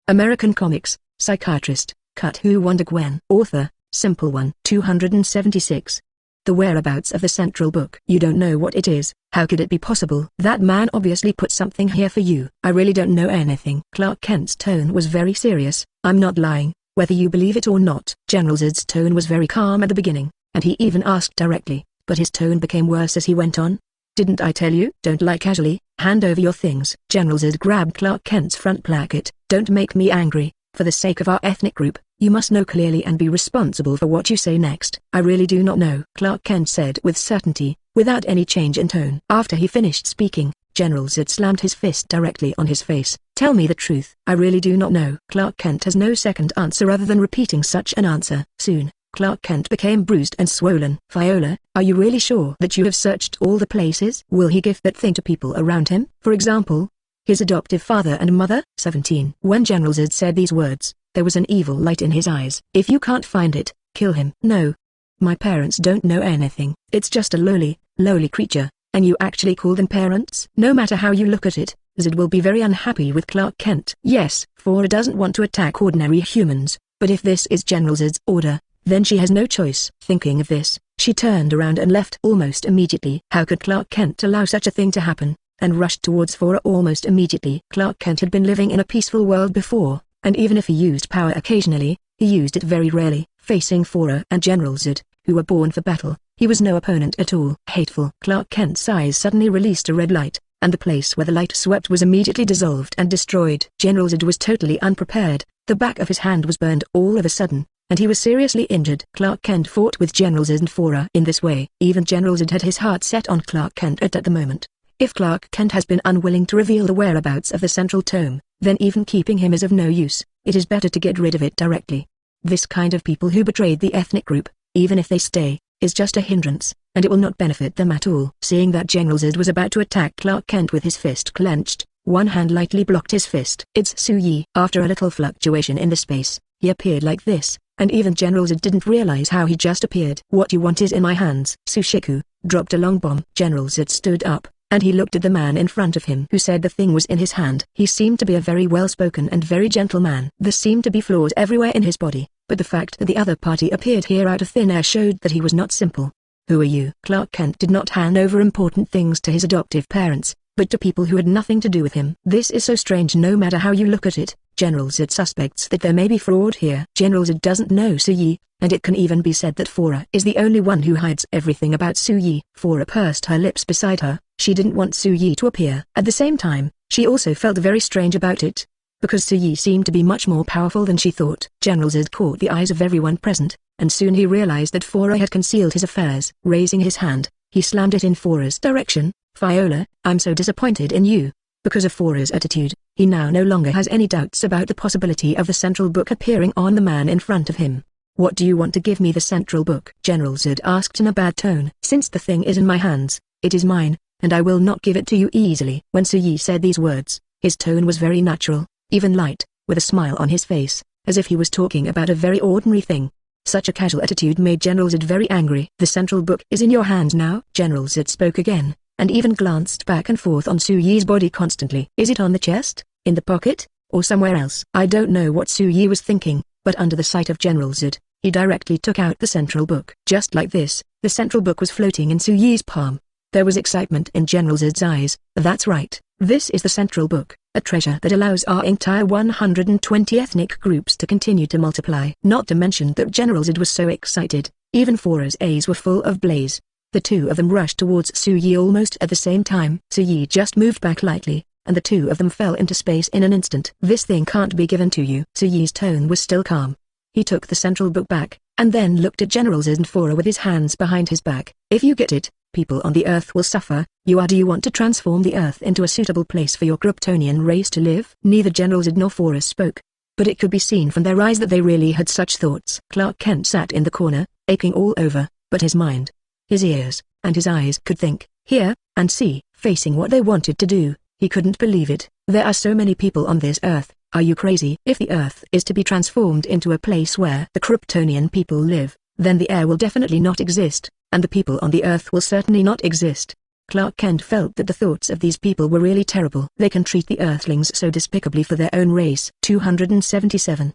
American Comics, Psychiatrist, Cut Who Wanda Gwen. Author, Simple One. 276. The whereabouts of the central book. You don't know what it is. How could it be possible? That man obviously put something here for you. I really don't know anything. Clark Kent's tone was very serious. I'm not lying, whether you believe it or not. General Zod's tone was very calm at the beginning, and he even asked directly, but his tone became worse as he went on. Didn't I tell you? Don't lie casually. Hand over your things. General Zod grabbed Clark Kent's front placket. Don't make me angry. For the sake of our ethnic group, you must know clearly and be responsible for what you say next. I really do not know, Clark Kent said with certainty, without any change in tone. After he finished speaking, General Zod slammed his fist directly on his face. Tell me the truth. I really do not know. Clark Kent has no second answer other than repeating such an answer. Soon, Clark Kent became bruised and swollen. Viola, are you really sure that you have searched all the places? Will he give that thing to people around him? For example, his adoptive father and mother? 17. When General Zod said these words, there was an evil light in his eyes. If you can't find it, kill him. No. My parents don't know anything. It's just a lowly creature, and you actually call them parents? No matter how you look at it, Zod will be very unhappy with Clark Kent. Yes, Fora doesn't want to attack ordinary humans, but if this is General Zod's order, then she has no choice. Thinking of this, she turned around and left almost immediately. How could Clark Kent allow such a thing to happen? And rushed towards Fora almost immediately. Clark Kent had been living in a peaceful world before, and even if he used power occasionally, he used it very rarely. Facing Fora and General Zod, who were born for battle, he was no opponent at all. Hateful. Clark Kent's eyes suddenly released a red light, and the place where the light swept was immediately dissolved and destroyed. General Zod was totally unprepared. The back of his hand was burned all of a sudden, and he was seriously injured. Clark Kent fought with General Zod and Fora in this way. Even General Zod had his heart set on Clark Kent at the moment. If Clark Kent has been unwilling to reveal the whereabouts of the central tome, then even keeping him is of no use. It is better to get rid of it directly. This kind of people who betrayed the ethnic group, even if they stay, is just a hindrance, and it will not benefit them at all. Seeing that General Zod was about to attack Clark Kent with his fist clenched, one hand lightly blocked his fist. It's Su-Yi. After a little fluctuation in the space, he appeared like this, and even General Zod didn't realize how he just appeared. What you want is in my hands. Sushiku dropped a long bomb. General Zod stood up, and he looked at the man in front of him who said the thing was in his hand. He seemed to be a very well-spoken and very gentle man. There seemed to be flaws everywhere in his body, but the fact that the other party appeared here out of thin air showed that he was not simple. Who are you? Clark Kent did not hand over important things to his adoptive parents, but to people who had nothing to do with him. This is so strange no matter how you look at it. General Zod suspects that there may be fraud here. General Zod doesn't know Su-Yi, and it can even be said that Fora is the only one who hides everything about Su-Yi. Fora pursed her lips beside her. She didn't want Su-Yi to appear. At the same time, she also felt very strange about it, because Su-Yi seemed to be much more powerful than she thought. General Zod caught the eyes of everyone present, and soon he realized that Fora had concealed his affairs. Raising his hand, he slammed it in Fora's direction. Viola, I'm so disappointed in you. Because of Fora's attitude, he now no longer has any doubts about the possibility of the central book appearing on the man in front of him. What do you want to give me the central book? General Zod asked in a bad tone. Since the thing is in my hands, it is mine, and I will not give it to you easily. When Su-Yi said these words, his tone was very natural, even light, with a smile on his face, as if he was talking about a very ordinary thing. Such a casual attitude made General Zod very angry. The central book is in your hands now. General Zod spoke again, and even glanced back and forth on Su-Yi's body constantly. Is it on the chest, in the pocket, or somewhere else? I don't know what Su-Yi was thinking, but under the sight of General Zod, he directly took out the central book. Just like this, the central book was floating in Su-Yi's palm. There was excitement in General Zod's eyes. That's right, this is the central book, a treasure that allows our entire 120 ethnic groups to continue to multiply. Not to mention that General Zod was so excited, even Fora's eyes were full of blaze. The two of them rushed towards Su-Yi almost at the same time. Su-Yi just moved back lightly, and the two of them fell into space in an instant. This thing can't be given to you. Su-Yi's tone was still calm. He took the central book back, and then looked at General Zod and Fora with his hands behind his back. If you get it, people on the Earth will suffer. Do you want to transform the Earth into a suitable place for your Kryptonian race to live? Neither General Zod nor Fora spoke, but it could be seen from their eyes that they really had such thoughts. Clark Kent sat in the corner, aching all over, but his mind, his ears, and his eyes could think, hear, and see. Facing what they wanted to do, he couldn't believe it. There are so many people on this Earth. Are you crazy? If the Earth is to be transformed into a place where the Kryptonian people live, then the air will definitely not exist, and the people on the Earth will certainly not exist. Clark Kent felt that the thoughts of these people were really terrible. They can treat the Earthlings so despicably for their own race. 277.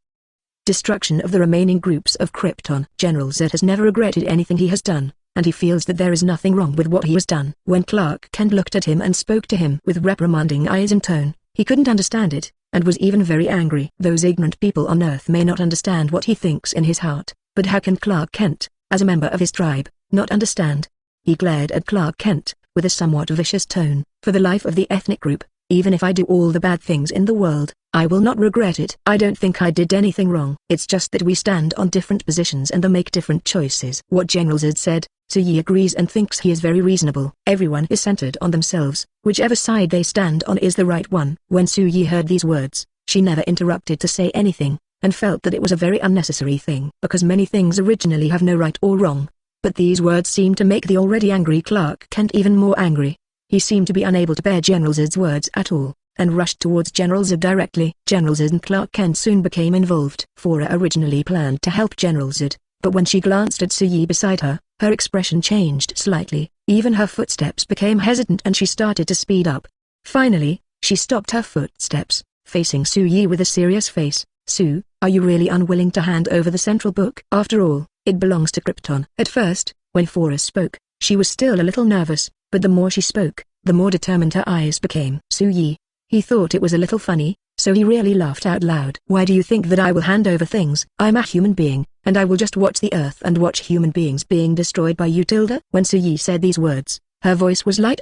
Destruction of the remaining groups of Krypton. General Zod has never regretted anything he has done, and he feels that there is nothing wrong with what he has done. When Clark Kent looked at him and spoke to him with reprimanding eyes and tone, he couldn't understand it, and was even very angry. Those ignorant people on Earth may not understand what he thinks in his heart, but how can Clark Kent, as a member of his tribe, not understand? He glared at Clark Kent, with a somewhat vicious tone. For the life of the ethnic group, even if I do all the bad things in the world, I will not regret it. I don't think I did anything wrong. It's just that we stand on different positions and make different choices. What General Zod said, Suyi agrees and thinks he is very reasonable. Everyone is centered on themselves. Whichever side they stand on is the right one. When Suyi heard these words, she never interrupted to say anything, and felt that it was a very unnecessary thing. Because many things originally have no right or wrong. But these words seemed to make the already angry Clark Kent even more angry. He seemed to be unable to bear General Zod's words at all, and rushed towards General Zod directly. General Zod and Clark Kent soon became involved. Fora originally planned to help General Zod, but when she glanced at Suyi beside her, her expression changed slightly. Even her footsteps became hesitant and she started to speed up. Finally, she stopped her footsteps, facing Suyi with a serious face. "Sue, are you really unwilling to hand over the central book? After all, it belongs to Krypton." At first, when Fora spoke, she was still a little nervous, but the more she spoke, the more determined her eyes became. Suyi. He thought it was a little funny, so he really laughed out loud. "Why do you think that I will hand over things? I'm a human being, and I will just watch the Earth and watch human beings being destroyed by you, Tilda?" When Suyi said these words, her voice was light,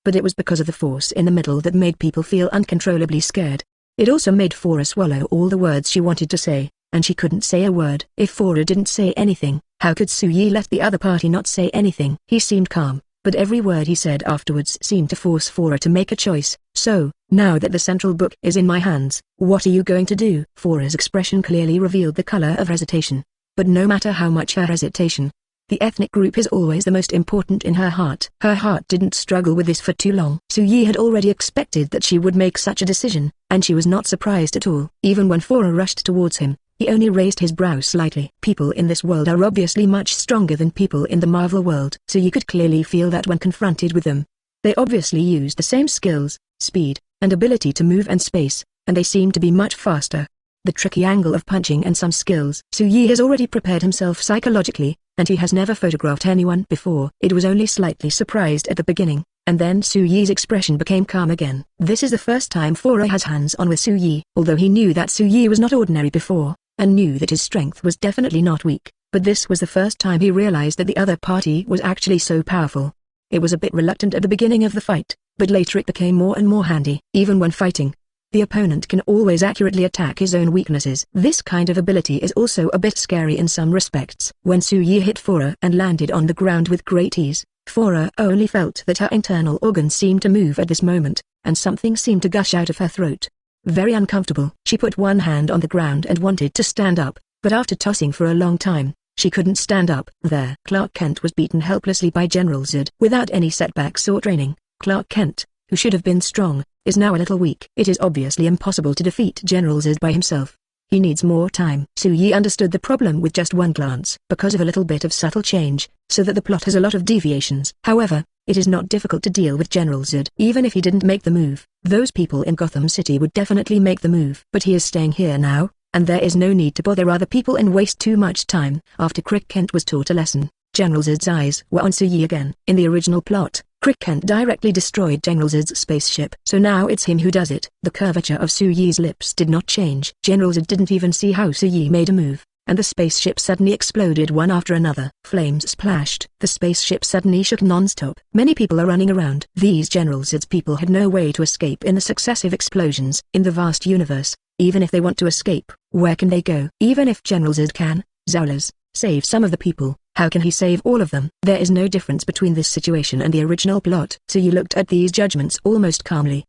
but it was because of the force in the middle that made people feel uncontrollably scared. It also made Fora swallow all the words she wanted to say, and she couldn't say a word. If Fora didn't say anything, how could Suyi let the other party not say anything? He seemed calm, but every word he said afterwards seemed to force Fora to make a choice. "So, now that the central book is in my hands, what are you going to do?" Fora's expression clearly revealed the color of hesitation. But no matter how much her hesitation, the ethnic group is always the most important in her heart. Her heart didn't struggle with this for too long. Suyi had already expected that she would make such a decision, and she was not surprised at all. Even when Fora rushed towards him, he only raised his brow slightly. People in this world are obviously much stronger than people in the Marvel world. Suyi could clearly feel that when confronted with them. They obviously used the same skills, speed, and ability to move and space, and they seemed to be much faster. The tricky angle of punching and some skills. Suyi has already prepared himself psychologically, and he has never photographed anyone before. It was only slightly surprised at the beginning, and then Suyi's expression became calm again. This is the first time Fora has hands-on with Suyi. Although he knew that Suyi was not ordinary before, and knew that his strength was definitely not weak, but this was the first time he realized that the other party was actually so powerful. It was a bit reluctant at the beginning of the fight, but later it became more and more handy. Even when fighting, the opponent can always accurately attack his own weaknesses. This kind of ability is also a bit scary in some respects. When Suyi hit Fora and landed on the ground with great ease, Fora only felt that her internal organs seemed to move at this moment, and something seemed to gush out of her throat. Very uncomfortable. She put one hand on the ground and wanted to stand up, but after tossing for a long time, she couldn't stand up. There, Clark Kent was beaten helplessly by General Zod. Without any setbacks or training, Clark Kent, who should have been strong, is now a little weak. It is obviously impossible to defeat General Zod by himself. He needs more time. Suyi understood the problem with just one glance. Because of a little bit of subtle change, so that the plot has a lot of deviations. However, it is not difficult to deal with General Zod. Even if he didn't make the move, those people in Gotham City would definitely make the move. But he is staying here now, and there is no need to bother other people and waste too much time. After Crick Kent was taught a lesson, General Zod's eyes were on Suyi again. In the original plot, Crick Kent directly destroyed General Zod's spaceship. So now it's him who does it. The curvature of Suyi's lips did not change. General Zod didn't even see how Suyi made a move, and the spaceship suddenly exploded one after another. Flames splashed. The spaceship suddenly shook non-stop. Many people are running around. These General Zod's people had no way to escape in the successive explosions. In the vast universe, even if they want to escape, where can they go? Even if General Zod can, Zola's, save some of the people, how can he save all of them? There is no difference between this situation and the original plot. So you looked at these judgments almost calmly.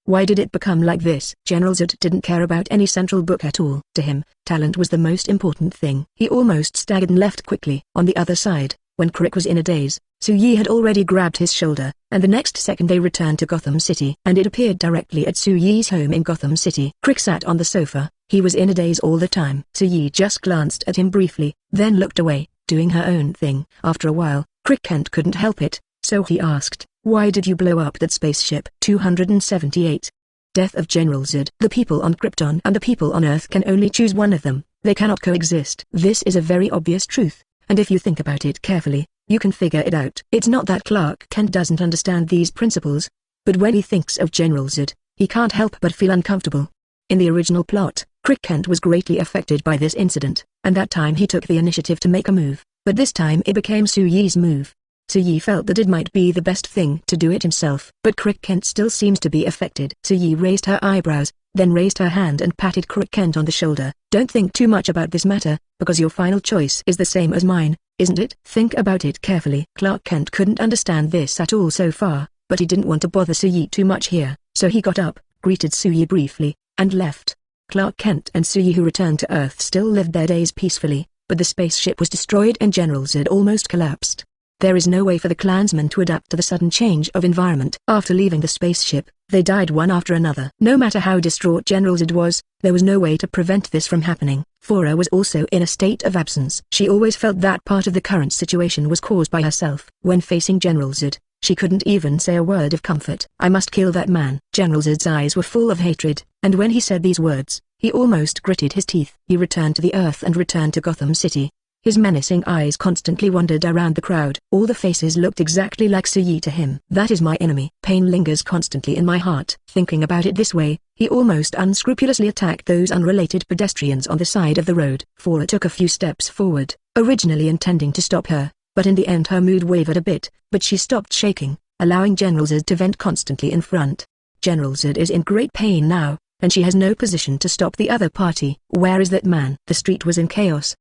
Why did it become like this? General Zod didn't care about any central book at all. To him, talent was the most important thing. He almost staggered and left quickly. On the other side, when Crick was in a daze, Suyi had already grabbed his shoulder, and the next second they returned to Gotham City. And it appeared directly at Suyi's home in Gotham City. Crick sat on the sofa. He was in a daze all the time. Suyi just glanced at him briefly, then looked away, doing her own thing. After a while, Crick Kent couldn't help it, So he asked, "Why did you blow up that spaceship?" 278. Death of General Zod. The people on Krypton and the people on Earth can only choose one of them. They cannot coexist. This is a very obvious truth, and if you think about it carefully, you can figure it out. It's not that Clark Kent doesn't understand these principles, but when he thinks of General Zod, he can't help but feel uncomfortable. In the original plot, Crick Kent was greatly affected by this incident, and that time he took the initiative to make a move, but this time it became Su-Yi's move. Su-Yi felt that it might be the best thing to do it himself, but Crick Kent still seems to be affected. Su-Yi raised her eyebrows, then raised her hand and patted Crick Kent on the shoulder. "Don't think too much about this matter, because your final choice is the same as mine, isn't it? Think about it carefully." Clark Kent couldn't understand this at all so far, but he didn't want to bother Su-Yi too much here, so he got up, greeted Su-Yi briefly, and left. Clark Kent and Su-Yi, who returned to Earth, still lived their days peacefully, but the spaceship was destroyed and General Zod almost collapsed. There is no way for the clansmen to adapt to the sudden change of environment. After leaving the spaceship, they died one after another. No matter how distraught General Zod was, there was no way to prevent this from happening. Fora was also in a state of absence. She always felt that part of the current situation was caused by herself. When facing General Zod, she couldn't even say a word of comfort. "I must kill that man." General Zod's eyes were full of hatred, and when he said these words, he almost gritted his teeth. He returned to the Earth and returned to Gotham City. His menacing eyes constantly wandered around the crowd. All the faces looked exactly like Su-Yi to him. "That is my enemy. Pain lingers constantly in my heart." Thinking about it this way, he almost unscrupulously attacked those unrelated pedestrians on the side of the road. Fora took a few steps forward, originally intending to stop her, but in the end her mood wavered a bit, but she stopped shaking, allowing General Zod to vent constantly in front. General Zod is in great pain now, and she has no position to stop the other party. "Where is that man?" The street was in chaos,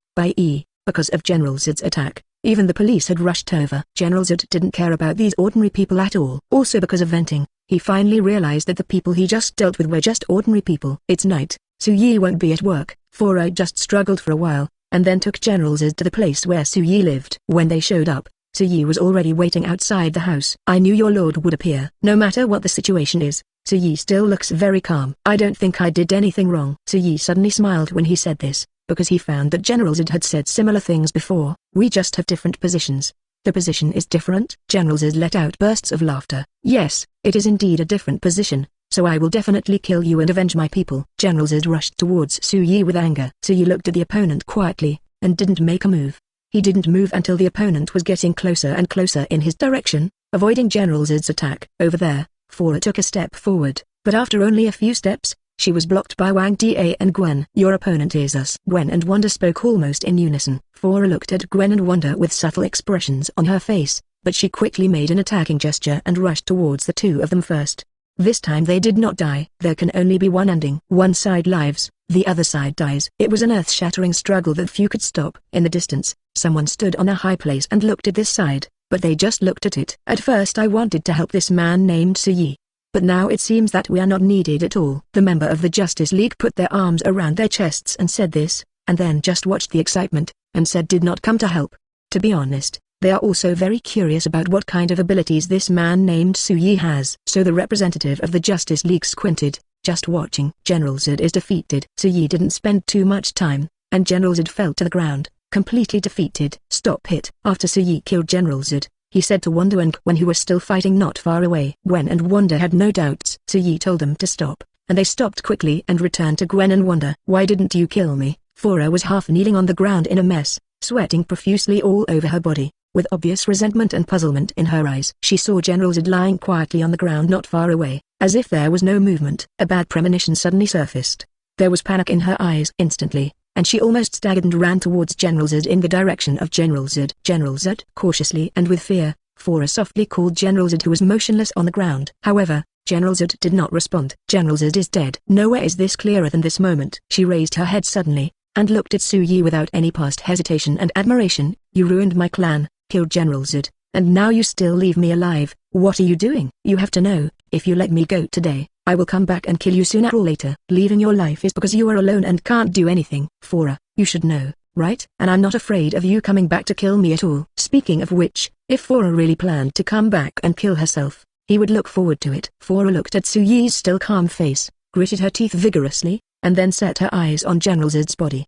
because of General Zod's attack. Even the police had rushed over. General Zod didn't care about these ordinary people at all. Also because of venting, he finally realized that the people he just dealt with were just ordinary people. It's night, Su-Yi won't be at work. Fora just struggled for a while, and then took General Zod to the place where Su-Yi lived. When they showed up, Su-Yi was already waiting outside the house. "I knew your lord would appear." No matter what the situation is, Su-Yi still looks very calm. "I don't think I did anything wrong." Su-Yi suddenly smiled when he said this, because he found that General Zod had said similar things before. "We just have different positions." "The position is different?" General Zod let out bursts of laughter. "Yes, it is indeed a different position, so I will definitely kill you and avenge my people." General Zod rushed towards Su-Yi with anger. Su-Yi looked at the opponent quietly, and didn't make a move. He didn't move until the opponent was getting closer and closer in his direction, avoiding General Zod's attack. Over there, Fora took a step forward, but after only a few steps, she was blocked by Wanda and Gwen. "Your opponent is us." Gwen and Wanda spoke almost in unison. Fora looked at Gwen and Wanda with subtle expressions on her face, but she quickly made an attacking gesture and rushed towards the two of them first. This time they did not die. There can only be one ending. One side lives, the other side dies. It was an earth-shattering struggle that few could stop. In the distance, someone stood on a high place and looked at this side, but they just looked at it. "At first I wanted to help this man named Su-Yi, but now it seems that we are not needed at all." The member of the Justice League put their arms around their chests and said this, and then just watched the excitement, and said did not come to help. To be honest, they are also very curious about what kind of abilities this man named Su-Yi has. So the representative of the Justice League squinted, just watching. General Zod is defeated. Su-Yi didn't spend too much time, and General Zod fell to the ground, completely defeated. "Stop it." After Su-Yi killed General Zod, he said to Wanda and Gwen, who were still fighting not far away. Gwen and Wanda had no doubts. Su-Yi told them to stop, and they stopped quickly and returned to Gwen and Wanda. "Why didn't you kill me?" Fora was half kneeling on the ground in a mess, sweating profusely all over her body, with obvious resentment and puzzlement in her eyes. She saw General Zod lying quietly on the ground not far away, as if there was no movement. A bad premonition suddenly surfaced. There was panic in her eyes instantly, and she almost staggered and ran towards General Zod in the direction of General Zod. "General Zod!" Cautiously and with fear, Fora softly called General Zod, who was motionless on the ground. However, General Zod did not respond. "General Zod is dead." Nowhere is this clearer than this moment. She raised her head suddenly, and looked at Su-Yi without any past hesitation and admiration. "You ruined my clan, killed General Zod, and now you still leave me alive. What are you doing?" "You have to know, if you let me go today, I will come back and kill you sooner or later. Leaving your life is because you are alone and can't do anything." "Fora, you should know, right? And I'm not afraid of you coming back to kill me at all." Speaking of which, if Fora really planned to come back and kill herself, he would look forward to it. Fora looked at Su-Yi's still calm face, gritted her teeth vigorously, and then set her eyes on General Zod's body.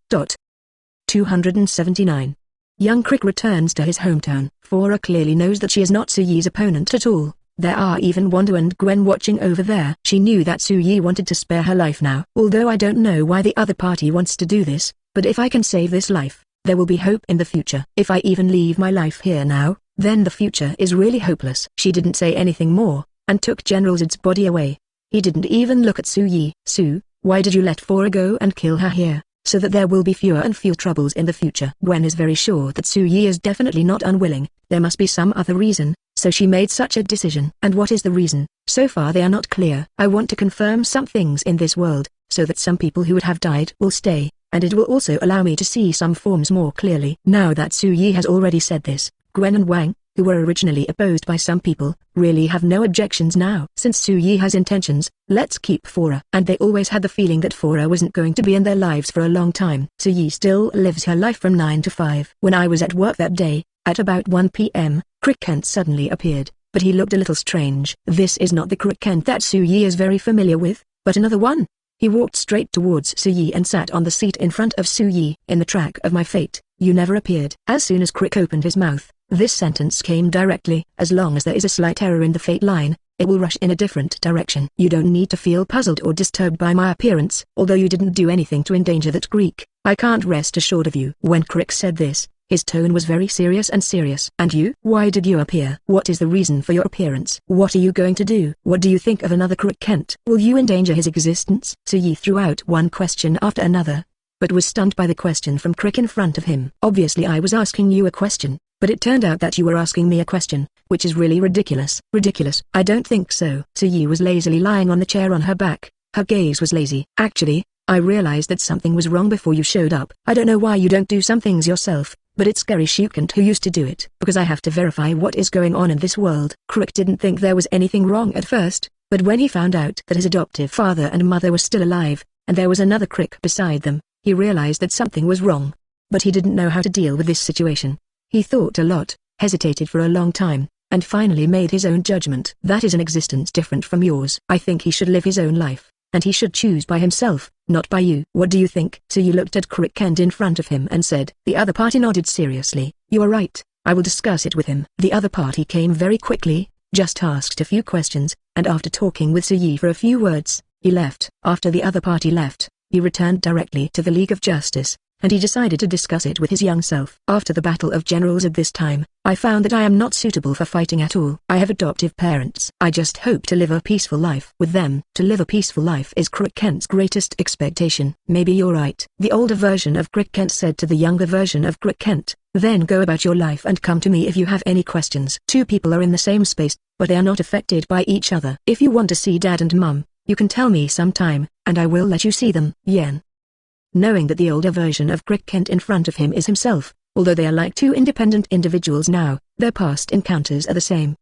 279. Young Crick returns to his hometown. Fora clearly knows that she is not Suyi's opponent at all. There are even Wanda and Gwen watching over there. She knew that Suyi wanted to spare her life now. Although I don't know why the other party wants to do this, but if I can save this life, there will be hope in the future. If I even leave my life here now, then the future is really hopeless. She didn't say anything more, and took General Zod's body away. He didn't even look at Suyi. Su, why did you let Fora go and kill her here, so that there will be fewer and fewer troubles in the future? Gwen is very sure that Suyi is definitely not unwilling. There must be some other reason, so she made such a decision. And what is the reason? So far they are not clear. I want to confirm some things in this world, so that some people who would have died will stay, and it will also allow me to see some forms more clearly. Now that Suyi has already said this, Gwen and Wang, who were originally opposed by some people, really have no objections now. Since Suyi has intentions, let's keep Fora. And they always had the feeling that Fora wasn't going to be in their lives for a long time. Suyi still lives her life from 9 to 5. When I was at work that day, at about 1 p.m., Crick suddenly appeared, but he looked a little strange. This is not the Crick that Suyi is very familiar with, but another one. He walked straight towards Suyi and sat on the seat in front of Suyi. In the track of my fate, you never appeared. As soon as Crick opened his mouth, this sentence came directly. As long as there is a slight error in the fate line, it will rush in a different direction. You don't need to feel puzzled or disturbed by my appearance. Although you didn't do anything to endanger that Greek, I can't rest assured of you. When Crick said this, his tone was very serious and serious. And you? Why did you appear? What is the reason for your appearance? What are you going to do? What do you think of another Crick? Will you endanger his existence? Suyi threw out one question after another, but was stunned by the question from Crick in front of him. Obviously I was asking you a question, but it turned out that you were asking me a question, which is really ridiculous. Ridiculous? I don't think so. Suyi was lazily lying on the chair on her back. Her gaze was lazy. Actually, I realized that something was wrong before you showed up. I don't know why you don't do some things yourself, but it's Gary Shukant who used to do it. Because I have to verify what is going on in this world. Crick didn't think there was anything wrong at first, but when he found out that his adoptive father and mother were still alive, and there was another Crick beside them, he realized that something was wrong. But he didn't know how to deal with this situation. He thought a lot, hesitated for a long time, and finally made his own judgment. That is an existence different from yours. I think he should live his own life, and he should choose by himself, not by you. What do you think? So you looked at Crick in front of him and said. The other party nodded seriously. You are right, I will discuss it with him. The other party came very quickly, just asked a few questions, and after talking with Suyi for a few words, he left. After the other party left, he returned directly to the League of Justice, and he decided to discuss it with his young self. After the Battle of Generals at this time, I found that I am not suitable for fighting at all. I have adoptive parents. I just hope to live a peaceful life with them. To live a peaceful life is Crick's greatest expectation. Maybe you're right, the older version of Crick said to the younger version of Crick. Then go about your life and come to me if you have any questions. Two people are in the same space, but they are not affected by each other. If you want to see Dad and Mum, you can tell me sometime, and I will let you see them. Yen. Knowing that the older version of Crick in front of him is himself, although they are like two independent individuals now, their past encounters are the same.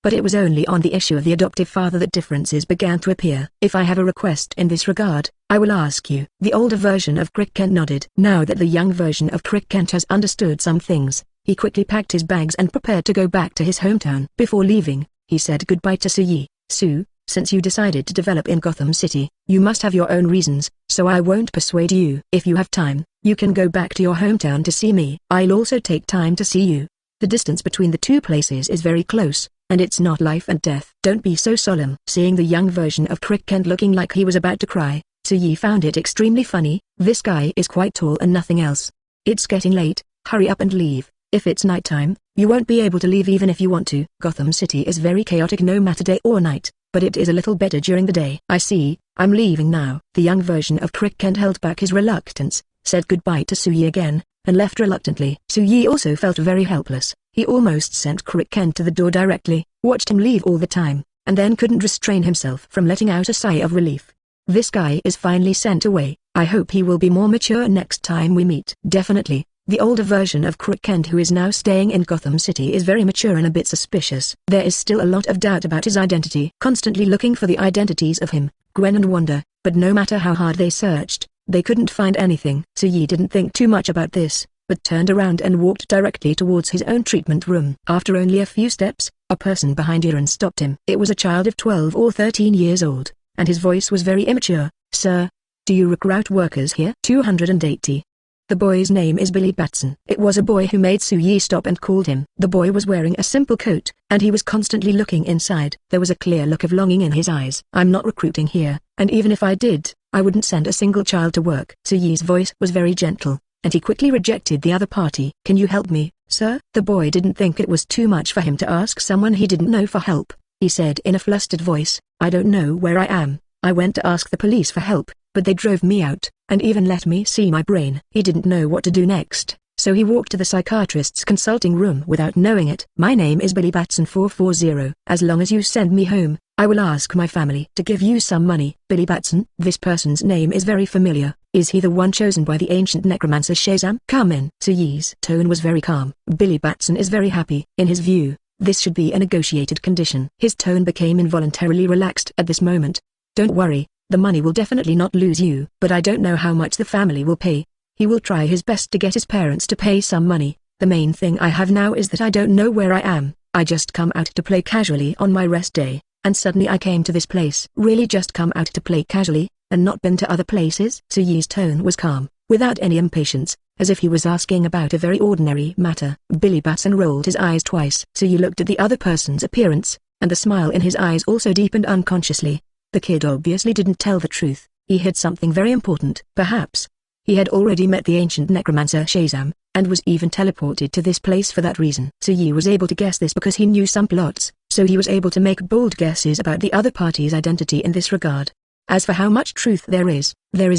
But it was only on the issue of the adoptive father that differences began to appear. If I have a request in this regard, I will ask you. The older version of Crick nodded. Now that the young version of Crick has understood some things, he quickly packed his bags and prepared to go back to his hometown. Before leaving, he said goodbye to Suyi. Su, since you decided to develop in Gotham City, you must have your own reasons, so I won't persuade you. If you have time, you can go back to your hometown to see me. I'll also take time to see you. The distance between the two places is very close, and it's not life and death. Don't be so solemn. Seeing the young version of Crick looking like he was about to cry, Suyi found it extremely funny. This guy is quite tall and nothing else. It's getting late, hurry up and leave. If it's nighttime, you won't be able to leave even if you want to. Gotham City is very chaotic no matter day or night, but it is a little better during the day. I see, I'm leaving now. The young version of Crick held back his reluctance, said goodbye to Suyi again, and left reluctantly. Suyi also felt very helpless. He almost sent Crick to the door directly, watched him leave all the time, and then couldn't restrain himself from letting out a sigh of relief. This guy is finally sent away. I hope he will be more mature next time we meet. Definitely. The older version of Crick who is now staying in Gotham City is very mature and a bit suspicious. There is still a lot of doubt about his identity. Constantly looking for the identities of him, Gwen and Wanda, but no matter how hard they searched, they couldn't find anything. Suyi didn't think too much about this, but turned around and walked directly towards his own treatment room. After only a few steps, a person behind Iran stopped him. It was a child of 12 or 13 years old, and his voice was very immature. Sir, do you recruit workers here? 280. The boy's name is Billy Batson. It was a boy who made Su-Yi stop and called him. The boy was wearing a simple coat, and he was constantly looking inside. There was a clear look of longing in his eyes. I'm not recruiting here, and even if I did, I wouldn't send a single child to work. Su-Yi's voice was very gentle, and he quickly rejected the other party. Can you help me, sir? The boy didn't think it was too much for him to ask someone he didn't know for help. He said in a flustered voice, I don't know where I am. I went to ask the police for help, but they drove me out, and even let me see my brain. He didn't know what to do next, so he walked to the psychiatrist's consulting room without knowing it. My name is Billy Batson 440. As long as you send me home, I will ask my family to give you some money. Billy Batson, this person's name is very familiar. Is he the one chosen by the ancient necromancer Shazam? Come in. Su-Yi's tone was very calm. Billy Batson is very happy. In his view, this should be a negotiated condition. His tone became involuntarily relaxed at this moment. Don't worry, the money will definitely not lose you. But I don't know how much the family will pay. He will try his best to get his parents to pay some money. The main thing I have now is that I don't know where I am. I just come out to play casually on my rest day, and suddenly I came to this place. Really just come out to play casually, and not been to other places? Su-Yi's tone was calm, without any impatience, as if he was asking about a very ordinary matter. Billy Batson rolled his eyes twice. Su-Yi looked at the other person's appearance, and the smile in his eyes also deepened unconsciously. The kid obviously didn't tell the truth. He hid something very important. Perhaps he had already met the ancient necromancer Shazam, and was even teleported to this place for that reason. Su-Yi was able to guess this because he knew some plots, so he was able to make bold guesses about the other party's identity in this regard. As for how much truth there is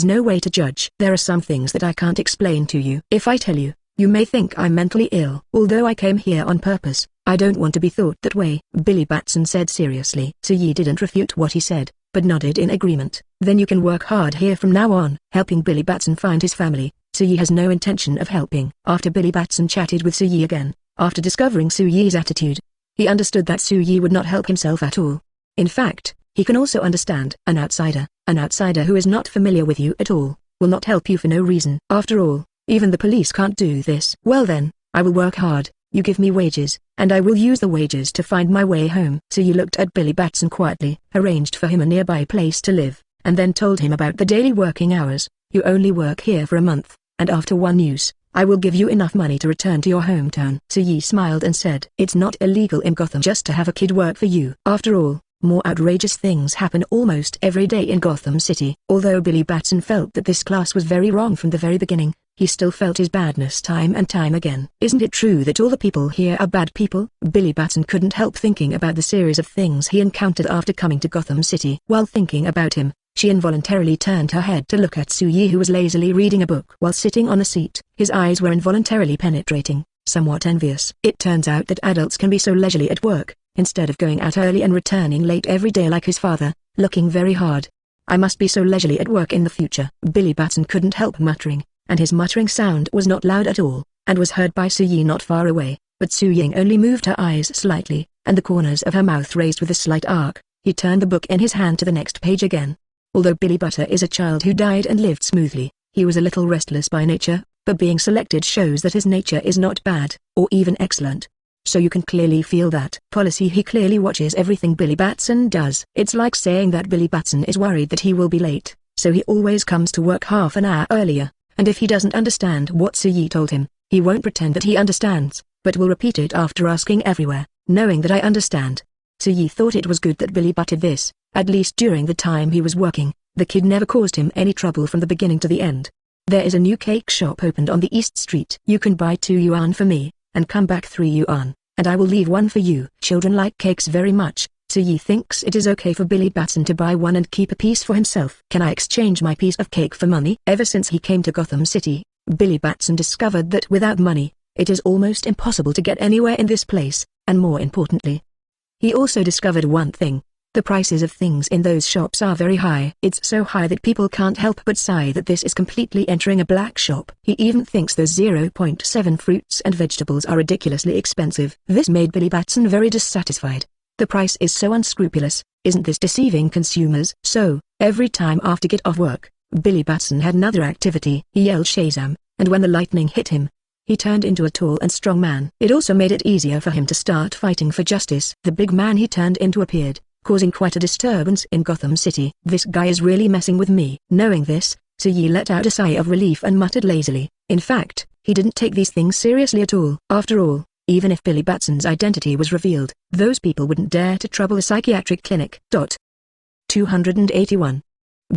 no way to judge. There are some things that I can't explain to you. If I tell you, you may think I'm mentally ill. Although I came here on purpose, I don't want to be thought that way, Billy Batson said seriously. Su-Yi didn't refute what he said, but nodded in agreement. Then you can work hard here from now on. Helping Billy Batson find his family, Su-Yi has no intention of helping. After Billy Batson chatted with Su-Yi again, after discovering Su-Yi's attitude, he understood that Su-Yi would not help himself at all. In fact, he can also understand an outsider who is not familiar with you at all, will not help you for no reason. After all, even the police can't do this. Well then, I will work hard. You give me wages, and I will use the wages to find my way home. Su-Yi looked at Billy Batson quietly, arranged for him a nearby place to live, and then told him about the daily working hours. You only work here for a month, and after 1 use, I will give you enough money to return to your hometown. Su-Yi smiled and said, it's not illegal in Gotham just to have a kid work for you. After all, more outrageous things happen almost every day in Gotham City. Although Billy Batson felt that this class was very wrong from the very beginning, he still felt his badness time and time again. Isn't it true that all the people here are bad people? Billy Batson couldn't help thinking about the series of things he encountered after coming to Gotham City. While thinking about him, she involuntarily turned her head to look at Su-Yi, who was lazily reading a book while sitting on a seat. His eyes were involuntarily penetrating, somewhat envious. It turns out that adults can be so leisurely at work, instead of going out early and returning late every day like his father, looking very hard. I must be so leisurely at work in the future. Billy Batson couldn't help muttering, and his muttering sound was not loud at all, and was heard by Su-Yi not far away. But Su-Yi only moved her eyes slightly, and the corners of her mouth raised with a slight arc. He turned the book in his hand to the next page again. Although Billy Butter is a child who died and lived smoothly, he was a little restless by nature, but being selected shows that his nature is not bad, or even excellent. So you can clearly feel that. Policy. He clearly watches everything Billy Batson does. It's like saying that Billy Batson is worried that he will be late, so he always comes to work half an hour earlier, and if he doesn't understand what Su-Yi told him, he won't pretend that he understands, but will repeat it after asking everywhere, knowing that I understand. Su-Yi thought it was good that Billy butted this, at least during the time he was working. The kid never caused him any trouble from the beginning to the end. There is a new cake shop opened on the East Street. You can buy 2 yuan for me, and come back 3 yuan, and I will leave 1 for you. Children like cakes very much. Su-Yi thinks it is okay for Billy Batson to buy 1 and keep a piece for himself. Can I exchange my piece of cake for money? Ever since he came to Gotham City, Billy Batson discovered that without money, it is almost impossible to get anywhere in this place, and more importantly, he also discovered one thing. The prices of things in those shops are very high. It's so high that people can't help but sigh that this is completely entering a black shop. He even thinks those 0.7 fruits and vegetables are ridiculously expensive. This made Billy Batson very dissatisfied. The price is so unscrupulous. Isn't this deceiving consumers? So, every time after get off work, Billy Batson had another activity. He yelled Shazam, and when the lightning hit him, he turned into a tall and strong man. It also made it easier for him to start fighting for justice. The big man he turned into appeared, causing quite a disturbance in Gotham City. This guy is really messing with me. Knowing this, Yi let out a sigh of relief and muttered lazily. In fact, he didn't take these things seriously at all. After all, even if Billy Batson's identity was revealed, those people wouldn't dare to trouble the psychiatric clinic. 281.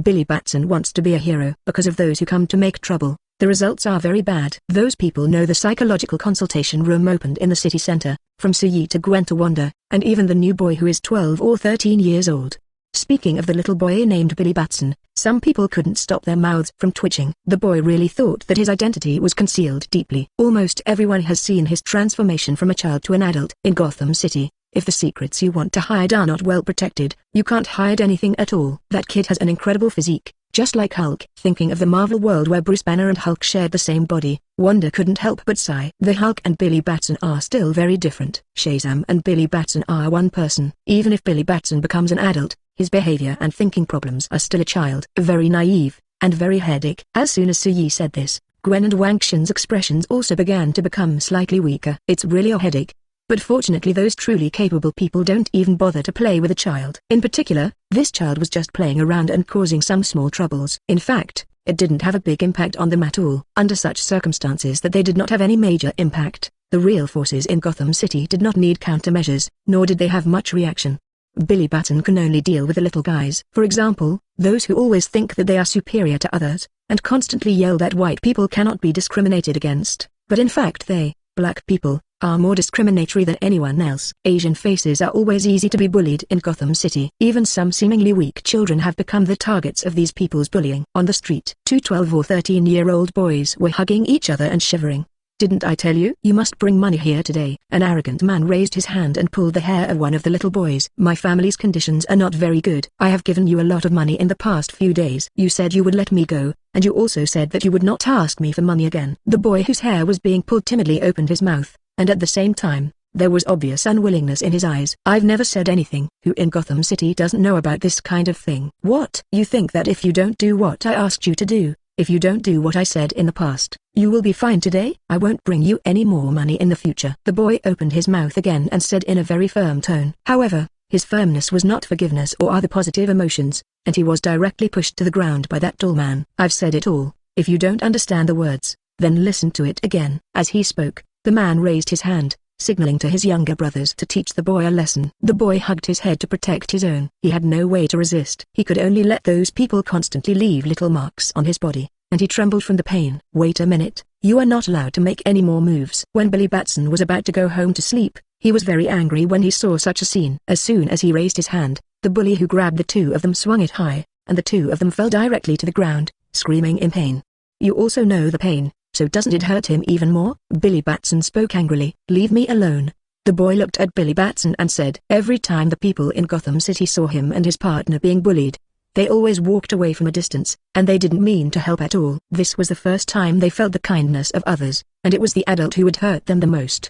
Billy Batson wants to be a hero because of those who come to make trouble. The results are very bad. Those people know the psychological consultation room opened in the city center, from Yi to Gwen to Wanda, and even the new boy who is 12 or 13 years old. Speaking of the little boy named Billy Batson, some people couldn't stop their mouths from twitching. The boy really thought that his identity was concealed deeply. Almost everyone has seen his transformation from a child to an adult. In Gotham City, if the secrets you want to hide are not well protected, you can't hide anything at all. That kid has an incredible physique, just like Hulk. Thinking of the Marvel world where Bruce Banner and Hulk shared the same body, Wanda couldn't help but sigh. The Hulk and Billy Batson are still very different. Shazam and Billy Batson are one person. Even if Billy Batson becomes an adult, his behavior and thinking problems are still a child. Very naive, and very headache. As soon as Yi said this, Gwen and Wang Xin's expressions also began to become slightly weaker. It's really a headache. But fortunately those truly capable people don't even bother to play with a child. In particular, this child was just playing around and causing some small troubles. In fact, it didn't have a big impact on them at all. Under such circumstances that they did not have any major impact, the real forces in Gotham City did not need countermeasures, nor did they have much reaction. Billy Batson can only deal with the little guys. For example, those who always think that they are superior to others, and constantly yell that white people cannot be discriminated against, but in fact they, black people, are more discriminatory than anyone else. Asian faces are always easy to be bullied in Gotham City. Even some seemingly weak children have become the targets of these people's bullying. On the street, two 12 or 13-year-old boys were hugging each other and shivering. "Didn't I tell you? You must bring money here today." An arrogant man raised his hand and pulled the hair of one of the little boys. "My family's conditions are not very good. I have given you a lot of money in the past few days. You said you would let me go, and you also said that you would not ask me for money again." The boy whose hair was being pulled timidly opened his mouth, and at the same time, there was obvious unwillingness in his eyes. "I've never said anything. Who in Gotham City doesn't know about this kind of thing?" "What? You think that if you don't do what I asked you to do, if you don't do what I said in the past, you will be fine today? I won't bring you any more money in the future." The boy opened his mouth again and said in a very firm tone. However, his firmness was not forgiveness or other positive emotions, and he was directly pushed to the ground by that tall man. "I've said it all. If you don't understand the words, then listen to it again." As he spoke, the man raised his hand, signaling to his younger brothers to teach the boy a lesson. The boy hugged his head to protect his own. He had no way to resist. He could only let those people constantly leave little marks on his body, and he trembled from the pain. "Wait a minute, you are not allowed to make any more moves." When Billy Batson was about to go home to sleep, he was very angry when he saw such a scene. As soon as he raised his hand, the bully who grabbed the two of them swung it high, and the two of them fell directly to the ground, screaming in pain. "You also know the pain, so doesn't it hurt him even more?" Billy Batson spoke angrily. "Leave me alone." The boy looked at Billy Batson and said, "Every time the people in Gotham City saw him and his partner being bullied, they always walked away from a distance, and they didn't mean to help at all. This was the first time they felt the kindness of others, and it was the adult who would hurt them the most.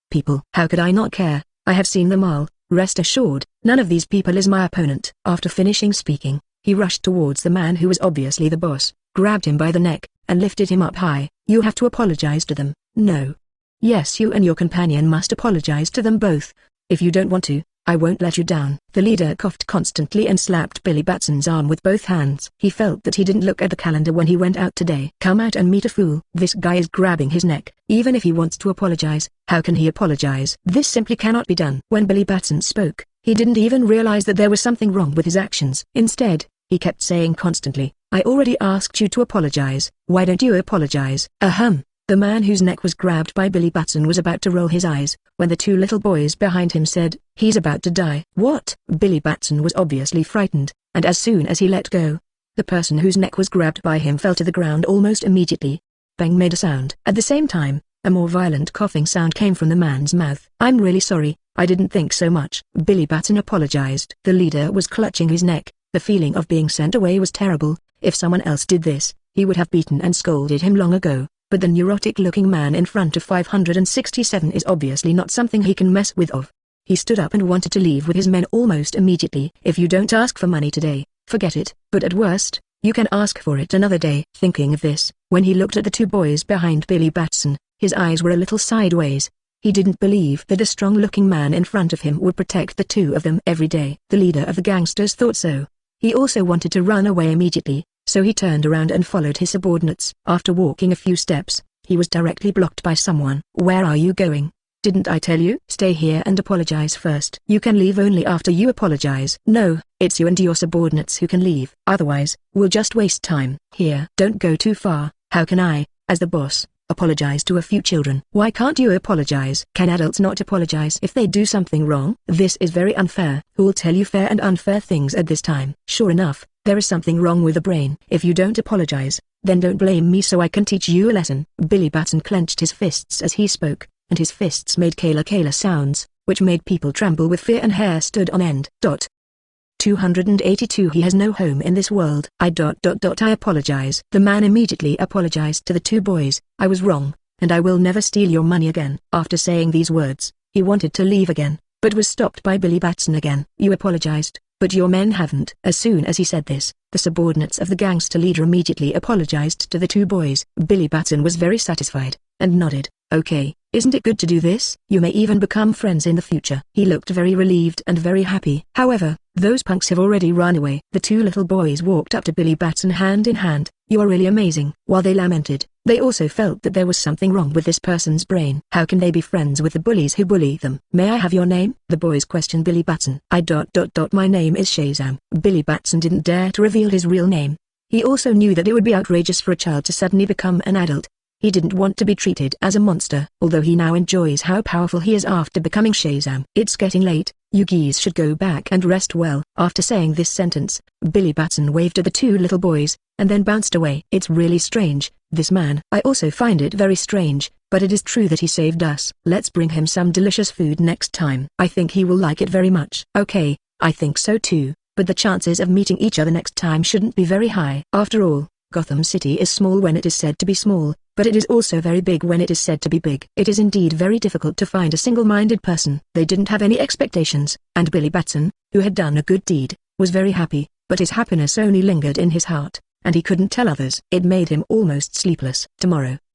People. How could I not care? I have seen them all. Rest assured, none of these people is my opponent." After finishing speaking, he rushed towards the man who was obviously the boss, grabbed him by the neck, and lifted him up high. "You have to apologize to them." "No. Yes, you and your companion must apologize to them both. If you don't want to, I won't let you down." The leader coughed constantly and slapped Billy Batson's arm with both hands. He felt that he didn't look at the calendar when he went out today. "Come out and meet a fool." This guy is grabbing his neck. Even if he wants to apologize, how can he apologize? This simply cannot be done. When Billy Batson spoke, he didn't even realize that there was something wrong with his actions. Instead, he kept saying constantly, "I already asked you to apologize. Why don't you apologize?" Ahem. The man whose neck was grabbed by Billy Batson was about to roll his eyes, when the two little boys behind him said, "He's about to die." "What?" Billy Batson was obviously frightened, and as soon as he let go, the person whose neck was grabbed by him fell to the ground almost immediately. Bang made a sound. At the same time, a more violent coughing sound came from the man's mouth. "I'm really sorry, I didn't think so much." Billy Batson apologized. The leader was clutching his neck. The feeling of being sent away was terrible. If someone else did this, he would have beaten and scolded him long ago. But the neurotic-looking man in front of 567 is obviously not something he can mess with of. He stood up and wanted to leave with his men almost immediately. "If you don't ask for money today, forget it. But at worst, you can ask for it another day." Thinking of this, when he looked at the two boys behind Billy Batson, his eyes were a little sideways. He didn't believe that the strong-looking man in front of him would protect the two of them every day. The leader of the gangsters thought so. He also wanted to run away immediately, so he turned around and followed his subordinates. After walking a few steps, he was directly blocked by someone. "Where are you going? Didn't I tell you? Stay here and apologize first. You can leave only after you apologize." "No, it's you and your subordinates who can leave. Otherwise, we'll just waste time here." "Don't go too far. How can I, as the boss, apologize to a few children?" "Why can't you apologize? Can adults not apologize if they do something wrong?" "This is very unfair." "Who'll tell you fair and unfair things at this time?" "Sure enough, there is something wrong with the brain. If you don't apologize, then don't blame me so I can teach you a lesson." Billy Batson clenched his fists as he spoke, and his fists made Kayla Kayla sounds, which made people tremble with fear and hair stood on end. 282 He has no home in this world. I apologize. The man immediately apologized to the two boys. "I was wrong, and I will never steal your money again." After saying these words, he wanted to leave again, but was stopped by Billy Batson again. "You apologized, but your men haven't." As soon as he said this, the subordinates of the gangster leader immediately apologized to the two boys. Billy Batson was very satisfied, and nodded. "Okay, isn't it good to do this? You may even become friends in the future." He looked very relieved and very happy. "However, those punks have already run away." The two little boys walked up to Billy Batson hand in hand. "You are really amazing." While they lamented, they also felt that there was something wrong with this person's brain. How can they be friends with the bullies who bully them? "May I have your name?" the boys questioned Billy Batson. My name is Shazam." Billy Batson didn't dare to reveal his real name. He also knew that it would be outrageous for a child to suddenly become an adult. He didn't want to be treated as a monster, although he now enjoys how powerful he is after becoming Shazam. "It's getting late, you geese should go back and rest well." After saying this sentence, Billy Batson waved at the two little boys, and then bounced away. "It's really strange, this man." "I also find it very strange, but it is true that he saved us. Let's bring him some delicious food next time. I think he will like it very much." "Okay, I think so too, but the chances of meeting each other next time shouldn't be very high. After all, Gotham City is small when it is said to be small, but it is also very big when it is said to be big. It is indeed very difficult to find a single-minded person." They didn't have any expectations, and Billy Batson, who had done a good deed, was very happy, but his happiness only lingered in his heart, and he couldn't tell others. It made him almost sleepless.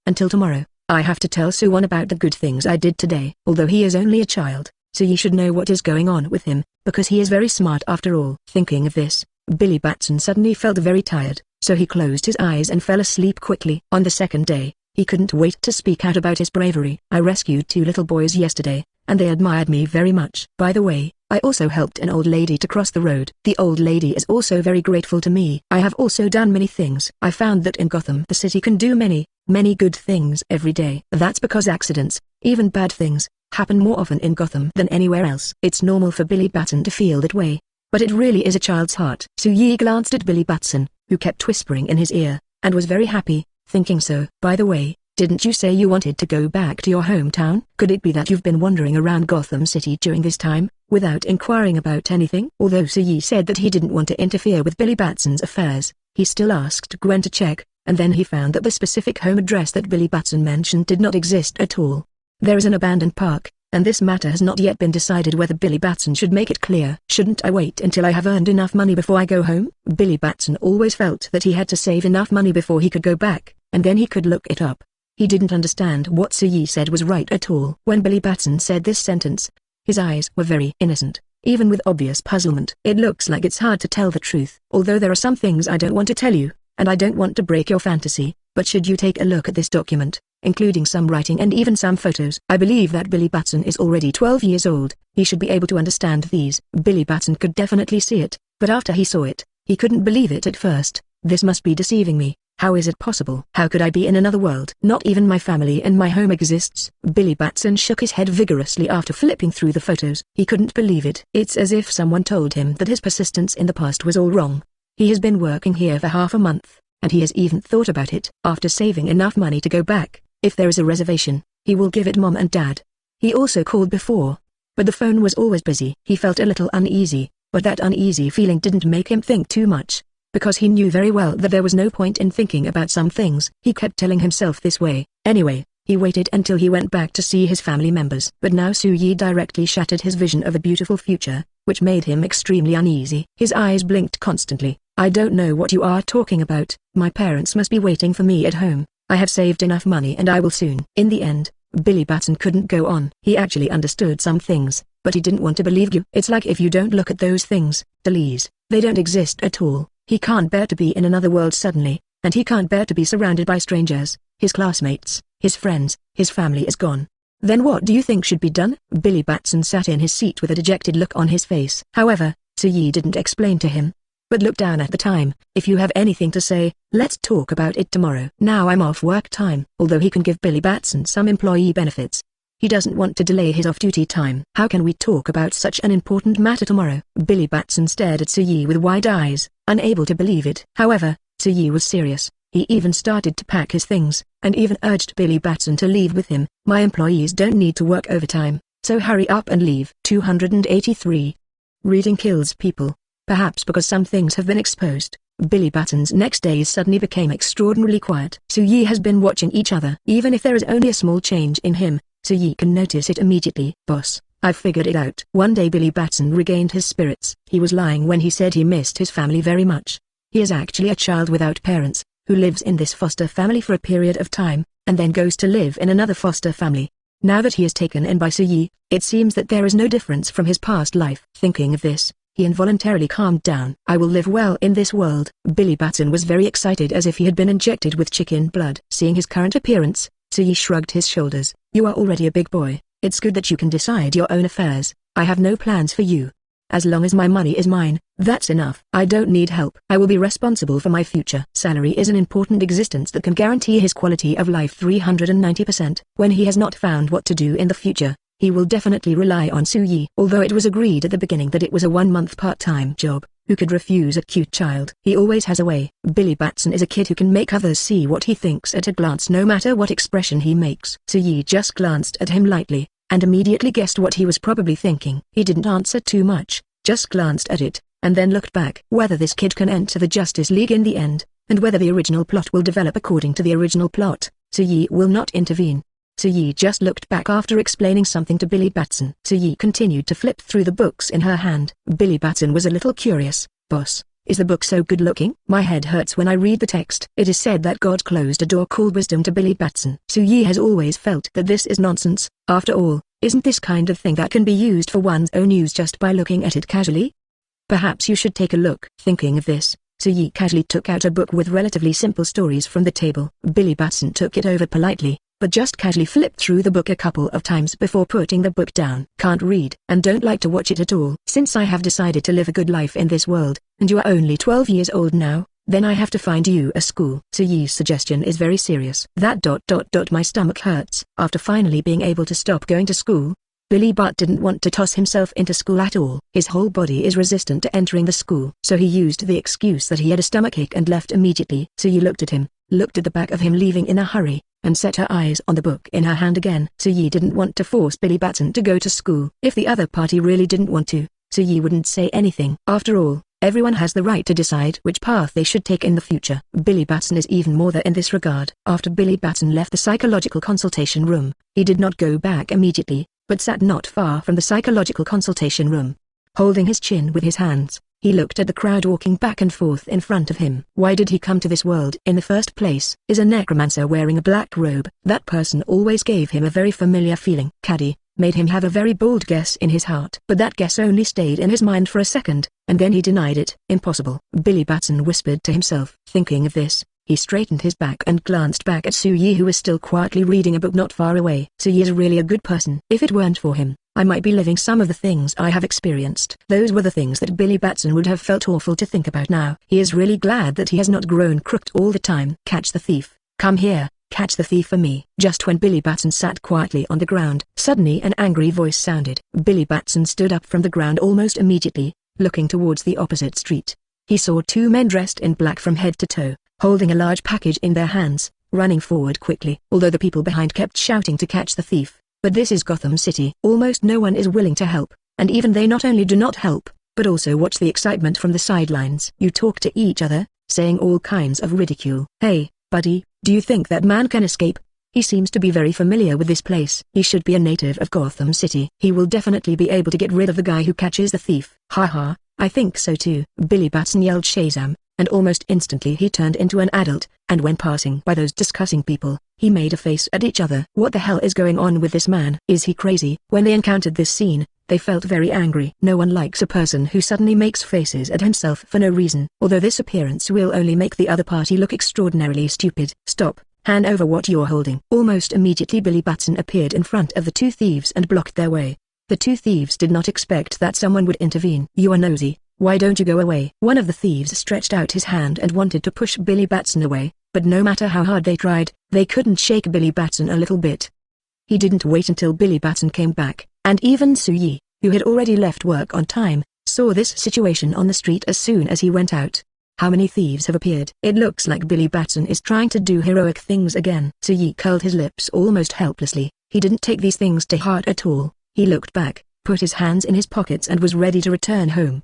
Until tomorrow, I have to tell Suwon about the good things I did today. Although he is only a child, so you should know what is going on with him, because he is very smart after all. Thinking of this, Billy Batson suddenly felt very tired, so he closed his eyes and fell asleep quickly. On the second day, he couldn't wait to speak out about his bravery. "I rescued two little boys yesterday, and they admired me very much. By the way, I also helped an old lady to cross the road. The old lady is also very grateful to me. I have also done many things. I found that in Gotham the city can do many good things every day. That's because accidents, even bad things, happen more often in Gotham than anywhere else." It's normal for Billy Batson to feel that way, but it really is a child's heart. Su-yi glanced at Billy Batson, who kept whispering in his ear, and was very happy, thinking so. "By the way, didn't you say you wanted to go back to your hometown? Could it be that you've been wandering around Gotham City during this time, without inquiring about anything?" Although Su-yi said that he didn't want to interfere with Billy Batson's affairs, he still asked Gwen to check, and then he found that the specific home address that Billy Batson mentioned did not exist at all. There is an abandoned park, and this matter has not yet been decided whether Billy Batson should make it clear. "Shouldn't I wait until I have earned enough money before I go home?" Billy Batson always felt that he had to save enough money before he could go back, and then he could look it up. He didn't understand what Su-yi said was right at all. When Billy Batson said this sentence, his eyes were very innocent, even with obvious puzzlement. "It looks like it's hard to tell the truth. Although there are some things I don't want to tell you, and I don't want to break your fantasy, but should you take a look at this document, including some writing and even some photos. I believe that Billy Batson is already 12 years old. He should be able to understand these." Billy Batson could definitely see it, but after he saw it, he couldn't believe it at first. "This must be deceiving me. How is it possible? How could I be in another world? Not even my family and my home exists." Billy Batson shook his head vigorously after flipping through the photos. He couldn't believe it. It's as if someone told him that his persistence in the past was all wrong. He has been working here for half a month, and he has even thought about it. After saving enough money to go back, if there is a reservation, he will give it Mom and Dad. He also called before, but the phone was always busy. He felt a little uneasy, but that uneasy feeling didn't make him think too much, because he knew very well that there was no point in thinking about some things. He kept telling himself this way. Anyway, he waited until he went back to see his family members. But now Su-yi directly shattered his vision of a beautiful future, which made him extremely uneasy. His eyes blinked constantly. "I don't know what you are talking about. My parents must be waiting for me at home. I have saved enough money and I will soon." In the end, Billy Batson couldn't go on. He actually understood some things, but he didn't want to believe you. It's like if you don't look at those things, please, they don't exist at all. He can't bear to be in another world suddenly, and he can't bear to be surrounded by strangers, his classmates, his friends, his family is gone. Then what do you think should be done? Billy Batson sat in his seat with a dejected look on his face. However, Yi didn't explain to him, but looked down at the time. If you have anything to say, let's talk about it tomorrow. Now I'm off work time. Although he can give Billy Batson some employee benefits, he doesn't want to delay his off-duty time. How can we talk about such an important matter tomorrow? Billy Batson stared at Yi with wide eyes, unable to believe it. However, Yi was serious. He even started to pack his things, and even urged Billy Batson to leave with him. My employees don't need to work overtime, so hurry up and leave. 283. Reading kills people. Perhaps because some things have been exposed, Billy Batson's next days suddenly became extraordinarily quiet. Yi has been watching each other. Even if there is only a small change in him, Yi can notice it immediately. Boss, I've figured it out. One day Billy Batson regained his spirits. He was lying when he said he missed his family very much. He is actually a child without parents, who lives in this foster family for a period of time, and then goes to live in another foster family. Now that he is taken in by Yi, it seems that there is no difference from his past life. Thinking of this, he involuntarily calmed down. I will live well in this world. Billy Batson was very excited as if he had been injected with chicken blood. Seeing his current appearance, Yi shrugged his shoulders. You are already a big boy. It's good that you can decide your own affairs. I have no plans for you. As long as my money is mine, that's enough. I don't need help. I will be responsible for my future. Salary is an important existence that can guarantee his quality of life 390%. When he has not found what to do in the future, he will definitely rely on Yi. Although it was agreed at the beginning that it was a 1-month part-time job, who could refuse a cute child? He always has a way. Billy Batson is a kid who can make others see what he thinks at a glance no matter what expression he makes. Yi just glanced at him lightly, and immediately guessed what he was probably thinking. He didn't answer too much, just glanced at it, and then looked back. Whether this kid can enter the Justice League in the end, and whether the original plot will develop according to the original plot, Yi will not intervene. Yi just looked back after explaining something to Billy Batson. Yi continued to flip through the books in her hand. Billy Batson was a little curious. Boss, is the book so good looking? My head hurts when I read the text. It is said that God closed a door called wisdom to Billy Batson. Yi has always felt that this is nonsense. After all, isn't this kind of thing that can be used for one's own use just by looking at it casually? Perhaps you should take a look. Thinking of this, Yi casually took out a book with relatively simple stories from the table. Billy Batson took it over politely, but just casually flipped through the book a couple of times before putting the book down. Can't read, and don't like to watch it at all. Since I have decided to live a good life in this world, and you are only 12 years old now, then I have to find you a school. Yi's suggestion is very serious. My stomach hurts. After finally being able to stop going to school, Billy Bat didn't want to toss himself into school at all. His whole body is resistant to entering the school. So he used the excuse that he had a stomachache and left immediately. Yi looked at him, looked at the back of him leaving in a hurry, and set her eyes on the book in her hand again. Yi didn't want to force Billy Batson to go to school. If the other party really didn't want to, Yi wouldn't say anything. After all, everyone has the right to decide which path they should take in the future. Billy Batson is even more there in this regard. After Billy Batson left the psychological consultation room, he did not go back immediately, but sat not far from the psychological consultation room. Holding his chin with his hands, he looked at the crowd walking back and forth in front of him. Why did he come to this world in the first place? Is a necromancer wearing a black robe? That person always gave him a very familiar feeling. Caddy made him have a very bold guess in his heart. But that guess only stayed in his mind for a second, and then he denied it. Impossible. Billy Batson whispered to himself. Thinking of this, he straightened his back and glanced back at Yi, who was still quietly reading a book not far away. Yi is really a good person. If it weren't for him, I might be living some of the things I have experienced. Those were the things that Billy Batson would have felt awful to think about now. He is really glad that he has not grown crooked all the time. Catch the thief. Come here, catch the thief for me. Just when Billy Batson sat quietly on the ground, suddenly an angry voice sounded. Billy Batson stood up from the ground almost immediately, looking towards the opposite street. He saw two men dressed in black from head to toe, holding a large package in their hands, running forward quickly. Although the people behind kept shouting to catch the thief, but this is Gotham City. Almost no one is willing to help, and even they not only do not help, but also watch the excitement from the sidelines. You talk to each other, saying all kinds of ridicule. Hey, buddy, do you think that man can escape? He seems to be very familiar with this place. He should be a native of Gotham City. He will definitely be able to get rid of the guy who catches the thief. Ha ha, I think so too. Billy Batson yelled Shazam, and almost instantly he turned into an adult, and when passing by those discussing people, he made a face at each other. What the hell is going on with this man? Is he crazy? When they encountered this scene, they felt very angry. No one likes a person who suddenly makes faces at himself for no reason. Although this appearance will only make the other party look extraordinarily stupid. Stop. Hand over what you're holding. Almost immediately Billy Batson appeared in front of the two thieves and blocked their way. The two thieves did not expect that someone would intervene. You are nosy. Why don't you go away? One of the thieves stretched out his hand and wanted to push Billy Batson away, but no matter how hard they tried, they couldn't shake Billy Batson a little bit. He didn't wait until Billy Batson came back, and even Su-yi, who had already left work on time, saw this situation on the street as soon as he went out. How many thieves have appeared? It looks like Billy Batson is trying to do heroic things again. Su-yi curled his lips almost helplessly. He didn't take these things to heart at all. He looked back, put his hands in his pockets and was ready to return home.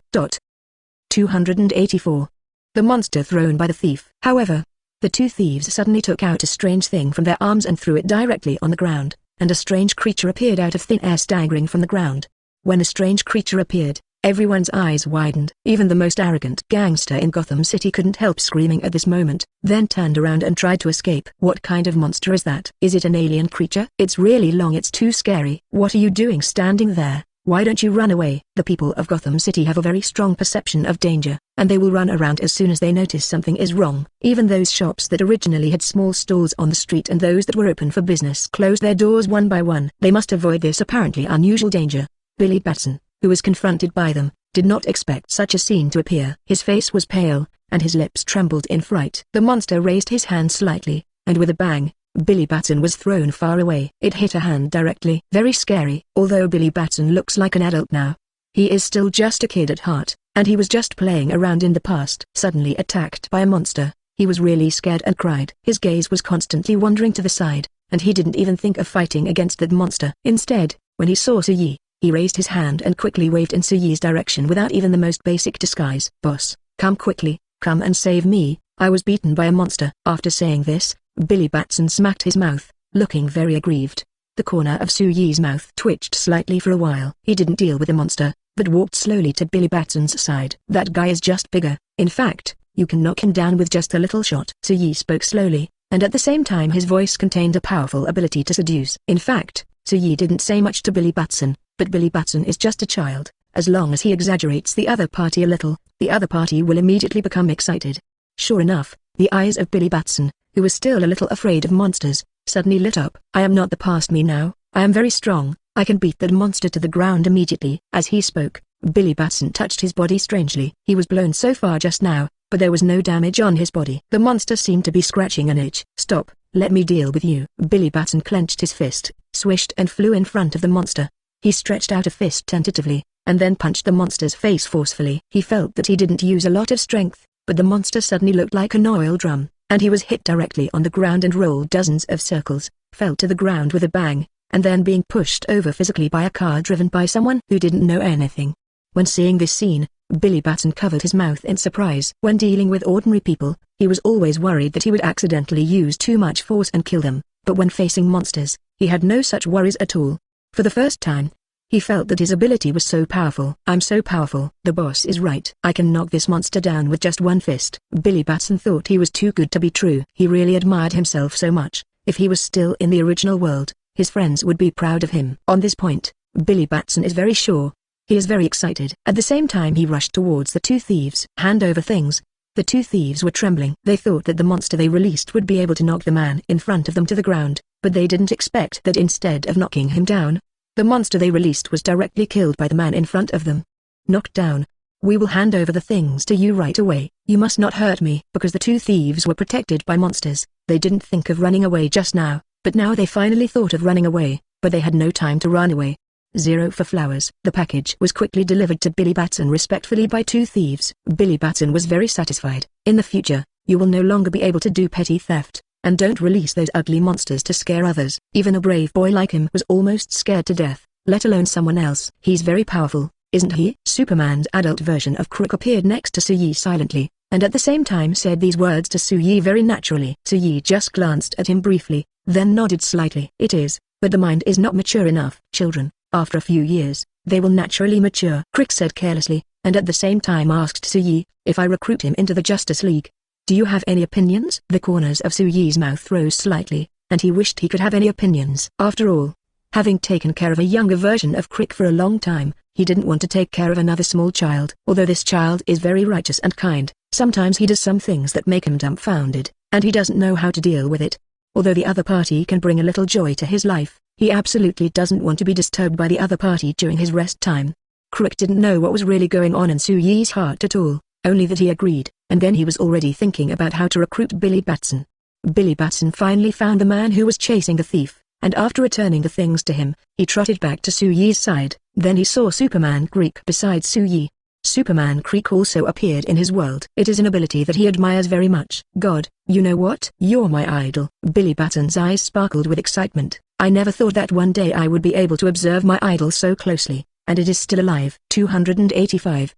284. The monster thrown by the thief. However, the two thieves suddenly took out a strange thing from their arms and threw it directly on the ground, and a strange creature appeared out of thin air staggering from the ground. When a strange creature appeared, everyone's eyes widened. Even the most arrogant gangster in Gotham City couldn't help screaming at this moment, then turned around and tried to escape. What kind of monster is that? Is it an alien creature? It's really long. It's too scary. What are you doing standing there? Why don't you run away? The people of Gotham City have a very strong perception of danger, and they will run around as soon as they notice something is wrong. Even those shops that originally had small stalls on the street and those that were open for business closed their doors one by one. They must avoid this apparently unusual danger. Billy Batson, who was confronted by them, did not expect such a scene to appear. His face was pale, and his lips trembled in fright. The monster raised his hand slightly, and with a bang, Billy Batson was thrown far away. It hit a hand directly. Very scary. Although Billy Batson looks like an adult now, he is still just a kid at heart, and he was just playing around in the past. Suddenly attacked by a monster, he was really scared and cried. His gaze was constantly wandering to the side, and he didn't even think of fighting against that monster. Instead, when he saw Su-yi, he raised his hand and quickly waved in Su-yi's direction without even the most basic disguise. Boss, come quickly, come and save me, I was beaten by a monster. After saying this, Billy Batson smacked his mouth, looking very aggrieved. The corner of Su-yi's mouth twitched slightly for a while. He didn't deal with the monster, but walked slowly to Billy Batson's side. That guy is just bigger. In fact, you can knock him down with just a little shot. Su-yi spoke slowly, and at the same time his voice contained a powerful ability to seduce. In fact, Su-yi didn't say much to Billy Batson, but Billy Batson is just a child. As long as he exaggerates the other party a little, the other party will immediately become excited. Sure enough, the eyes of Billy Batson, who was still a little afraid of monsters, suddenly lit up. I am not the past me now, I am very strong, I can beat that monster to the ground immediately. As he spoke, Billy Batson touched his body strangely. He was blown so far just now, but there was no damage on his body. The monster seemed to be scratching an itch. Stop, let me deal with you. Billy Batson clenched his fist, swished and flew in front of the monster. He stretched out a fist tentatively, and then punched the monster's face forcefully. He felt that he didn't use a lot of strength, but the monster suddenly looked like an oil drum, and he was hit directly on the ground and rolled dozens of circles, fell to the ground with a bang, and then being pushed over physically by a car driven by someone who didn't know anything. When seeing this scene, Billy Batson covered his mouth in surprise. When dealing with ordinary people, he was always worried that he would accidentally use too much force and kill them, but when facing monsters, he had no such worries at all. For the first time, he felt that his ability was so powerful. I'm so powerful. The boss is right. I can knock this monster down with just one fist. Billy Batson thought he was too good to be true. He really admired himself so much. If he was still in the original world, his friends would be proud of him. On this point, Billy Batson is very sure. He is very excited. At the same time he rushed towards the two thieves. Hand over things. The two thieves were trembling. They thought that the monster they released would be able to knock the man in front of them to the ground, but they didn't expect that instead of knocking him down, the monster they released was directly killed by the man in front of them. Knocked down. We will hand over the things to you right away. You must not hurt me. Because the two thieves were protected by monsters, they didn't think of running away just now, but now they finally thought of running away, but they had no time to run away. 0 for flowers. The package was quickly delivered to Billy Batson respectfully by two thieves. Billy Batson was very satisfied. In the future, you will no longer be able to do petty theft, and don't release those ugly monsters to scare others. Even a brave boy like him was almost scared to death, let alone someone else. He's very powerful, isn't he? Superman's adult version of Crick appeared next to Su-yi silently, and at the same time said these words to Su-yi very naturally. Su-yi just glanced at him briefly, then nodded slightly. It is, but the mind is not mature enough. Children, after a few years, they will naturally mature. Crick said carelessly, and at the same time asked Su-yi, "If I recruit him into the Justice League, do you have any opinions?" The corners of Su-yi's mouth rose slightly, and he wished he could have any opinions. After all, having taken care of a younger version of Crick for a long time, he didn't want to take care of another small child. Although this child is very righteous and kind, sometimes he does some things that make him dumbfounded, and he doesn't know how to deal with it. Although the other party can bring a little joy to his life, he absolutely doesn't want to be disturbed by the other party during his rest time. Crick didn't know what was really going on in Su-yi's heart at all, only that he agreed, and then he was already thinking about how to recruit Billy Batson. Billy Batson finally found the man who was chasing the thief, and after returning the things to him, he trotted back to Su-yi's side. Then he saw Superman Crick beside Su-yi. Superman Crick also appeared in his world. It is an ability that he admires very much. "God, you know what? You're my idol." Billy Batson's eyes sparkled with excitement. "I never thought that one day I would be able to observe my idol so closely, and it is still alive." 285.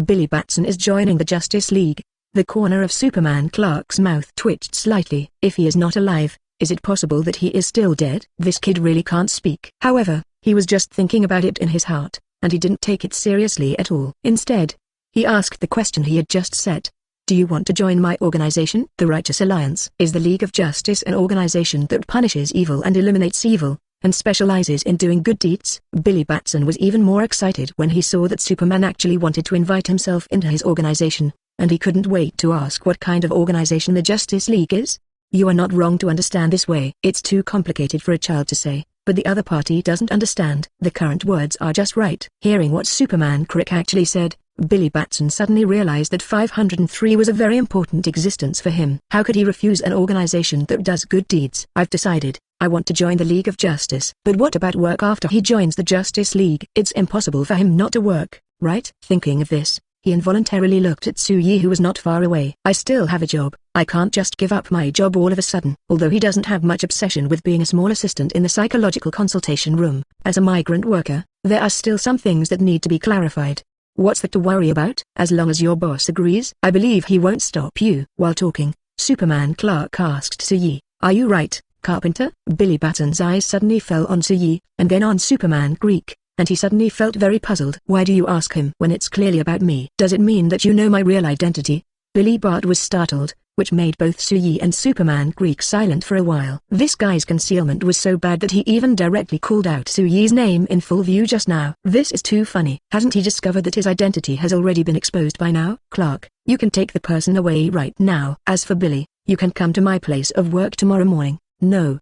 Billy Batson is joining the Justice League. The corner of Superman Clark's mouth twitched slightly. If he is not alive, is it possible that he is still dead? This kid really can't speak. However, he was just thinking about it in his heart, and he didn't take it seriously at all. Instead, he asked the question he had just set. "Do you want to join my organization?" The Righteous Alliance is the League of Justice, an organization that punishes evil and eliminates evil, and specializes in doing good deeds. Billy Batson was even more excited when he saw that Superman actually wanted to invite himself into his organization, and he couldn't wait to ask what kind of organization the Justice League is. "You are not wrong to understand this way. It's too complicated for a child to say, but the other party doesn't understand. The current words are just right." Hearing what Superman Crick actually said, Billy Batson suddenly realized that 503 was a very important existence for him. How could he refuse an organization that does good deeds? "I've decided, I want to join the League of Justice." "But what about work after he joins the Justice League?" "It's impossible for him not to work, right?" Thinking of this, he involuntarily looked at Su-yi, who was not far away. "I still have a job. I can't just give up my job all of a sudden." Although he doesn't have much obsession with being a small assistant in the psychological consultation room, as a migrant worker, there are still some things that need to be clarified. "What's that to worry about? As long as your boss agrees, I believe he won't stop you." While talking, Superman Clark asked Su-yi, "Are you right, Carpenter?" Billy Batson's eyes suddenly fell on Su-yi, and then on Superman Crick, and he suddenly felt very puzzled. "Why do you ask him when it's clearly about me? Does it mean that you know my real identity?" Billy Bart was startled, which made both Su-yi and Superman Crick silent for a while. This guy's concealment was so bad that he even directly called out Su-yi's name in full view just now. This is too funny. Hasn't he discovered that his identity has already been exposed by now? "Clark, you can take the person away right now. As for Billy, you can come to my place of work tomorrow morning." "No.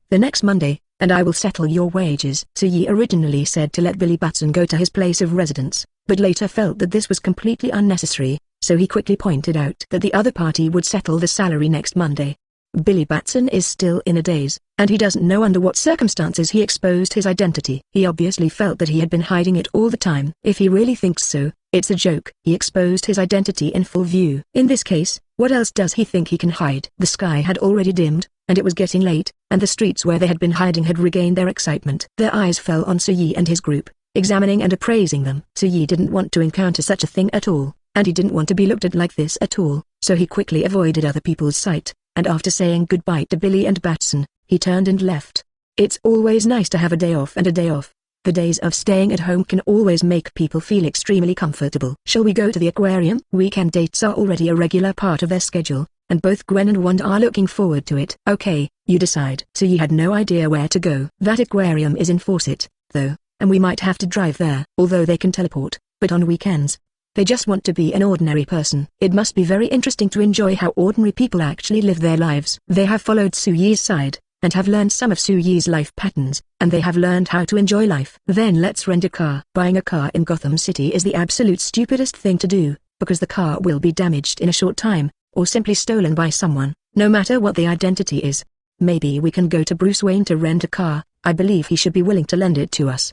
The next Monday, and I will settle your wages." Su-yi originally said to let Billy Batson go to his place of residence, but later felt that this was completely unnecessary, so he quickly pointed out that the other party would settle the salary next Monday. Billy Batson is still in a daze, and he doesn't know under what circumstances he exposed his identity. He obviously felt that he had been hiding it all the time. If he really thinks so, it's a joke. He exposed his identity in full view. In this case, what else does he think he can hide? The sky had already dimmed, and it was getting late, and the streets where they had been hiding had regained their excitement. Their eyes fell on Su-yi and his group, examining and appraising them. Su-yi didn't want to encounter such a thing at all, and he didn't want to be looked at like this at all, so he quickly avoided other people's sight, and after saying goodbye to Billy and Batson, he turned and left. It's always nice to have a day off and a day off. The days of staying at home can always make people feel extremely comfortable. "Shall we go to the aquarium?" Weekend dates are already a regular part of their schedule, and both Gwen and Wanda are looking forward to it. "Okay, you decide." Su-yi had no idea where to go. That aquarium is in Fawcett, though, and we might have to drive there. Although they can teleport, but on weekends, they just want to be an ordinary person. It must be very interesting to enjoy how ordinary people actually live their lives. They have followed Su-yi's side, and have learned some of Su-yi's life patterns, and they have learned how to enjoy life. Then let's rent a car. Buying a car in Gotham City is the absolute stupidest thing to do, because the car will be damaged in a short time, or simply stolen by someone, no matter what the identity is. Maybe we can go to Bruce Wayne to rent a car. I believe he should be willing to lend it to us.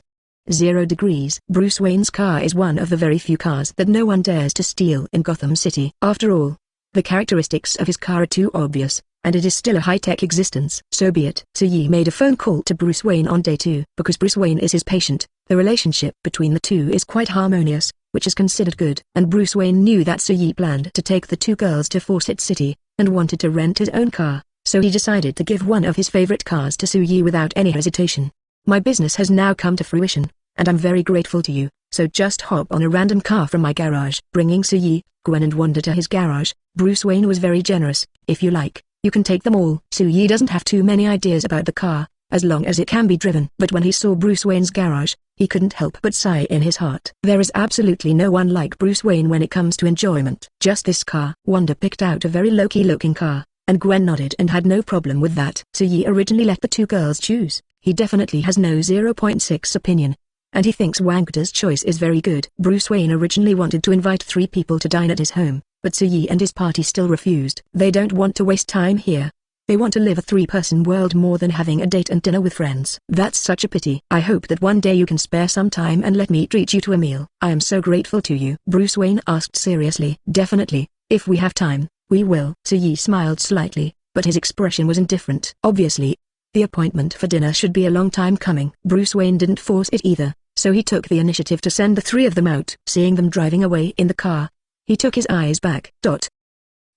0 degrees. Bruce Wayne's car is one of the very few cars that no one dares to steal in Gotham City. After all, the characteristics of his car are too obvious, and it is still a high-tech existence. So be it. Su-yi made a phone call to Bruce Wayne on day 2. Because Bruce Wayne is his patient, the relationship between the two is quite harmonious, which is considered good. And Bruce Wayne knew that Su-yi planned to take the two girls to Fawcett City, and wanted to rent his own car, so he decided to give one of his favorite cars to Su-yi without any hesitation. "My business has now come to fruition, and I'm very grateful to you, so just hop on a random car from my garage. Bringing Suyi, Gwen and Wanda to his garage, Bruce Wayne was very generous. If you like, you can take them all. Suyi doesn't have too many ideas about the car, as long as it can be driven. But when he saw Bruce Wayne's garage, he couldn't help but sigh in his heart. There is absolutely no one like Bruce Wayne when it comes to enjoyment. Just this car. Wanda picked out a very low-key looking car, and Gwen nodded and had no problem with that. Suyi originally let the two girls choose. He definitely has no 0.6 opinion, and he thinks Wangda's choice is very good. Bruce Wayne originally wanted to invite 3 people to dine at his home, but Suyi and his party still refused. They don't want to waste time here. They want to live a 3-person world more than having a date and dinner with friends. That's such a pity. I hope that one day you can spare some time and let me treat you to a meal. I am so grateful to you. Bruce Wayne asked seriously. Definitely, if we have time, we will. Suyi smiled slightly, but his expression was indifferent. Obviously, the appointment for dinner should be a long time coming. Bruce Wayne didn't force it either, so he took the initiative to send the 3 of them out. Seeing them driving away in the car, he took his eyes back.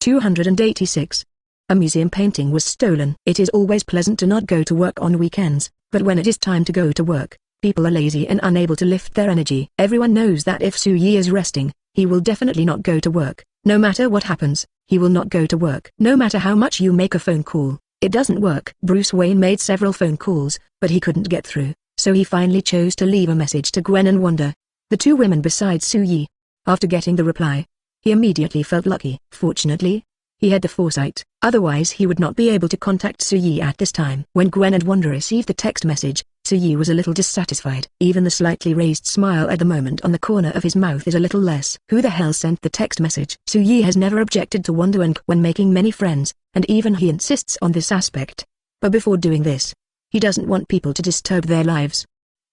286. A museum painting was stolen. It is always pleasant to not go to work on weekends, but when it is time to go to work, people are lazy and unable to lift their energy. Everyone knows that if Suyi is resting, he will definitely not go to work. No matter what happens, he will not go to work. No matter how much you make a phone call, it doesn't work. Bruce Wayne made several phone calls, but he couldn't get through, so he finally chose to leave a message to Gwen and Wanda, the 2 women besides Suyi. After getting the reply, he immediately felt lucky. Fortunately, he had the foresight, otherwise he would not be able to contact Suyi at this time. When Gwen and Wanda received the text message, Suyi was a little dissatisfied. Even the slightly raised smile at the moment on the corner of his mouth is a little less. Who the hell sent the text message? Suyi has never objected to Wanda and Gwen making many friends, and even he insists on this aspect. But before doing this, he doesn't want people to disturb their lives.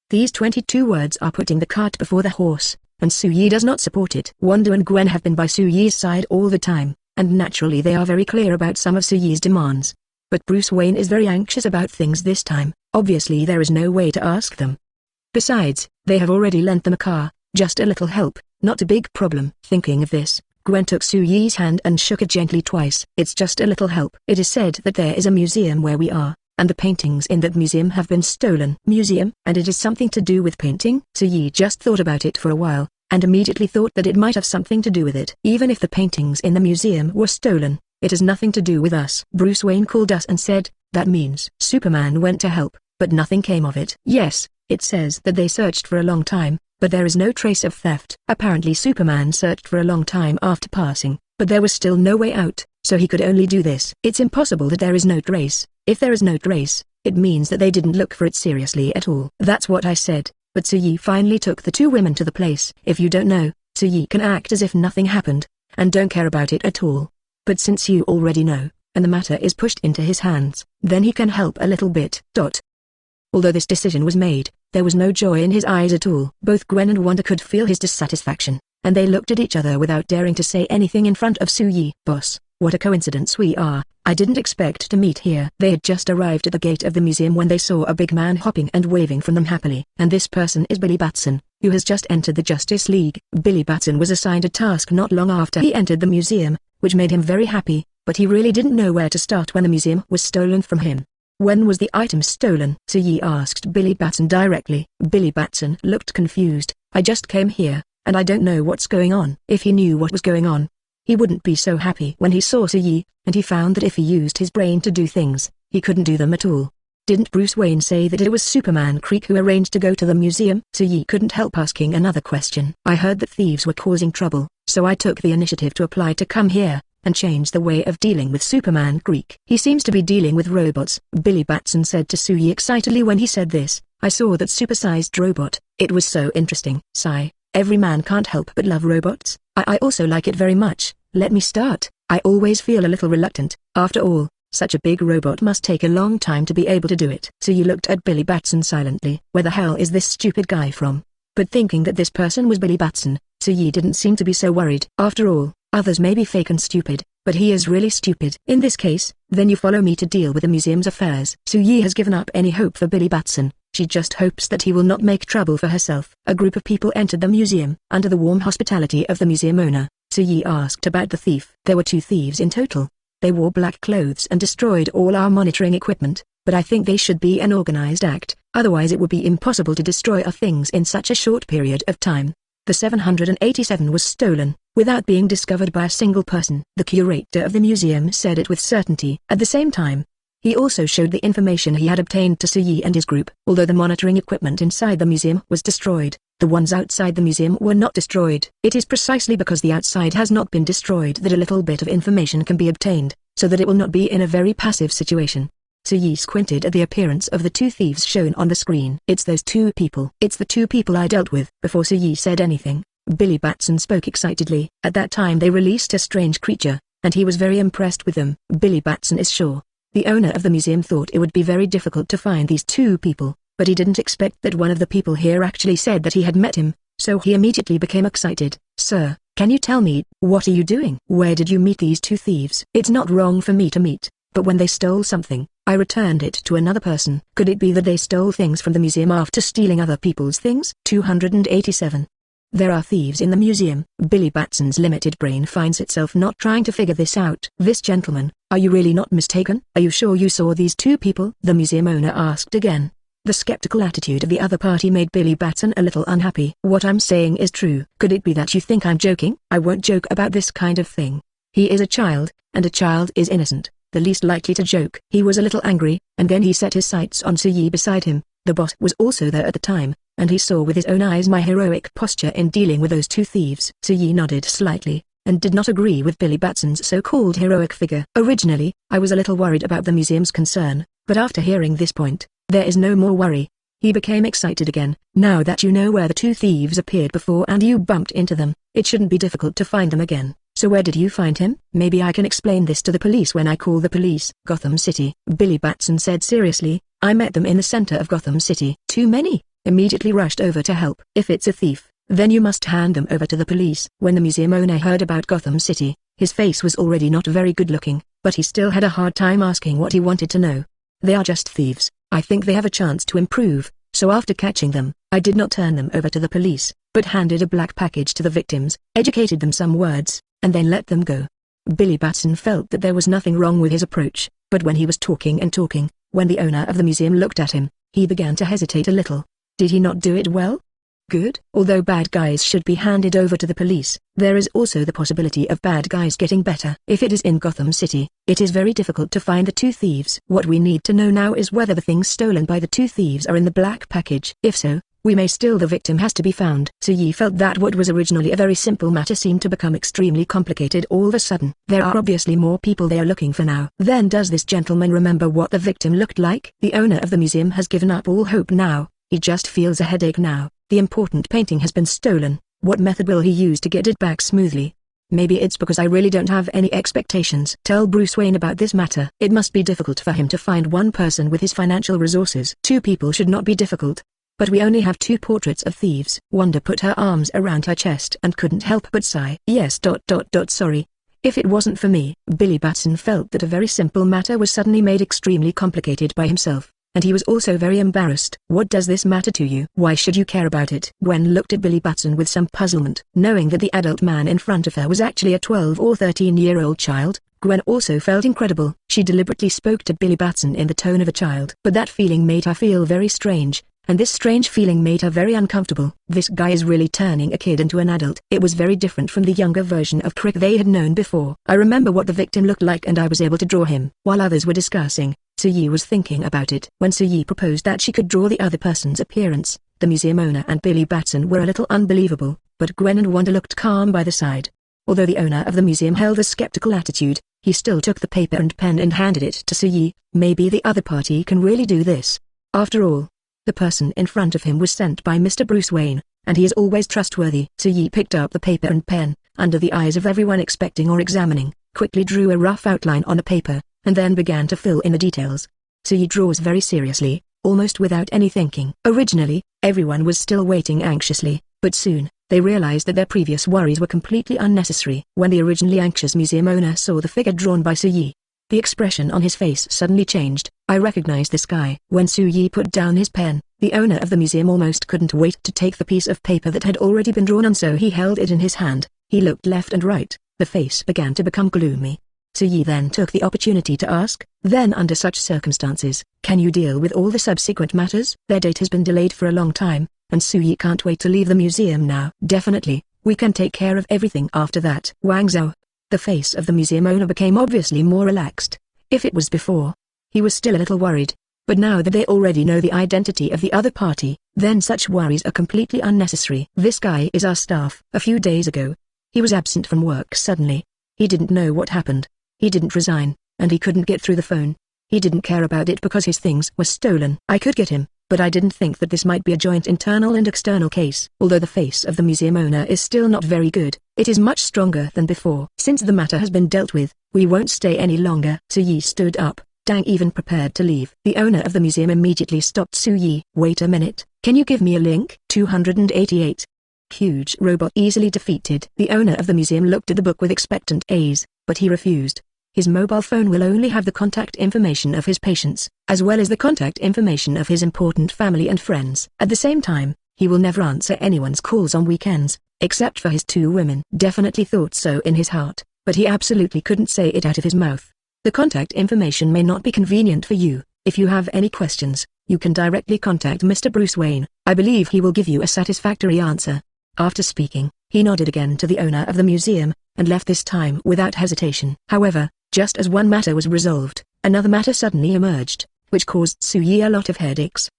These 22 words are putting the cart before the horse, and Suyi does not support it. Wanda and Gwen have been by Suyi's side all the time, and naturally they are very clear about some of Suyi's demands. But Bruce Wayne is very anxious about things this time. Obviously there is no way to ask them. Besides, they have already lent them a car, just a little help, not a big problem. Thinking of this, Gwen took Suyi's hand and shook it gently twice. It's just a little help. It is said that there is a museum where we are, and the paintings in that museum have been stolen. Museum? And it is something to do with painting? Suyi just thought about it for a while, and immediately thought that it might have something to do with it. Even if the paintings in the museum were stolen, it has nothing to do with us. Bruce Wayne called us and said, that means Superman went to help, but nothing came of it. Yes, it says that they searched for a long time, but there is no trace of theft. Apparently Superman searched for a long time after passing, but there was still no way out, so he could only do this. It's impossible that there is no trace. If there is no trace, it means that they didn't look for it seriously at all. That's what I said. But Suyi finally took the 2 women to the place. If you don't know, Suyi can act as if nothing happened, and don't care about it at all. But since you already know, and the matter is pushed into his hands, then he can help a little bit. Although this decision was made, there was no joy in his eyes at all. Both Gwen and Wanda could feel his dissatisfaction, and they looked at each other without daring to say anything in front of Suyi. Boss, what a coincidence we are. I didn't expect to meet here. They had just arrived at the gate of the museum when they saw a big man hopping and waving from them happily. And this person is Billy Batson, who has just entered the Justice League. Billy Batson was assigned a task not long after he entered the museum, which made him very happy, but he really didn't know where to start when the museum was stolen from him. When was the item stolen? Suyi asked Billy Batson directly. Billy Batson looked confused. I just came here, and I don't know what's going on. If he knew what was going on, he wouldn't be so happy when he saw Suyi, and he found that if he used his brain to do things, he couldn't do them at all. Didn't Bruce Wayne say that it was Superman Crick who arranged to go to the museum? Suyi couldn't help asking another question. I heard that thieves were causing trouble, so I took the initiative to apply to come here, and change the way of dealing with Superman Crick. He seems to be dealing with robots, Billy Batson said to Suyi excitedly when he said this. I saw that supersized robot. It was so interesting. Sigh. Every man can't help but love robots. I also like it very much. Let me start. I always feel a little reluctant. After all, such a big robot must take a long time to be able to do it. So you looked at Billy Batson silently. Where the hell is this stupid guy from? But thinking that this person was Billy Batson, Suyi didn't seem to be so worried. After all, others may be fake and stupid, but he is really stupid. In this case, then you follow me to deal with the museum's affairs. Suyi has given up any hope for Billy Batson. She just hopes that he will not make trouble for herself. A group of people entered the museum. Under the warm hospitality of the museum owner, Suyi asked about the thief. There were 2 thieves in total. They wore black clothes and destroyed all our monitoring equipment, but I think they should be an organized act, otherwise it would be impossible to destroy our things in such a short period of time. The 787 was stolen, without being discovered by a single person. The curator of the museum said it with certainty. At the same time, he also showed the information he had obtained to Suyi and his group. Although the monitoring equipment inside the museum was destroyed, the ones outside the museum were not destroyed. It is precisely because the outside has not been destroyed that a little bit of information can be obtained, so that it will not be in a very passive situation. Suyi squinted at the appearance of the two thieves shown on the screen. It's those two people. It's the two people I dealt with. Before Suyi said anything, Billy Batson spoke excitedly. At that time they released a strange creature, and he was very impressed with them. Billy Batson is sure. The owner of the museum thought it would be very difficult to find these two people, but he didn't expect that one of the people here actually said that he had met him, so he immediately became excited. Sir, can you tell me, what are you doing? Where did you meet these two thieves? It's not wrong for me to meet, but when they stole something, I returned it to another person. Could it be that they stole things from the museum after stealing other people's things? 287. There are thieves in the museum. Billy Batson's limited brain finds itself not trying to figure this out. This gentleman, are you really not mistaken? Are you sure you saw these two people? The museum owner asked again. The skeptical attitude of the other party made Billy Batson a little unhappy. What I'm saying is true. Could it be that you think I'm joking? I won't joke about this kind of thing. He is a child, and a child is innocent, the least likely to joke. He was a little angry, and then he set his sights on Suyi beside him. The boss was also there at the time, and he saw with his own eyes my heroic posture in dealing with those two thieves. Suyi nodded slightly, and did not agree with Billy Batson's so-called heroic figure. Originally, I was a little worried about the museum's concern, but after hearing this point, there is no more worry. He became excited again. Now that you know where the two thieves appeared before and you bumped into them, it shouldn't be difficult to find them again. So where did you find him? Maybe I can explain this to the police when I call the police. Gotham City, Billy Batson said seriously. I met them in the center of Gotham City. Too many? Immediately rushed over to help. If it's a thief, then you must hand them over to the police. When the museum owner heard about Gotham City, his face was already not very good looking, but he still had a hard time asking what he wanted to know. They are just thieves. I think they have a chance to improve, so after catching them, I did not turn them over to the police, but handed a black package to the victims, educated them some words, and then let them go. Billy Batson felt that there was nothing wrong with his approach, but when he was talking and talking, when the owner of the museum looked at him, he began to hesitate a little. Did he not do it well? Good. Although bad guys should be handed over to the police, there is also the possibility of bad guys getting better. If it is in Gotham City, it is very difficult to find the two thieves. What we need to know now is whether the things stolen by the two thieves are in the black package. If so, we may still the victim has to be found. Suyi felt that what was originally a very simple matter seemed to become extremely complicated all of a sudden. There are obviously more people they are looking for now. Then does this gentleman remember what the victim looked like? The owner of the museum has given up all hope now. He just feels a headache now. The important painting has been stolen. What method will he use to get it back smoothly? Maybe it's because I really don't have any expectations. Tell Bruce Wayne about this matter. It must be difficult for him to find one person with his financial resources. Two people should not be difficult. But we only have two portraits of thieves. Wanda put her arms around her chest and couldn't help but sigh. Yes. Sorry. If it wasn't for me. Billy Batson felt that a very simple matter was suddenly made extremely complicated by himself. And he was also very embarrassed. What does this matter to you? Why should you care about it? Gwen looked at Billy Batson with some puzzlement. Knowing that the adult man in front of her was actually a 12 or 13-year-old child, Gwen also felt incredible. She deliberately spoke to Billy Batson in the tone of a child. But that feeling made her feel very strange, and this strange feeling made her very uncomfortable. This guy is really turning a kid into an adult. It was very different from the younger version of Crick they had known before. I remember what the victim looked like and I was able to draw him. While others were discussing, Suyi was thinking about it. When Suyi proposed that she could draw the other person's appearance, the museum owner and Billy Batson were a little unbelievable, but Gwen and Wanda looked calm by the side. Although the owner of the museum held a skeptical attitude, he still took the paper and pen and handed it to Suyi. Maybe the other party can really do this. After all, the person in front of him was sent by Mr. Bruce Wayne, and he is always trustworthy. Suyi picked up the paper and pen, under the eyes of everyone expecting or examining, quickly drew a rough outline on the paper, and then began to fill in the details. Suyi draws very seriously, almost without any thinking. Originally, everyone was still waiting anxiously, but soon, they realized that their previous worries were completely unnecessary. When the originally anxious museum owner saw the figure drawn by Suyi, the expression on his face suddenly changed. I recognize this guy. When Suyi put down his pen, the owner of the museum almost couldn't wait to take the piece of paper that had already been drawn on, so he held it in his hand. He looked left and right. The face began to become gloomy. Yi then took the opportunity to ask, then under such circumstances, can you deal with all the subsequent matters? Their date has been delayed for a long time, and Yi can't wait to leave the museum now. Definitely, we can take care of everything after that. Wang Zhao. The face of the museum owner became obviously more relaxed. If it was before, he was still a little worried. But now that they already know the identity of the other party, then such worries are completely unnecessary. This guy is our staff. A few days ago, he was absent from work suddenly. He didn't know what happened. He didn't resign, and he couldn't get through the phone. He didn't care about it because his things were stolen. I could get him, but I didn't think that this might be a joint internal and external case. Although the face of the museum owner is still not very good, it is much stronger than before. Since the matter has been dealt with, we won't stay any longer. Yi stood up. Dang, even prepared to leave. The owner of the museum immediately stopped Yi. Wait a minute, can you give me a link? 288. Huge robot easily defeated. The owner of the museum looked at the book with expectant gaze, but he refused. His mobile phone will only have the contact information of his patients, as well as the contact information of his important family and friends. At the same time, he will never answer anyone's calls on weekends, except for his 2 women. Definitely thought so in his heart, but he absolutely couldn't say it out of his mouth. The contact information may not be convenient for you. If you have any questions, you can directly contact Mr. Bruce Wayne. I believe he will give you a satisfactory answer. After speaking, he nodded again to the owner of the museum, and left this time without hesitation. However, just as one matter was resolved, another matter suddenly emerged, which caused Yi a lot of headaches.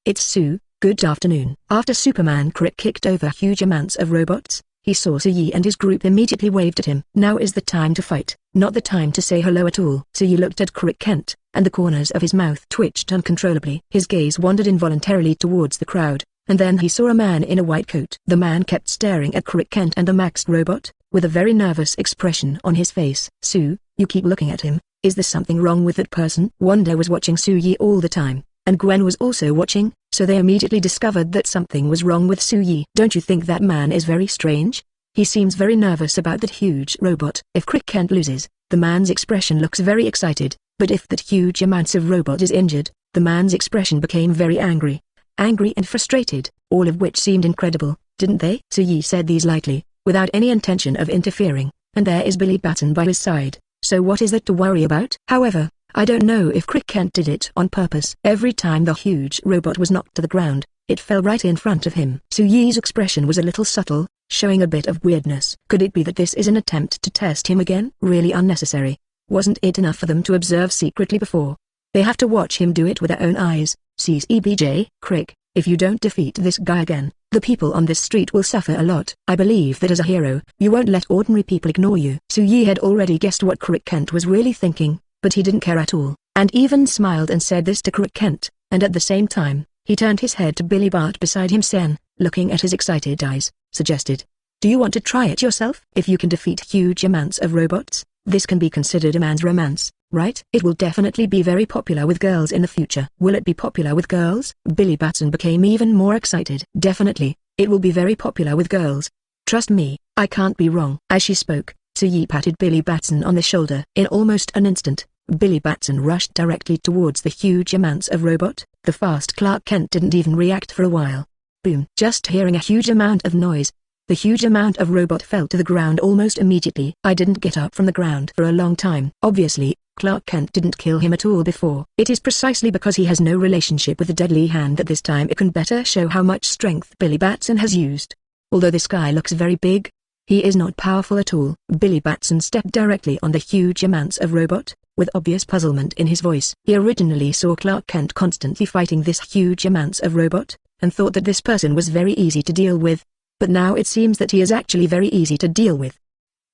It's Sue, good afternoon. After Superman Crick kicked over huge amounts of robots, he saw Yi and his group immediately waved at him. Now is the time to fight, not the time to say hello at all. Yi looked at Crick Kent, and the corners of his mouth twitched uncontrollably. His gaze wandered involuntarily towards the crowd, and then he saw a man in a white coat. The man kept staring at Crick Kent and the maxed robot, with a very nervous expression on his face. Sue, you keep looking at him, is there something wrong with that person? Wanda was watching Yi all the time, and Gwen was also watching, so they immediately discovered that something was wrong with Yi. Don't you think that man is very strange? He seems very nervous about that huge robot. If Crick Kent loses, the man's expression looks very excited, but if that huge amounts of robot is injured, the man's expression became very angry. Angry and frustrated, all of which seemed incredible, didn't they? Yi said these lightly, without any intention of interfering, and there is Billy Batson by his side, so what is that to worry about? However, I don't know if Crick Kent did it on purpose. Every time the huge robot was knocked to the ground, it fell right in front of him. Yi's expression was a little subtle, showing a bit of weirdness. Could it be that this is an attempt to test him again? Really unnecessary. Wasn't it enough for them to observe secretly before? They have to watch him do it with their own eyes. CBJ, Crick, if you don't defeat this guy again, the people on this street will suffer a lot. I believe that as a hero, you won't let ordinary people ignore you. Yi had already guessed what Crick Kent was really thinking, but he didn't care at all, and even smiled and said this to Crick Kent, and at the same time, he turned his head to Billy Bart beside him. Sen, looking at his excited eyes, suggested, do you want to try it yourself? If you can defeat huge amounts of robots, this can be considered a man's romance, right? It will definitely be very popular with girls in the future. Will it be popular with girls? Billy Batson became even more excited. Definitely, it will be very popular with girls. Trust me, I can't be wrong. As she spoke, Yi patted Billy Batson on the shoulder. In almost an instant, Billy Batson rushed directly towards the huge amounts of robot. The fast Clark Kent didn't even react for a while. Boom. Just hearing a huge amount of noise, the huge amount of robot fell to the ground almost immediately. I didn't get up from the ground for a long time. Obviously, Clark Kent didn't kill him at all before. It is precisely because he has no relationship with the deadly hand that this time it can better show how much strength Billy Batson has used. Although this guy looks very big, he is not powerful at all. Billy Batson stepped directly on the huge amounts of robot, with obvious puzzlement in his voice. He originally saw Clark Kent constantly fighting this huge amounts of robot, and thought that this person was very easy to deal with. But now it seems that he is actually very easy to deal with.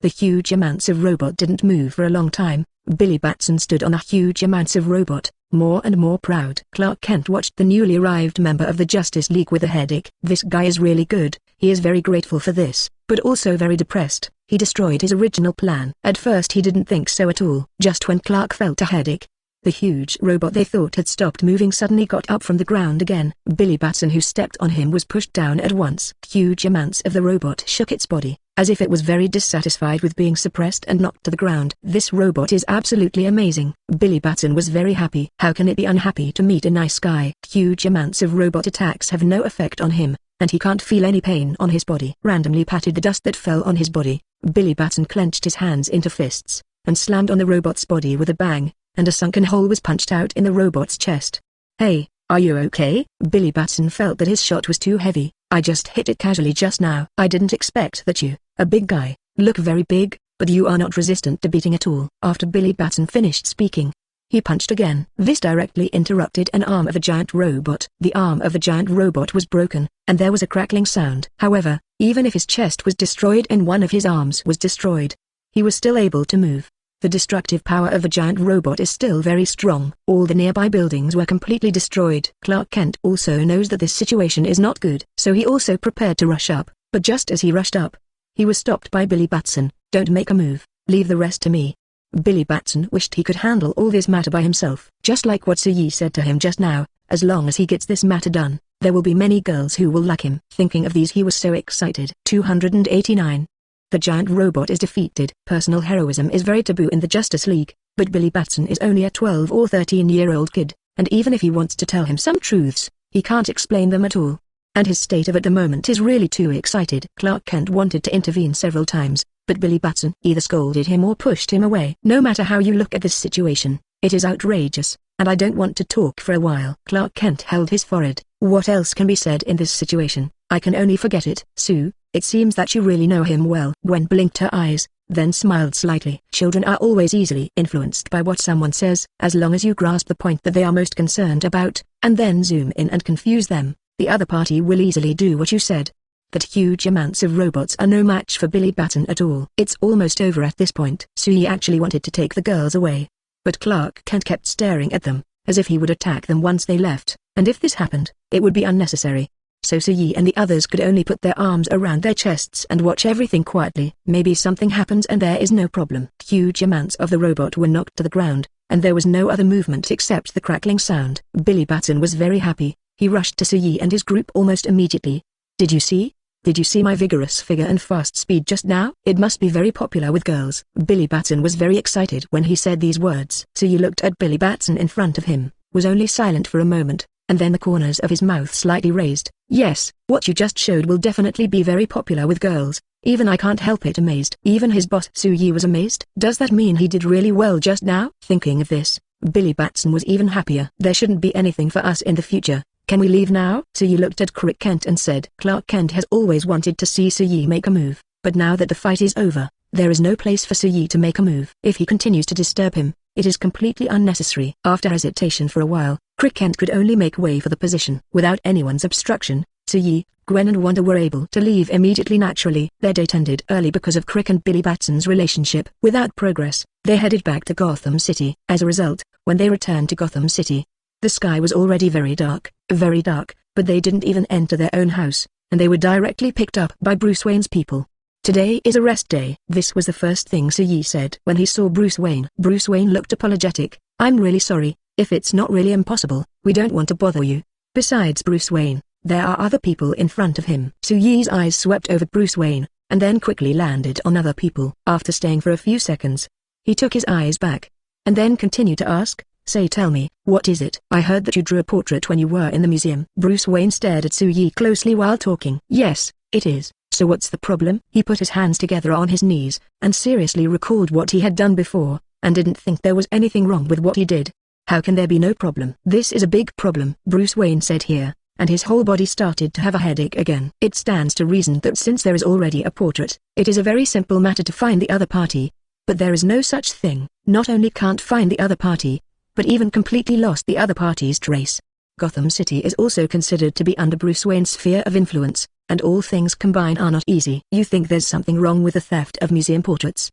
The huge amounts of robot didn't move for a long time. Billy Batson stood on the huge amounts of robot, more and more proud. Clark Kent watched the newly arrived member of the Justice League with a headache. This guy is really good. He is very grateful for this, but also very depressed. He destroyed his original plan. At first he didn't think so at all. Just when Clark felt a headache, the huge robot they thought had stopped moving suddenly got up from the ground again. Billy Batson, who stepped on him, was pushed down at once. Huge amounts of the robot shook its body, as if it was very dissatisfied with being suppressed and knocked to the ground. This robot is absolutely amazing. Billy Batson was very happy. How can it be unhappy to meet a nice guy? Huge amounts of robot attacks have no effect on him, and he can't feel any pain on his body. Randomly patted the dust that fell on his body, Billy Batson clenched his hands into fists. and slammed on the robot's body with a bang, and a sunken hole was punched out in the robot's chest. "Hey, are you okay?" Billy Batson felt that his shot was too heavy. "I just hit it casually just now. I didn't expect that you, a big guy, look very big, but you are not resistant to beating at all." After Billy Batson finished speaking, he punched again. This directly interrupted an arm of a giant robot. The arm of the giant robot was broken, and there was a crackling sound. However, even if his chest was destroyed and one of his arms was destroyed, he was still able to move. The destructive power of the giant robot is still very strong. All the nearby buildings were completely destroyed. Clark Kent also knows that this situation is not good, so he also prepared to rush up, but just as he rushed up, he was stopped by Billy Batson. "Don't make a move, leave the rest to me." Billy Batson wished he could handle all this matter by himself. Just like what Suyi said to him just now, as long as he gets this matter done, there will be many girls who will like him. Thinking of these, he was so excited. 289. The giant robot is defeated. Personal heroism is very taboo in the Justice League, but Billy Batson is only a 12 or 13-year-old kid, and even if he wants to tell him some truths, he can't explain them at all. And his state of at the moment is really too excited. Clark Kent wanted to intervene several times, but Billy Batson either scolded him or pushed him away. "No matter how you look at this situation, it is outrageous, and I don't want to talk for a while." Clark Kent held his forehead. "What else can be said in this situation? I can only forget it." "Sue, it seems that you really know him well." Gwen blinked her eyes, then smiled slightly. "Children are always easily influenced by what someone says. As long as you grasp the point that they are most concerned about, and then zoom in and confuse them, the other party will easily do what you said." That huge amounts of robots are no match for Billy Batson at all. It's almost over at this point. Suyi actually wanted to take the girls away, but Clark Kent kept staring at them, as if he would attack them once they left, and if this happened, it would be unnecessary. So Suyi and the others could only put their arms around their chests and watch everything quietly. Maybe something happens and there is no problem. Huge amounts of the robot were knocked to the ground, and there was no other movement except the crackling sound. Billy Batson was very happy. He rushed to Suyi and his group almost immediately. "Did you see? Did you see my vigorous figure and fast speed just now? It must be very popular with girls." Billy Batson was very excited when he said these words. Suyi looked at Billy Batson in front of him, was only silent for a moment, and then the corners of his mouth slightly raised. "Yes, what you just showed will definitely be very popular with girls. Even I can't help it." Amazed. Even his boss Suyi was amazed. Does that mean he did really well just now? Thinking of this, Billy Batson was even happier. "There shouldn't be anything for us in the future. Can we leave now?" Suyi looked at Crick Kent and said. Clark Kent has always wanted to see Suyi make a move, but now that the fight is over, there is no place for Suyi to make a move. If he continues to disturb him, it is completely unnecessary. After hesitation for a while, Crick Kent could only make way for the position. Without anyone's obstruction, Suyi, Gwen and Wanda were able to leave immediately. Naturally, their date ended early because of Crick and Billy Batson's relationship. Without progress, they headed back to Gotham City. As a result, when they returned to Gotham City, the sky was already very dark, but they didn't even enter their own house, and they were directly picked up by Bruce Wayne's people. "Today is a rest day." This was the first thing Suyi said when he saw Bruce Wayne. Bruce Wayne looked apologetic. "I'm really sorry, if it's not really impossible, we don't want to bother you." Besides Bruce Wayne, there are other people in front of him. Suyi's eyes swept over Bruce Wayne, and then quickly landed on other people. After staying for a few seconds, he took his eyes back, and then continued to ask, Tell me, what is it?" "I heard that you drew a portrait when you were in the museum." Bruce Wayne stared at Suyi closely while talking. "Yes, it is. So what's the problem?" He put his hands together on his knees, and seriously recalled what he had done before, and didn't think there was anything wrong with what he did. "How can there be no problem?" "This is a big problem," Bruce Wayne said here, and his whole body started to have a headache again. "It stands to reason that since there is already a portrait, it is a very simple matter to find the other party. But there is no such thing. Not only can't find the other party, but even completely lost the other party's trace. Gotham City is also considered to be under Bruce Wayne's sphere of influence, and all things combined are not easy." "You think there's something wrong with the theft of museum portraits?"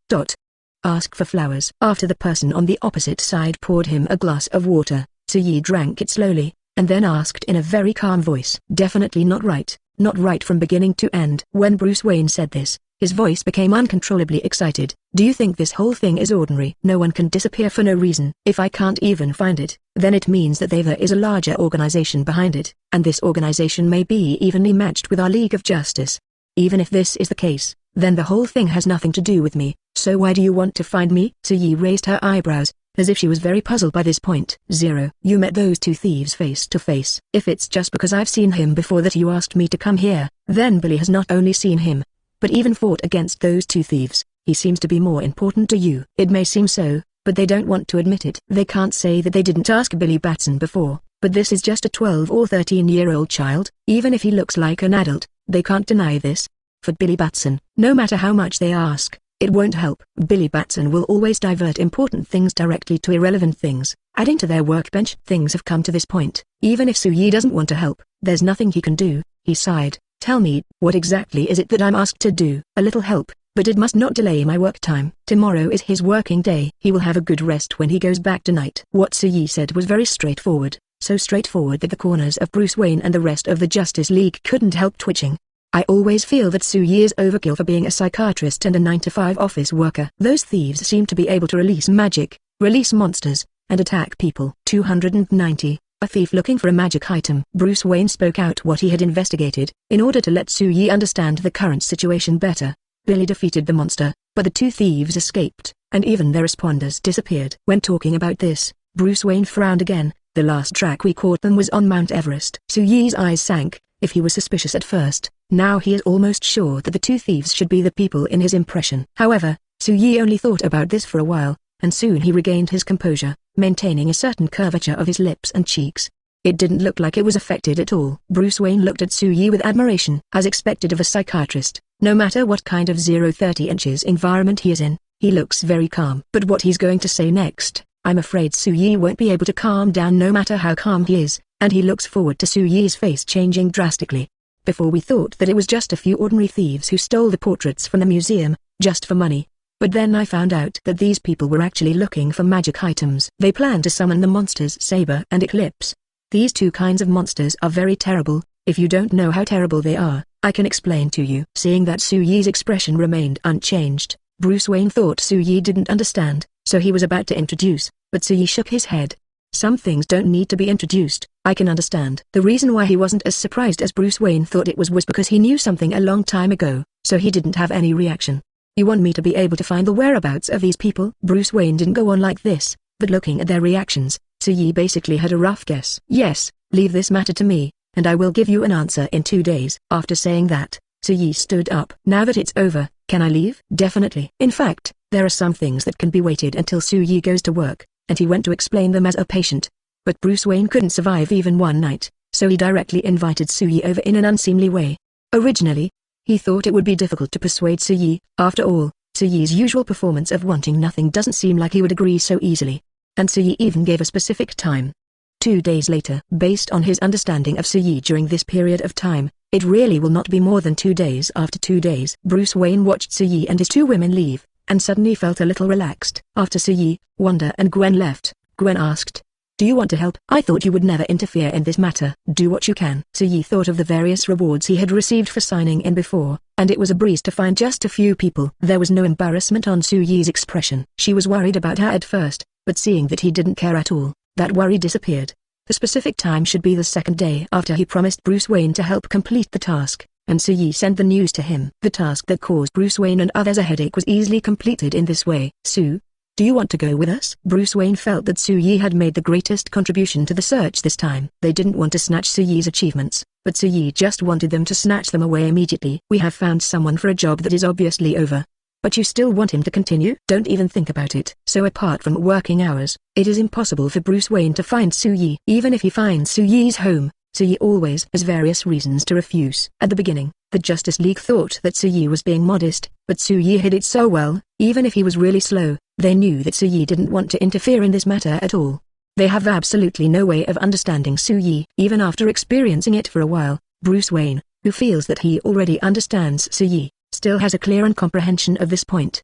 Ask for flowers. After the person on the opposite side poured him a glass of water, Suyi drank it slowly, and then asked in a very calm voice. "Definitely not right. Not right from beginning to end." When Bruce Wayne said this, his voice became uncontrollably excited. "Do you think this whole thing is ordinary? No one can disappear for no reason. If I can't even find it, then it means that there is a larger organization behind it, and this organization may be evenly matched with our League of Justice. Even if this is the case, then the whole thing has nothing to do with me, so why do you want to find me?" Suyi raised her eyebrows, as if she was very puzzled by this point. "You met those two thieves face to face. If it's just because I've seen him before that you asked me to come here, then Billy has not only seen him, but even fought against those two thieves. he seems to be more important to you. It may seem so, but they don't want to admit it. They can't say that they didn't ask Billy Batson before, but this is just a 12 or 13-year-old child. Even if he looks like an adult, they can't deny this. For Billy Batson, no matter how much they ask, it won't help. Billy Batson will always divert important things directly to irrelevant things, adding to their workbench. Things have come to this point. Even if Soo-yi doesn't want to help, there's nothing he can do. He sighed. Tell me, what exactly is it that I'm asked to do? A little help, but it must not delay my work time. Tomorrow is his working day. He will have a good rest when he goes back tonight. What Soo-yi said was very straightforward, so straightforward that the corners of Bruce Wayne and the rest of the Justice League couldn't help twitching. I always feel that Soo-yi is overkill for being a psychiatrist and a 9-to-5 office worker. Those thieves seem to be able to release magic, release monsters, and attack people. 290. A thief looking for a magic item. Bruce Wayne spoke out what he had investigated, in order to let Soo-yi understand the current situation better. Billy defeated the monster, but the two thieves escaped, and even their responders disappeared. When talking about this, Bruce Wayne frowned again. The last track we caught them was on Mount Everest. Soo-yi's eyes sank. If he was suspicious at first, now he is almost sure that the two thieves should be the people in his impression. However, Soo-yi only thought about this for a while, and soon he regained his composure, maintaining a certain curvature of his lips and cheeks. It didn't look like it was affected at all. Bruce Wayne looked at Soo-yi with admiration. As expected of a psychiatrist, no matter what kind of 0-30 inches environment he is in, he looks very calm. But what he's going to say next, I'm afraid Soo-yi won't be able to calm down no matter how calm he is, and he looks forward to Soo-yi's face changing drastically. Before we thought that it was just a few ordinary thieves who stole the portraits from the museum, just for money. But then I found out that these people were actually looking for magic items. They planned to summon the monsters Saber and Eclipse. These two kinds of monsters are very terrible. If you don't know how terrible they are, I can explain to you. Seeing that Soo-yi's expression remained unchanged, Bruce Wayne thought Soo-yi didn't understand, so he was about to introduce, but Soo-yi shook his head. Some things don't need to be introduced. I can understand. The reason why he wasn't as surprised as Bruce Wayne thought it was because he knew something a long time ago, so he didn't have any reaction. You want me to be able to find the whereabouts of these people? Bruce Wayne didn't go on like this, but looking at their reactions, Soo-yi basically had a rough guess. Yes, leave this matter to me, and I will give you an answer in 2 days. After saying that, Soo-yi stood up. Now that it's over, can I leave? Definitely. In fact, there are some things that can be waited until Soo-yi goes to work, and he went to explain them as a patient. But Bruce Wayne couldn't survive even one night, so he directly invited Soo-yi over in an unseemly way. Originally, he thought it would be difficult to persuade Soo-yi. After all, Soo-yi's usual performance of wanting nothing doesn't seem like he would agree so easily. And Soo-yi even gave a specific time. 2 days later. Based on his understanding of Soo-yi during this period of time, it really will not be more than 2 days. After 2 days, Bruce Wayne watched Soo-yi and his two women leave, and suddenly felt a little relaxed. After Soo-yi, Wanda and Gwen left, Gwen asked, "Do you want to help? I thought you would never interfere in this matter." "Do what you can." Soo-yi thought of the various rewards he had received for signing in before, and it was a breeze to find just a few people. There was no embarrassment on Soo-yi's expression. She was worried about her at first, but seeing that he didn't care at all, that worry disappeared. The specific time should be the second day after he promised Bruce Wayne to help complete the task, and Soo-yi sent the news to him. The task that caused Bruce Wayne and others a headache was easily completed in this way. "Sue, do you want to go with us?" Bruce Wayne felt that Soo-yi had made the greatest contribution to the search this time. They didn't want to snatch Soo-yi's achievements, but Soo-yi just wanted them to snatch them away immediately. "We have found someone for a job that is obviously over. But you still want him to continue? Don't even think about it." So apart from working hours, it is impossible for Bruce Wayne to find Soo-yi. Even if he finds Soo-yi's home, Soo-yi always has various reasons to refuse. At the beginning, the Justice League thought that Soo-yi was being modest, but Soo-yi hid it so well. Even if he was really slow, they knew that Soo-yi didn't want to interfere in this matter at all. They have absolutely no way of understanding Soo-yi. Even after experiencing it for a while, Bruce Wayne, who feels that he already understands Soo-yi, still has a clear comprehension of this point.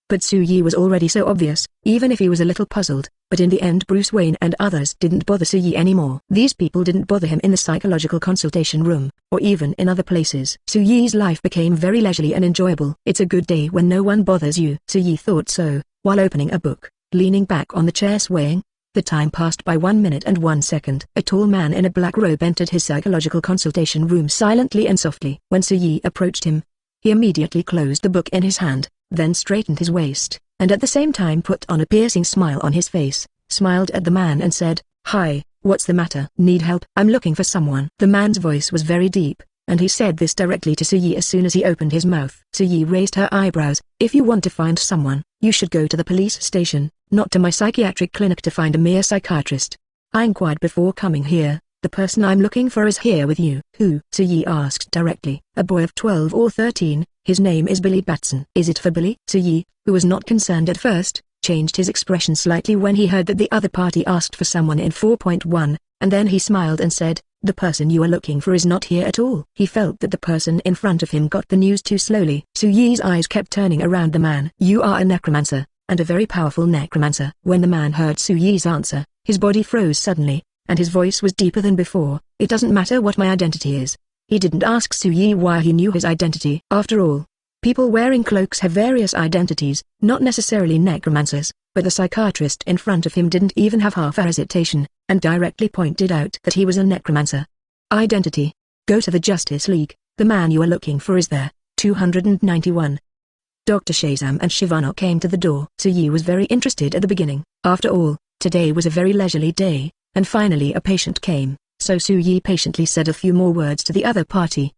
But Soo-yi was already so obvious, even if he was a little puzzled, but in the end Bruce Wayne and others didn't bother Soo-yi anymore. These people didn't bother him in the psychological consultation room, or even in other places. Soo-yi's life became very leisurely and enjoyable. It's a good day when no one bothers you. Soo-yi thought so, while opening a book, leaning back on the chair swaying. The time passed by 1 minute and 1 second. A tall man in a black robe entered his psychological consultation room silently and softly. When Soo-yi approached him, he immediately closed the book in his hand, then straightened his waist, and at the same time put on a piercing smile on his face, smiled at the man and said, "Hi, what's the matter? Need help? I'm looking for someone." The man's voice was very deep, and he said this directly to Suyi as soon as he opened his mouth. Suyi raised her eyebrows. If you want to find someone, you should go to the police station, not to my psychiatric clinic to find a mere psychiatrist. I inquired before coming here. The person I'm looking for is here with you. Who? Suyi asked directly. A boy of 12 or 13, his name is Billy Batson. Is it for Billy? Suyi, who was not concerned at first, changed his expression slightly when he heard that the other party asked for someone in 4.1, and then he smiled and said, the person you are looking for is not here at all. He felt that the person in front of him got the news too slowly. Suyi's eyes kept turning around the man. You are a necromancer, and a very powerful necromancer. When the man heard Suyi's answer, his body froze suddenly, and his voice was deeper than before. It doesn't matter what my identity is. He didn't ask Suyi why he knew his identity. After all, people wearing cloaks have various identities, not necessarily necromancers, but the psychiatrist in front of him didn't even have half a hesitation, and directly pointed out that he was a necromancer. Identity. Go to the Justice League, the man you are looking for is there. 291. Dr. Shazam and Sivana came to the door. Suyi was very interested at the beginning. After all, today was a very leisurely day, and finally a patient came, so Suyi patiently said a few more words to the other party.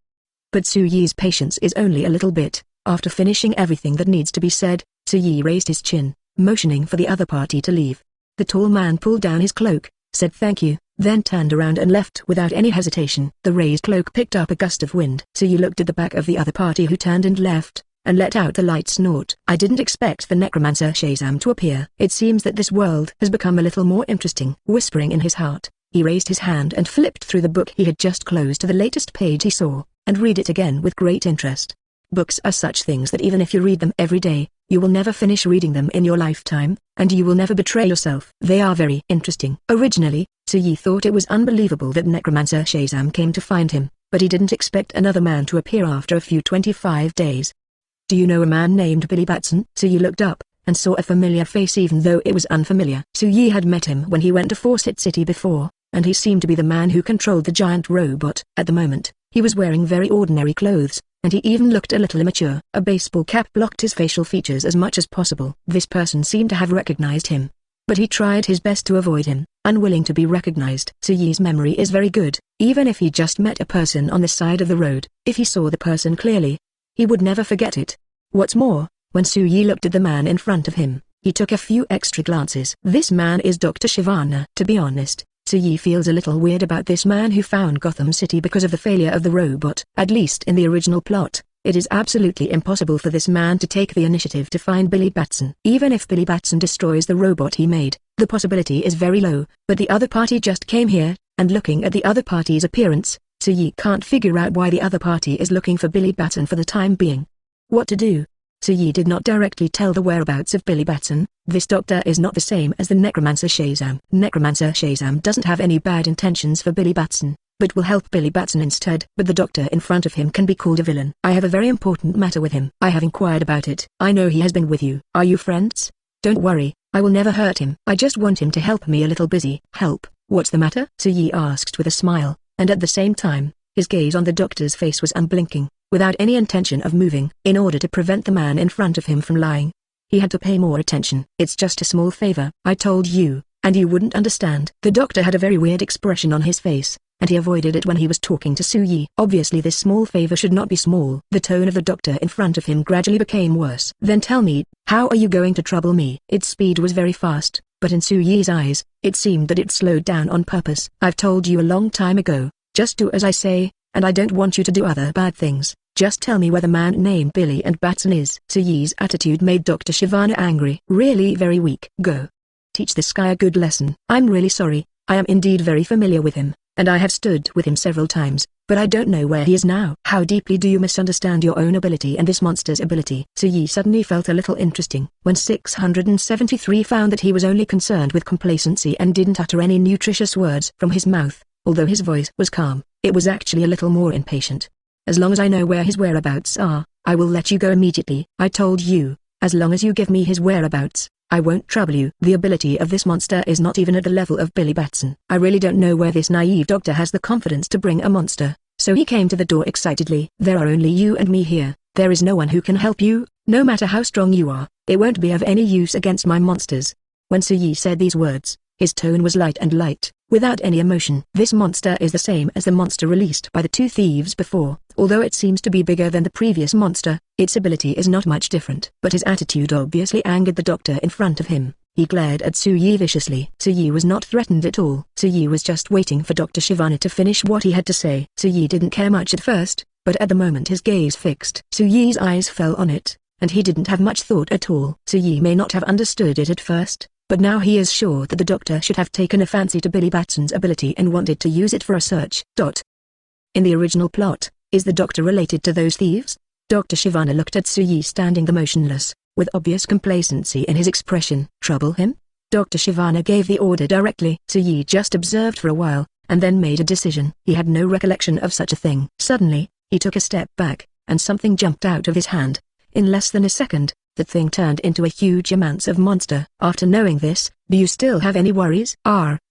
But Suyi's patience is only a little bit. After finishing everything that needs to be said, Suyi raised his chin, motioning for the other party to leave. The tall man pulled down his cloak, said thank you, then turned around and left without any hesitation. The raised cloak picked up a gust of wind. Suyi looked at the back of the other party who turned and left, and let out the light snort. I didn't expect the Necromancer Shazam to appear. It seems that this world has become a little more interesting. Whispering in his heart, he raised his hand and flipped through the book he had just closed to the latest page he saw, and read it again with great interest. Books are such things that even if you read them every day, you will never finish reading them in your lifetime, and you will never betray yourself. They are very interesting. Originally, Suyi thought it was unbelievable that Necromancer Shazam came to find him, but he didn't expect another man to appear after a few 25 days. Do you know a man named Billy Batson? Suyi looked up, and saw a familiar face even though it was unfamiliar. Suyi had met him when he went to Fawcett City before, and he seemed to be the man who controlled the giant robot. At the moment, he was wearing very ordinary clothes, and he even looked a little immature. A baseball cap blocked his facial features as much as possible. This person seemed to have recognized him, but he tried his best to avoid him, unwilling to be recognized. Suyi's memory is very good. Even if he just met a person on the side of the road, if he saw the person clearly, he would never forget it. What's more, when Suyi looked at the man in front of him, he took a few extra glances. This man is Dr. Sivana. To be honest, Suyi feels a little weird about this man who found Gotham City because of the failure of the robot. At least in the original plot, it is absolutely impossible for this man to take the initiative to find Billy Batson. Even if Billy Batson destroys the robot he made, the possibility is very low, but the other party just came here, and looking at the other party's appearance, Suyi can't figure out why the other party is looking for Billy Batson for the time being. What to do? Suyi did not directly tell the whereabouts of Billy Batson. This doctor is not the same as the Necromancer Shazam. Necromancer Shazam doesn't have any bad intentions for Billy Batson, but will help Billy Batson instead. But the doctor in front of him can be called a villain. I have a very important matter with him. I have inquired about it. I know he has been with you. Are you friends? Don't worry, I will never hurt him. I just want him to help me a little busy. Help? What's the matter? Suyi asked with a smile, and at the same time, his gaze on the doctor's face was unblinking, without any intention of moving. In order to prevent the man in front of him from lying, he had to pay more attention. It's just a small favor. I told you, and you wouldn't understand. The doctor had a very weird expression on his face, and he avoided it when he was talking to Suyi. Obviously this small favor should not be small. The tone of the doctor in front of him gradually became worse. Then tell me, how are you going to trouble me? Its speed was very fast, but in Suyi's eyes, it seemed that it slowed down on purpose. I've told you a long time ago, just do as I say, and I don't want you to do other bad things. Just tell me where the man named Billy and Batson is. Suyi's attitude made Dr. Sivana angry. Really very weak. Go. Teach this guy a good lesson. I'm really sorry, I am indeed very familiar with him, and I have stood with him several times, but I don't know where he is now. How deeply do you misunderstand your own ability and this monster's ability? Suyi suddenly felt a little interesting. When 673 found that he was only concerned with complacency and didn't utter any nutritious words from his mouth, although his voice was calm, it was actually a little more impatient. As long as I know where his whereabouts are, I will let you go immediately. I told you, as long as you give me his whereabouts, I won't trouble you. The ability of this monster is not even at the level of Billy Batson. I really don't know where this naive doctor has the confidence to bring a monster, so he came to the door excitedly. There are only you and me here. There is no one who can help you. No matter how strong you are, it won't be of any use against my monsters. When Suyi said these words, his tone was light and light, without any emotion. This monster is the same as the monster released by the two thieves before. Although it seems to be bigger than the previous monster, its ability is not much different. But his attitude obviously angered the doctor in front of him. He glared at Su-Yi viciously. Su-Yi was not threatened at all. Su-Yi was just waiting for Dr. Sivana to finish what he had to say. Su-Yi didn't care much at first, but at the moment his gaze fixed. Su-Yi's eyes fell on it, and he didn't have much thought at all. Su-Yi may not have understood it at first, but now he is sure that the doctor should have taken a fancy to Billy Batson's ability and wanted to use it for a search. In the original plot, is the doctor related to those thieves? Dr. Sivana looked at Su-Yi standing there motionless, with obvious complacency in his expression. Trouble him? Dr. Sivana gave the order directly. Su-Yi just observed for a while, and then made a decision. He had no recollection of such a thing. Suddenly, he took a step back, and something jumped out of his hand. In less than a second, that thing turned into a huge amounts of monster. After knowing this, do you still have any worries?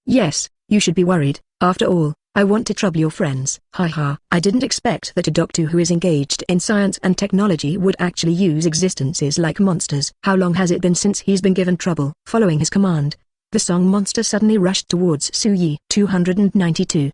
Yes, you should be worried. After all, I want to trouble your friends. Haha. I didn't expect that a doctor who is engaged in science and technology would actually use existences like monsters. How long has it been since he's been given trouble? Following his command, the song monster suddenly rushed towards Su-Yi. 292.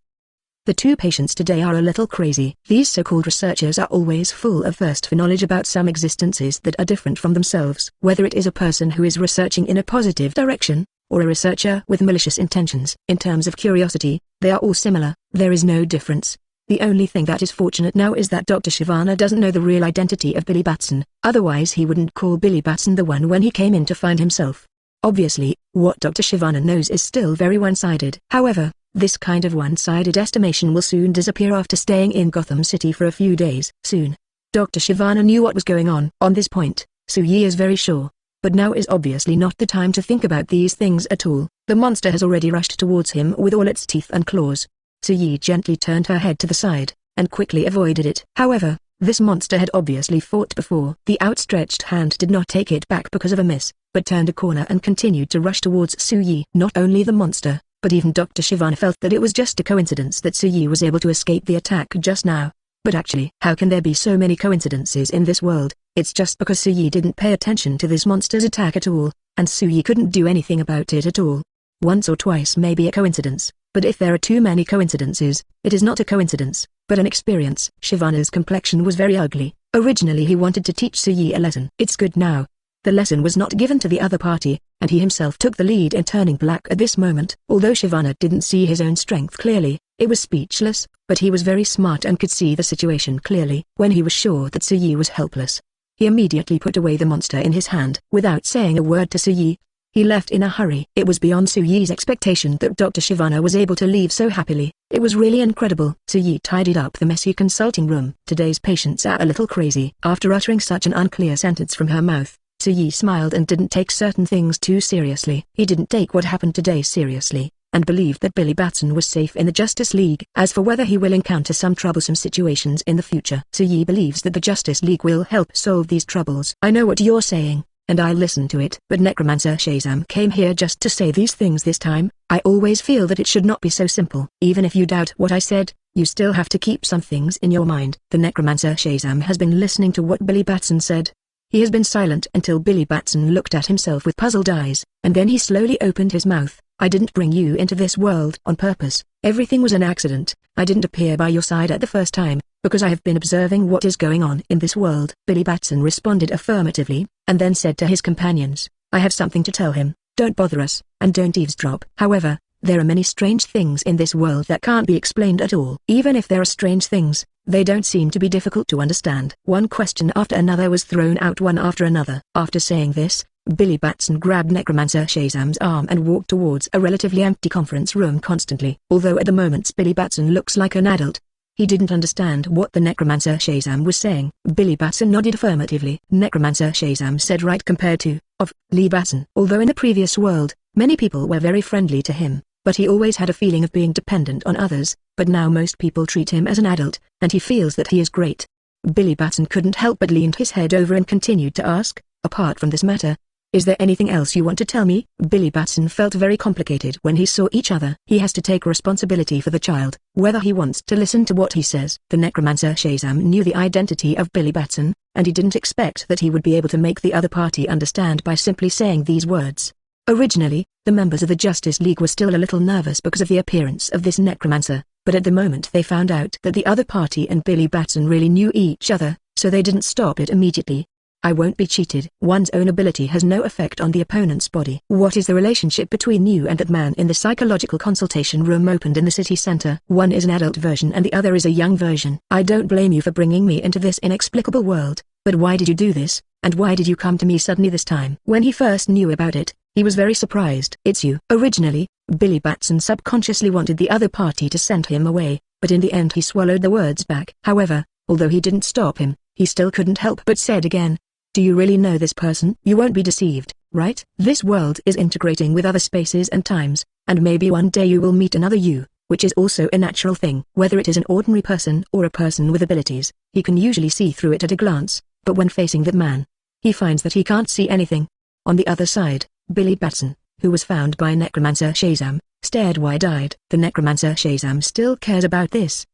The two patients today are a little crazy. These so-called researchers are always full of thirst for knowledge about some existences that are different from themselves. Whether it is a person who is researching in a positive direction, or a researcher with malicious intentions. In terms of curiosity, they are all similar. There is no difference. The only thing that is fortunate now is that Dr. Sivana doesn't know the real identity of Billy Batson. Otherwise he wouldn't call Billy Batson the one when he came in to find himself. Obviously, what Dr. Sivana knows is still very one-sided. However, this kind of one-sided estimation will soon disappear after staying in Gotham City for a few days. Soon, Dr. Sivana knew what was going on. On this point, Su-Yi is very sure. But now is obviously not the time to think about these things at all. The monster has already rushed towards him with all its teeth and claws. Su-Yi gently turned her head to the side, and quickly avoided it. However, this monster had obviously fought before. The outstretched hand did not take it back because of a miss, but turned a corner and continued to rush towards Su-Yi. Not only the monster, but even Dr. Sivana felt that it was just a coincidence that Su-Yi was able to escape the attack just now. But actually, how can there be so many coincidences in this world? It's just because Su-Yi didn't pay attention to this monster's attack at all, and Su-Yi couldn't do anything about it at all. Once or twice may be a coincidence, but if there are too many coincidences, it is not a coincidence, but an experience. Sivana's complexion was very ugly. Originally he wanted to teach Su-Yi a lesson. It's good now. The lesson was not given to the other party, and he himself took the lead in turning black at this moment. Although Sivana didn't see his own strength clearly, it was speechless, but he was very smart and could see the situation clearly. When he was sure that Su-Yi was helpless, he immediately put away the monster in his hand. Without saying a word to Su-Yi, he left in a hurry. It was beyond Su-Yi's expectation that Dr. Sivana was able to leave so happily. It was really incredible. Su-Yi tidied up the messy consulting room. Today's patients are a little crazy. After uttering such an unclear sentence from her mouth, Su-Yi smiled and didn't take certain things too seriously. He didn't take what happened today seriously, and believed that Billy Batson was safe in the Justice League. As for whether he will encounter some troublesome situations in the future, Su-Yi believes that the Justice League will help solve these troubles. I know what you're saying, and I'll listen to it. But Necromancer Shazam came here just to say these things this time. I always feel that it should not be so simple. Even if you doubt what I said, you still have to keep some things in your mind. The Necromancer Shazam has been listening to what Billy Batson said. He has been silent until Billy Batson looked at himself with puzzled eyes, and then he slowly opened his mouth. I didn't bring you into this world on purpose. Everything was an accident. I didn't appear by your side at the first time, because I have been observing what is going on in this world. Billy Batson responded affirmatively, and then said to his companions, I have something to tell him. Don't bother us, and don't eavesdrop. However, there are many strange things in this world that can't be explained at all. Even if there are strange things, they don't seem to be difficult to understand. One question after another was thrown out one after another. After saying this, Billy Batson grabbed Necromancer Shazam's arm and walked towards a relatively empty conference room constantly. Although at the moment Billy Batson looks like an adult, he didn't understand what the Necromancer Shazam was saying. Billy Batson nodded affirmatively. Necromancer Shazam said right compared to, of, Lee Batson. Although in the previous world, many people were very friendly to him, but he always had a feeling of being dependent on others. But now most people treat him as an adult, and he feels that he is great. Billy Batson couldn't help but leaned his head over and continued to ask, apart from this matter, is there anything else you want to tell me? Billy Batson felt very complicated when he saw each other. He has to take responsibility for the child, whether he wants to listen to what he says. The Necromancer Shazam knew the identity of Billy Batson, and he didn't expect that he would be able to make the other party understand by simply saying these words. Originally, the members of the Justice League were still a little nervous because of the appearance of this Necromancer, but at the moment they found out that the other party and Billy Batson really knew each other, so they didn't stop it immediately. I won't be cheated. One's own ability has no effect on the opponent's body. What is the relationship between you and that man in the psychological consultation room opened in the city center? One is an adult version and the other is a young version. I don't blame you for bringing me into this inexplicable world, but why did you do this, and why did you come to me suddenly this time? When he first knew about it, he was very surprised. It's you. Originally, Billy Batson subconsciously wanted the other party to send him away, but in the end he swallowed the words back. However, although he didn't stop him, he still couldn't help but said again, "Do you really know this person? You won't be deceived, right? This world is integrating with other spaces and times, and maybe one day you will meet another you, which is also a natural thing. Whether it is an ordinary person or a person with abilities, he can usually see through it at a glance, but when facing that man, he finds that he can't see anything." On the other side, Billy Batson, who was found by Necromancer Shazam, stared wide-eyed. The Necromancer Shazam still cares about this.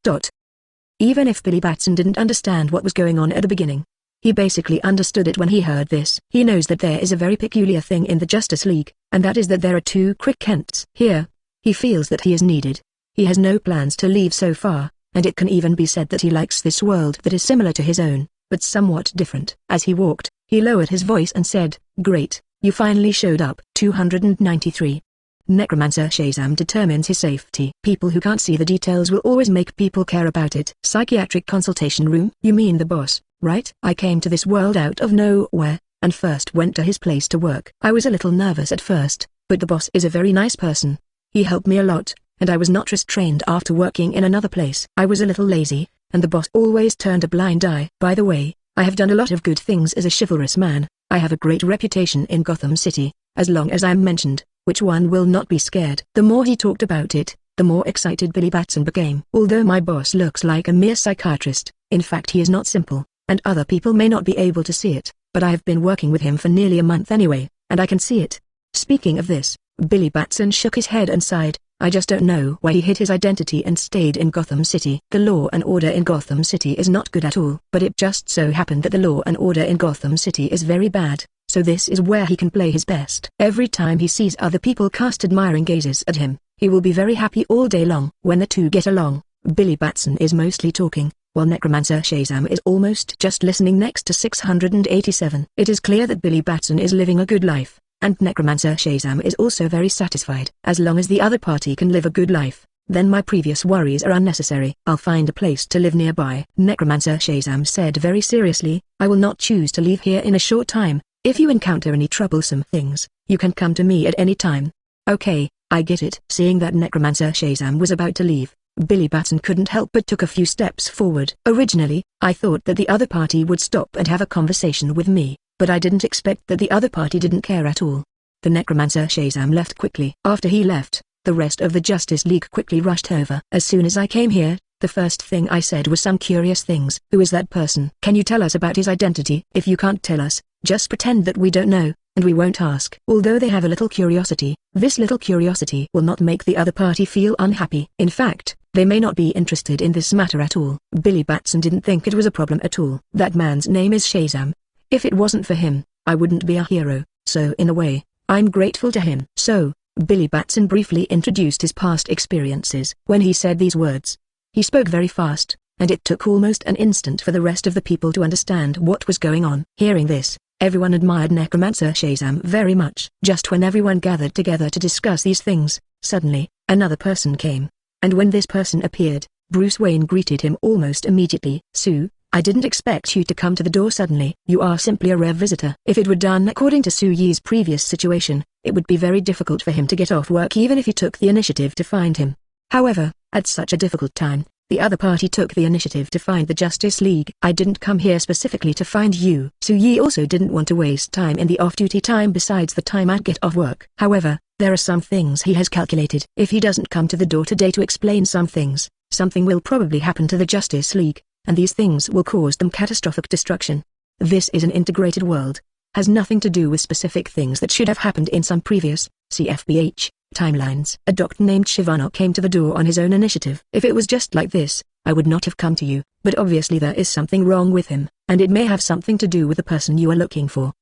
Even if Billy Batson didn't understand what was going on at the beginning, he basically understood it when he heard this. He knows that there is a very peculiar thing in the Justice League, and that is that there are two Crick Kents. Here, he feels that he is needed. He has no plans to leave so far, and it can even be said that he likes this world that is similar to his own, but somewhat different. As he walked, he lowered his voice and said, "Great, you finally showed up." 293. Necromancer Shazam determines his safety. People who can't see the details will always make people care about it. Psychiatric consultation room? You mean the boss, right? I came to this world out of nowhere, and first went to his place to work. I was a little nervous at first, but the boss is a very nice person. He helped me a lot, and I was not restrained after working in another place. I was a little lazy, and the boss always turned a blind eye. By the way, I have done a lot of good things as a chivalrous man. I have a great reputation in Gotham City, as long as I'm mentioned, which one will not be scared. The more he talked about it, the more excited Billy Batson became. Although my boss looks like a mere psychiatrist, in fact he is not simple, and other people may not be able to see it, but I have been working with him for nearly a month anyway, and I can see it. Speaking of this, Billy Batson shook his head and sighed. I just don't know why he hid his identity and stayed in Gotham City. The law and order in Gotham City is not good at all. But it just so happened that the law and order in Gotham City is very bad, so this is where he can play his best. Every time he sees other people cast admiring gazes at him, he will be very happy all day long. When the two get along, Billy Batson is mostly talking, while Necromancer Shazam is almost just listening. Next to 687. It is clear that Billy Batson is living a good life, and Necromancer Shazam is also very satisfied. As long as the other party can live a good life, then my previous worries are unnecessary. I'll find a place to live nearby. Necromancer Shazam said very seriously, I will not choose to leave here in a short time. If you encounter any troublesome things, you can come to me at any time. Okay, I get it. Seeing that Necromancer Shazam was about to leave, Billy Batson couldn't help but took a few steps forward. Originally, I thought that the other party would stop and have a conversation with me, but I didn't expect that the other party didn't care at all. The Necromancer Shazam left quickly. After he left, the rest of the Justice League quickly rushed over. As soon as I came here, the first thing I said was some curious things. Who is that person? Can you tell us about his identity? If you can't tell us, just pretend that we don't know, and we won't ask. Although they have a little curiosity, this little curiosity will not make the other party feel unhappy. In fact, they may not be interested in this matter at all. Billy Batson didn't think it was a problem at all. That man's name is Shazam. If it wasn't for him, I wouldn't be a hero, so in a way, I'm grateful to him. So, Billy Batson briefly introduced his past experiences. When he said these words, he spoke very fast, and it took almost an instant for the rest of the people to understand what was going on. Hearing this, everyone admired Necromancer Shazam very much. Just when everyone gathered together to discuss these things, suddenly, another person came. And when this person appeared, Bruce Wayne greeted him almost immediately. Sue, I didn't expect you to come to the door suddenly. You are simply a rare visitor. If it were done according to Sue Yi's previous situation, it would be very difficult for him to get off work even if he took the initiative to find him. However, at such a difficult time, the other party took the initiative to find the Justice League. I didn't come here specifically to find you. Sue Yi also didn't want to waste time in the off-duty time besides the time I'd get off work. However, there are some things he has calculated. If he doesn't come to the door today to explain some things, something will probably happen to the Justice League, and these things will cause them catastrophic destruction. This is an integrated world. Has nothing to do with specific things that should have happened in some previous, CFBH, timelines. A doctor named Sivana came to the door on his own initiative. If it was just like this, I would not have come to you, but obviously there is something wrong with him, and it may have something to do with the person you are looking for.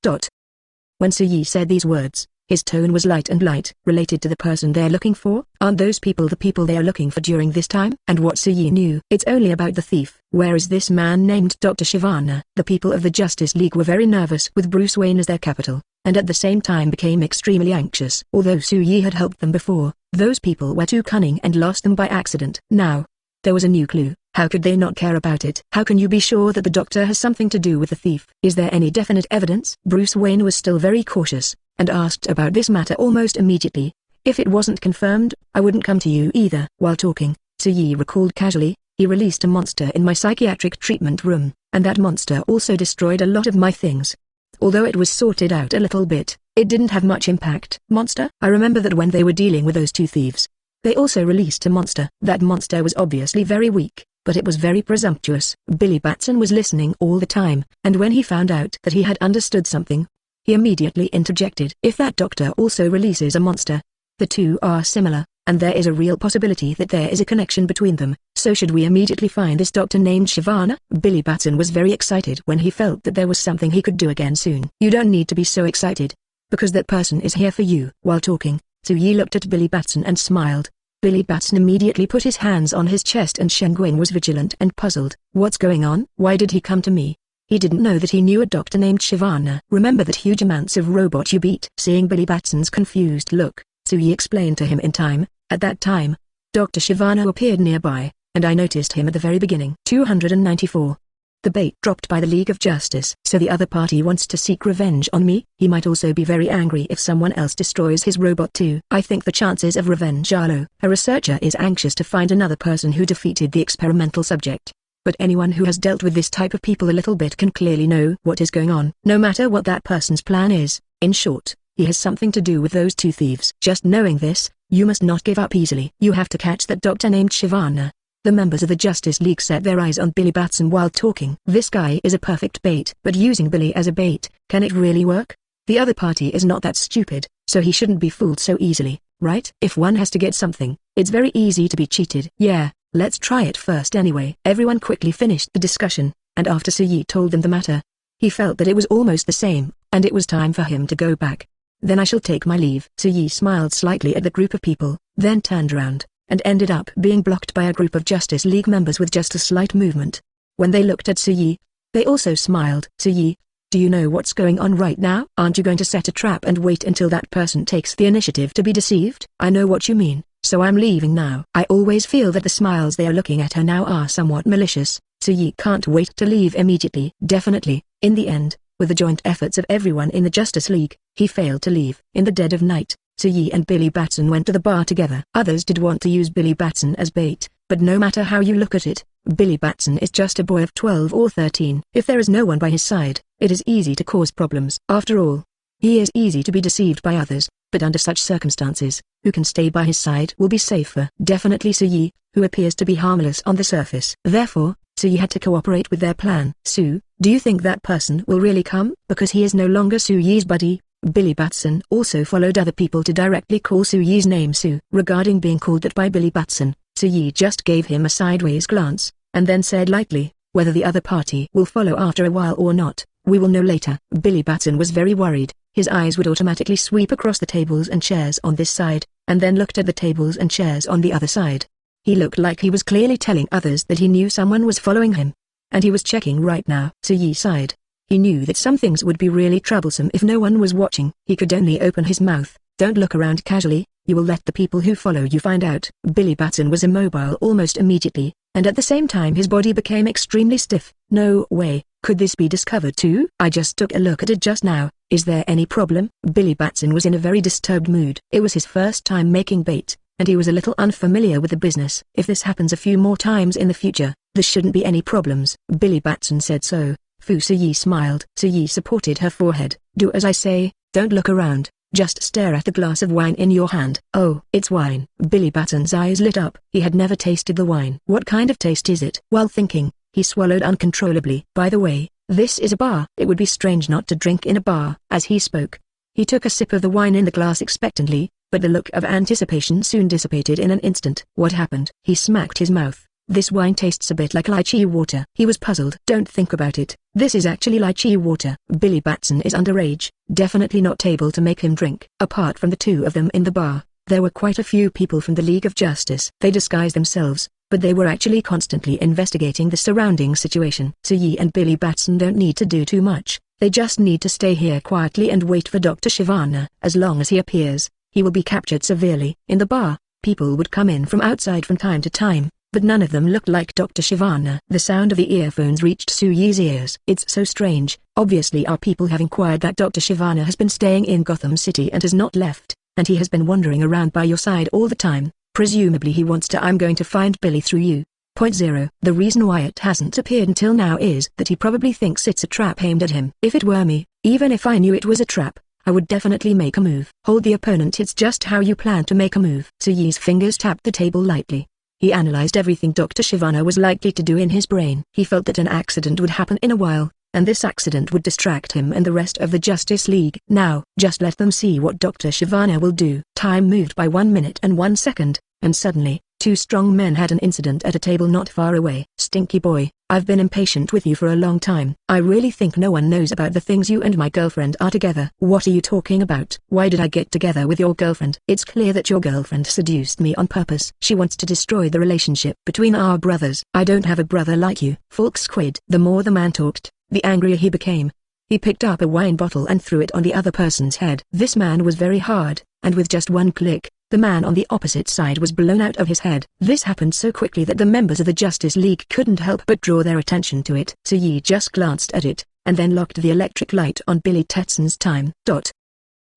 When Sue Yi said these words, His tone was light and light. Related to the person they're looking for? Aren't those people the people they are looking for during this time? And what Suyi knew? It's only about the thief. Where is this man named Dr. Sivana? The people of the Justice League were very nervous with Bruce Wayne as their capital, and at the same time became extremely anxious. Although Suyi had helped them before, those people were too cunning and lost them by accident. Now, there was a new clue. How could they not care about it? How can you be sure that the doctor has something to do with the thief? Is there any definite evidence? Bruce Wayne was still very cautious, and asked about this matter almost immediately. If it wasn't confirmed, I wouldn't come to you either. While talking, Suyi recalled casually, he released a monster in my psychiatric treatment room, and that monster also destroyed a lot of my things. Although it was sorted out a little bit, it didn't have much impact. Monster? I remember that when they were dealing with those two thieves, they also released a monster. That monster was obviously very weak, but it was very presumptuous. Billy Batson was listening all the time, and when he found out that he had understood something, he immediately interjected. If that doctor also releases a monster, the two are similar, and there is a real possibility that there is a connection between them. So should we immediately find this doctor named Sivana? Billy Batson was very excited when he felt that there was something he could do again soon. You don't need to be so excited, because that person is here for you. While talking, Suyi looked at Billy Batson and smiled. Billy Batson immediately put his hands on his chest and Shen Gwen was vigilant and puzzled. What's going on? Why did he come to me? He didn't know that he knew a doctor named Sivana. Remember that huge amounts of robot you beat? Seeing Billy Batson's confused look, Suyi explained to him in time. At that time, Dr. Sivana appeared nearby, and I noticed him at the very beginning. 294. The bait dropped by the League of Justice. So the other party wants to seek revenge on me? He might also be very angry if someone else destroys his robot too. I think the chances of revenge are low. A researcher is anxious to find another person who defeated the experimental subject. But anyone who has dealt with this type of people a little bit can clearly know what is going on. No matter what that person's plan is, in short, he has something to do with those two thieves. Just knowing this, you must not give up easily. You have to catch that doctor named Sivana. The members of the Justice League set their eyes on Billy Batson while talking. This guy is a perfect bait. But using Billy as a bait, can it really work? The other party is not that stupid, so he shouldn't be fooled so easily, right? If one has to get something, it's very easy to be cheated. Yeah, let's try it first anyway. Everyone quickly finished the discussion, and after Suyi told them the matter, he felt that it was almost the same, and it was time for him to go back. Then I shall take my leave. Suyi smiled slightly at the group of people, then turned around, and ended up being blocked by a group of Justice League members with just a slight movement. When they looked at Suyi, they also smiled. Suyi, do you know what's going on right now? Aren't you going to set a trap and wait until that person takes the initiative to be deceived? I know what you mean, so I'm leaving now. I always feel that the smiles they are looking at her now are somewhat malicious. Suyi can't wait to leave immediately. Definitely, in the end, with the joint efforts of everyone in the Justice League, he failed to leave. In the dead of night, Suyi and Billy Batson went to the bar together. Others did want to use Billy Batson as bait, but no matter how you look at it, Billy Batson is just a boy of 12 or 13. If there is no one by his side, it is easy to cause problems. After all, he is easy to be deceived by others, but under such circumstances, who can stay by his side will be safer. Definitely Suyi, who appears to be harmless on the surface. Therefore, Suyi had to cooperate with their plan. Su, do you think that person will really come? Because he is no longer Suyi's buddy. Billy Batson also followed other people to directly call Suyi's name Su. Regarding being called that by Billy Batson, Suyi just gave him a sideways glance, and then said lightly, whether the other party will follow after a while or not, we will know later. Billy Batson was very worried. His eyes would automatically sweep across the tables and chairs on this side, and then looked at the tables and chairs on the other side. He looked like he was clearly telling others that he knew someone was following him. And he was checking right now. Suyi sighed. He knew that some things would be really troublesome if no one was watching. He could only open his mouth. Don't look around casually, you will let the people who follow you find out. Billy Batson was immobile almost immediately, and at the same time his body became extremely stiff. No way, could this be discovered too? I just took a look at it just now. Is there any problem? Billy Batson was in a very disturbed mood. It was his first time making bait, and he was a little unfamiliar with the business. If this happens a few more times in the future, there shouldn't be any problems. Billy Batson said so. Suyi smiled. Suyi supported her forehead. Do as I say, don't look around, just stare at the glass of wine in your hand. Oh, it's wine. Billy Batson's eyes lit up. He had never tasted the wine. What kind of taste is it? While thinking, he swallowed uncontrollably. By the way, this is a bar. It would be strange not to drink in a bar. As he spoke, he took a sip of the wine in the glass expectantly, but the look of anticipation soon dissipated in an instant. What happened? He smacked his mouth. This wine tastes a bit like lychee water. He was puzzled. Don't think about it. This is actually lychee water. Billy Batson is underage, definitely not able to make him drink. Apart from the two of them in the bar, there were quite a few people from the League of Justice. They disguised themselves, but they were actually constantly investigating the surrounding situation. Yi and Billy Batson don't need to do too much. They just need to stay here quietly and wait for Dr. Sivana. As long as he appears, he will be captured severely. In the bar, people would come in from outside from time to time, but none of them looked like Dr. Sivana. The sound of the earphones reached Yi's ears. It's so strange. Obviously our people have inquired that Dr. Sivana has been staying in Gotham City and has not left, and he has been wandering around by your side all the time. Presumably he wants to. I'm going to find Billy through you. Point 0. The reason why it hasn't appeared until now is that he probably thinks it's a trap aimed at him. If it were me, even if I knew it was a trap, I would definitely make a move. Hold the opponent. It's just how you plan to make a move. Yi's fingers tapped the table lightly. He analyzed everything Dr. Sivana was likely to do in his brain. He felt that an accident would happen in a while, and this accident would distract him and the rest of the Justice League. Now, just let them see what Dr. Sivana will do. Time moved by 1 minute and 1 second, and suddenly, two strong men had an incident at a table not far away. Stinky boy, I've been impatient with you for a long time. I really think no one knows about the things you and my girlfriend are together. What are you talking about? Why did I get together with your girlfriend? It's clear that your girlfriend seduced me on purpose. She wants to destroy the relationship between our brothers. I don't have a brother like you. Fulk squid. The more the man talked, the angrier he became. He picked up a wine bottle and threw it on the other person's head. This man was very hard, and with just one click, the man on the opposite side was blown out of his head. This happened so quickly that the members of the Justice League couldn't help but draw their attention to it. Yi just glanced at it, and then locked the electric light on Billy Batson's time.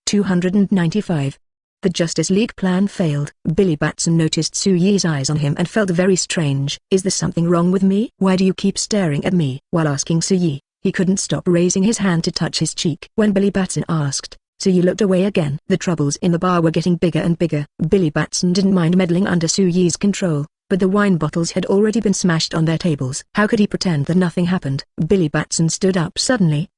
295. The Justice League plan failed. Billy Batson noticed Yi's eyes on him and felt very strange. Is there something wrong with me? Why do you keep staring at me? While asking Yi, he couldn't stop raising his hand to touch his cheek. When Billy Batson asked, Yi looked away again. The troubles in the bar were getting bigger and bigger. Billy Batson didn't mind meddling under Yi's control, but the wine bottles had already been smashed on their tables. How could he pretend that nothing happened? Billy Batson stood up suddenly.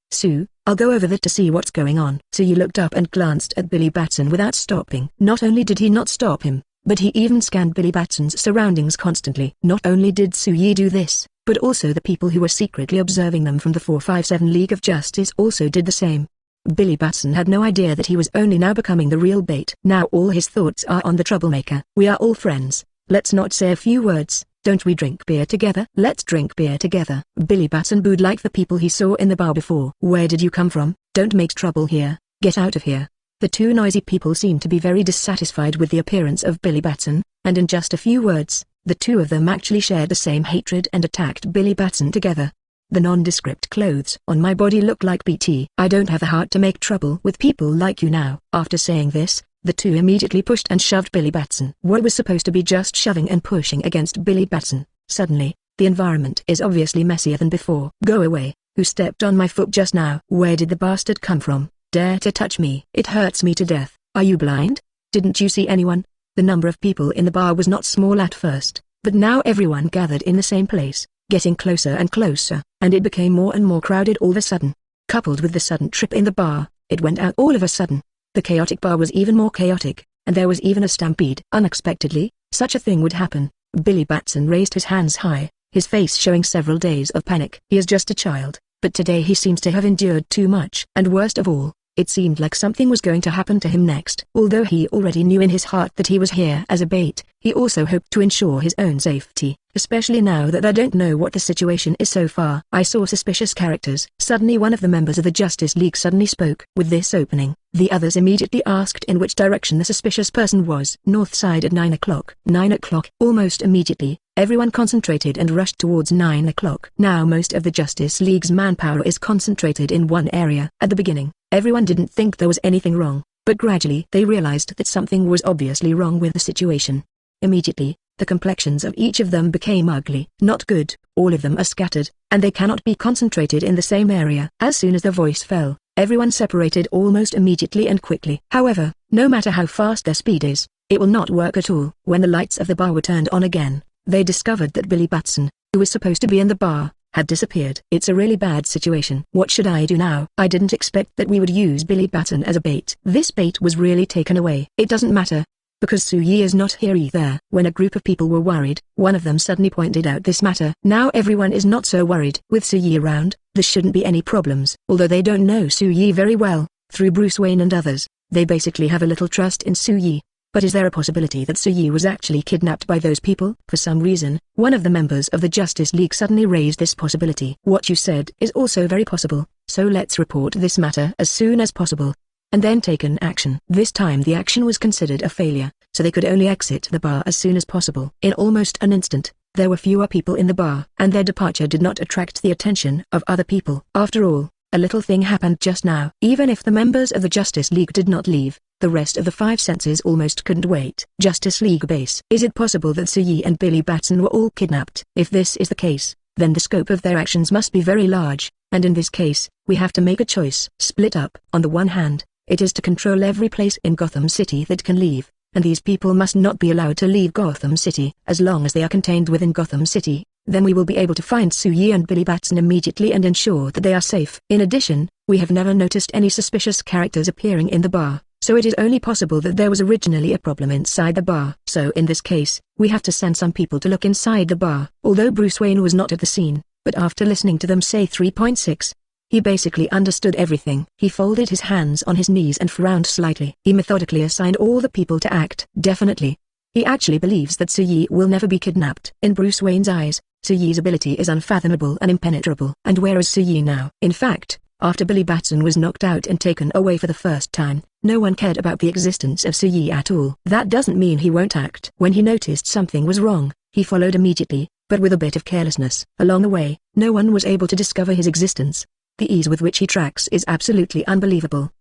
I'll go over there to see what's going on. Yi looked up and glanced at Billy Batson without stopping. Not only did he not stop him, but he even scanned Billy Batson's surroundings constantly. Not only did Yi do this, but also the people who were secretly observing them from the 457 League of Justice also did the same. Billy Batson had no idea that he was only now becoming the real bait. Now all his thoughts are on the troublemaker. We are all friends. Let's not say a few words. Don't we drink beer together? Let's drink beer together. Billy Batson booed like the people he saw in the bar before. Where did you come from? Don't make trouble here. Get out of here. The two noisy people seemed to be very dissatisfied with the appearance of Billy Batson, and in just a few words, the two of them actually shared the same hatred and attacked Billy Batson together. The nondescript clothes on my body look like BT. I don't have the heart to make trouble with people like you now. After saying this, the two immediately pushed and shoved Billy Batson. What was supposed to be just shoving and pushing against Billy Batson, suddenly, the environment is obviously messier than before. Go away. Who stepped on my foot just now? Where did the bastard come from? Dare to touch me? It hurts me to death. Are you blind? Didn't you see anyone? The number of people in the bar was not small at first, but now everyone gathered in the same place, getting closer and closer, and it became more and more crowded all of a sudden. Coupled with the sudden trip in the bar, it went out all of a sudden. The chaotic bar was even more chaotic, and there was even a stampede. Unexpectedly, such a thing would happen. Billy Batson raised his hands high, his face showing several days of panic. He is just a child, but today he seems to have endured too much. And worst of all, it seemed like something was going to happen to him next. Although he already knew in his heart that he was here as a bait, he also hoped to ensure his own safety, especially now that I don't know what the situation is so far. I saw suspicious characters. Suddenly one of the members of the Justice League suddenly spoke. With this opening, the others immediately asked in which direction the suspicious person was. North side at 9 o'clock. 9 o'clock. Almost immediately, everyone concentrated and rushed towards 9 o'clock. Now most of the Justice League's manpower is concentrated in one area. At the beginning, everyone didn't think there was anything wrong, but gradually they realized that something was obviously wrong with the situation. Immediately, the complexions of each of them became ugly. Not good. All of them are scattered, and they cannot be concentrated in the same area. As soon as the voice fell, everyone separated almost immediately and quickly. However, no matter how fast their speed is, it will not work at all. When the lights of the bar were turned on again, they discovered that Billy Batson, who was supposed to be in the bar, had disappeared. It's a really bad situation. What should I do now? I didn't expect that we would use Billy Batson as a bait. This bait was really taken away. It doesn't matter. because Suyi is not here either. When a group of people were worried, one of them suddenly pointed out this matter. Now everyone is not so worried. With Suyi around, there shouldn't be any problems. Although they don't know Suyi very well, through Bruce Wayne and others, they basically have a little trust in Suyi. But is there a possibility that Suyi was actually kidnapped by those people? For some reason, one of the members of the Justice League suddenly raised this possibility. What you said is also very possible, so let's report this matter as soon as possible, and then take an action. This time the action was considered a failure, so they could only exit the bar as soon as possible. In almost an instant, there were fewer people in the bar, and their departure did not attract the attention of other people. After all, a little thing happened just now. Even if the members of the Justice League did not leave, the rest of the five senses almost couldn't wait. Justice League base. Is it possible that Suyi and Billy Batson were all kidnapped? If this is the case, then the scope of their actions must be very large, and in this case, we have to make a choice. Split up. On the one hand, it is to control every place in Gotham City that can leave, and these people must not be allowed to leave Gotham City. As long as they are contained within Gotham City, then we will be able to find Suyi and Billy Batson immediately and ensure that they are safe. In addition, we have never noticed any suspicious characters appearing in the bar, so it is only possible that there was originally a problem inside the bar. So in this case, we have to send some people to look inside the bar. Although Bruce Wayne was not at the scene, but after listening to them say 3.6, he basically understood everything. He folded his hands on his knees and frowned slightly. He methodically assigned all the people to act. Definitely. He actually believes that Suyi will never be kidnapped. In Bruce Wayne's eyes, Suyi's ability is unfathomable and impenetrable. And where is Suyi now? In fact, after Billy Batson was knocked out and taken away for the first time, no one cared about the existence of Suyi at all. That doesn't mean he won't act. When he noticed something was wrong, he followed immediately, but with a bit of carelessness. Along the way, no one was able to discover his existence. The ease with which he tracks is absolutely unbelievable.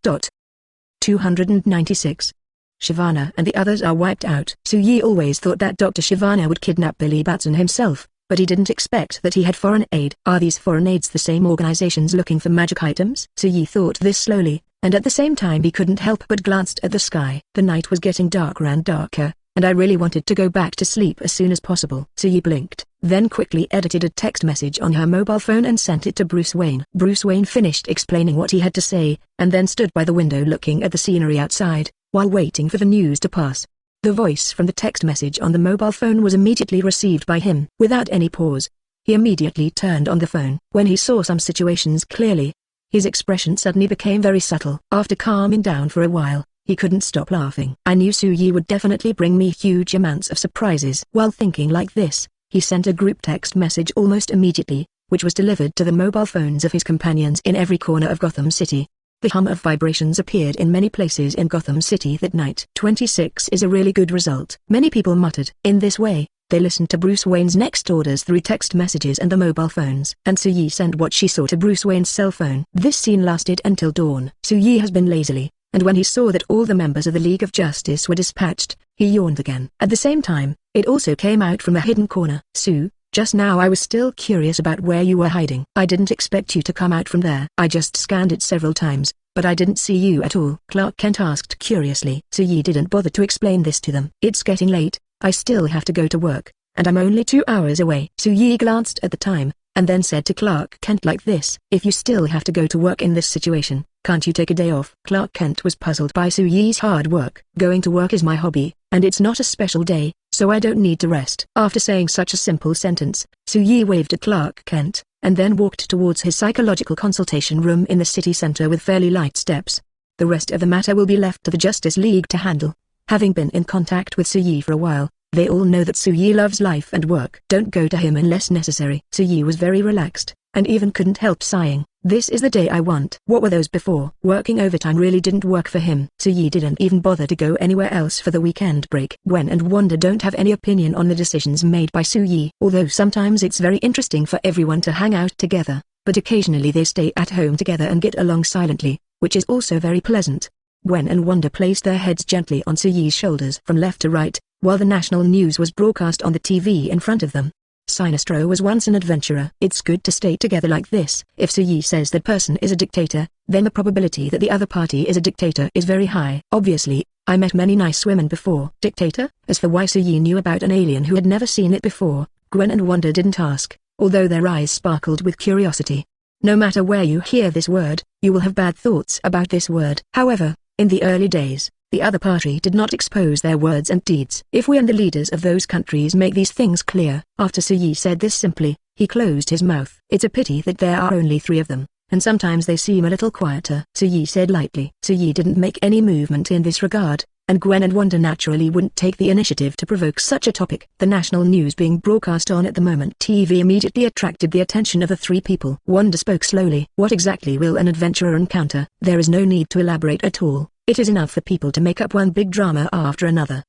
296. Sivana and the others are wiped out. Suyi always thought that Dr. Sivana would kidnap Billy Batson himself, but he didn't expect that he had foreign aid. Are these foreign aids the same organizations looking for magic items? Suyi thought this slowly, and at the same time he couldn't help but glanced at the sky. The night was getting darker and darker, and I really wanted to go back to sleep as soon as possible. Suyi blinked, then quickly edited a text message on her mobile phone and sent it to Bruce Wayne. Bruce Wayne finished explaining what he had to say, and then stood by the window looking at the scenery outside, while waiting for the news to pass. The voice from the text message on the mobile phone was immediately received by him. Without any pause, he immediately turned on the phone. When he saw some situations clearly, his expression suddenly became very subtle. After calming down for a while, he couldn't stop laughing. I knew Suyi would definitely bring me huge amounts of surprises. While thinking like this, he sent a group text message almost immediately, which was delivered to the mobile phones of his companions in every corner of Gotham City. The hum of vibrations appeared in many places in Gotham City that night. 26 is a really good result, many people muttered. In this way, they listened to Bruce Wayne's next orders through text messages and the mobile phones. And Suyi sent what she saw to Bruce Wayne's cell phone. This scene lasted until dawn. Suyi has been lazily, and when he saw that all the members of the League of Justice were dispatched, he yawned again. At the same time, it also came out from a hidden corner. Sue, just now I was still curious about where you were hiding. I didn't expect you to come out from there. I just scanned it several times, but I didn't see you at all. Clark Kent asked curiously. Suyi didn't bother to explain this to them. It's getting late, I still have to go to work, and I'm only 2 hours away. Suyi glanced at the time, and then said to Clark Kent like this. If you still have to go to work in this situation, can't you take a day off? Clark Kent was puzzled by Suyi's hard work. Going to work is my hobby, and it's not a special day, so I don't need to rest. After saying such a simple sentence, Suyi waved at Clark Kent, and then walked towards his psychological consultation room in the city center with fairly light steps. The rest of the matter will be left to the Justice League to handle. Having been in contact with Suyi for a while, they all know that Suyi loves life and work. Don't go to him unless necessary. Suyi was very relaxed, and even couldn't help sighing. This is the day I want. What were those before? Working overtime really didn't work for him. Suyi didn't even bother to go anywhere else for the weekend break. Gwen and Wanda don't have any opinion on the decisions made by Suyi. Although sometimes it's very interesting for everyone to hang out together, but occasionally they stay at home together and get along silently, which is also very pleasant. Gwen and Wanda placed their heads gently on Suyi's shoulders from left to right, while the national news was broadcast on the TV in front of them. Sinestro was once an adventurer. It's good to stay together like this. If Suyi says that person is a dictator, then the probability that the other party is a dictator is very high. Obviously, I met many nice women before. Dictator? As for why Suyi knew about an alien who had never seen it before, Gwen and Wanda didn't ask, although their eyes sparkled with curiosity. No matter where you hear this word, you will have bad thoughts about this word. However, in the early days, The other party did not expose their words and deeds. If we and the leaders of those countries make these things clear. After Suyi said this simply, he closed his mouth. It's a pity that there are only 3 of them, and sometimes they seem a little quieter. Suyi said lightly. Suyi didn't make any movement in this regard, and Gwen and Wanda naturally wouldn't take the initiative to provoke such a topic. The national news being broadcast on at the moment TV immediately attracted the attention of the 3 people. Wanda spoke slowly. What exactly will an adventurer encounter? There is no need to elaborate at all. It is enough for people to make up one big drama after another.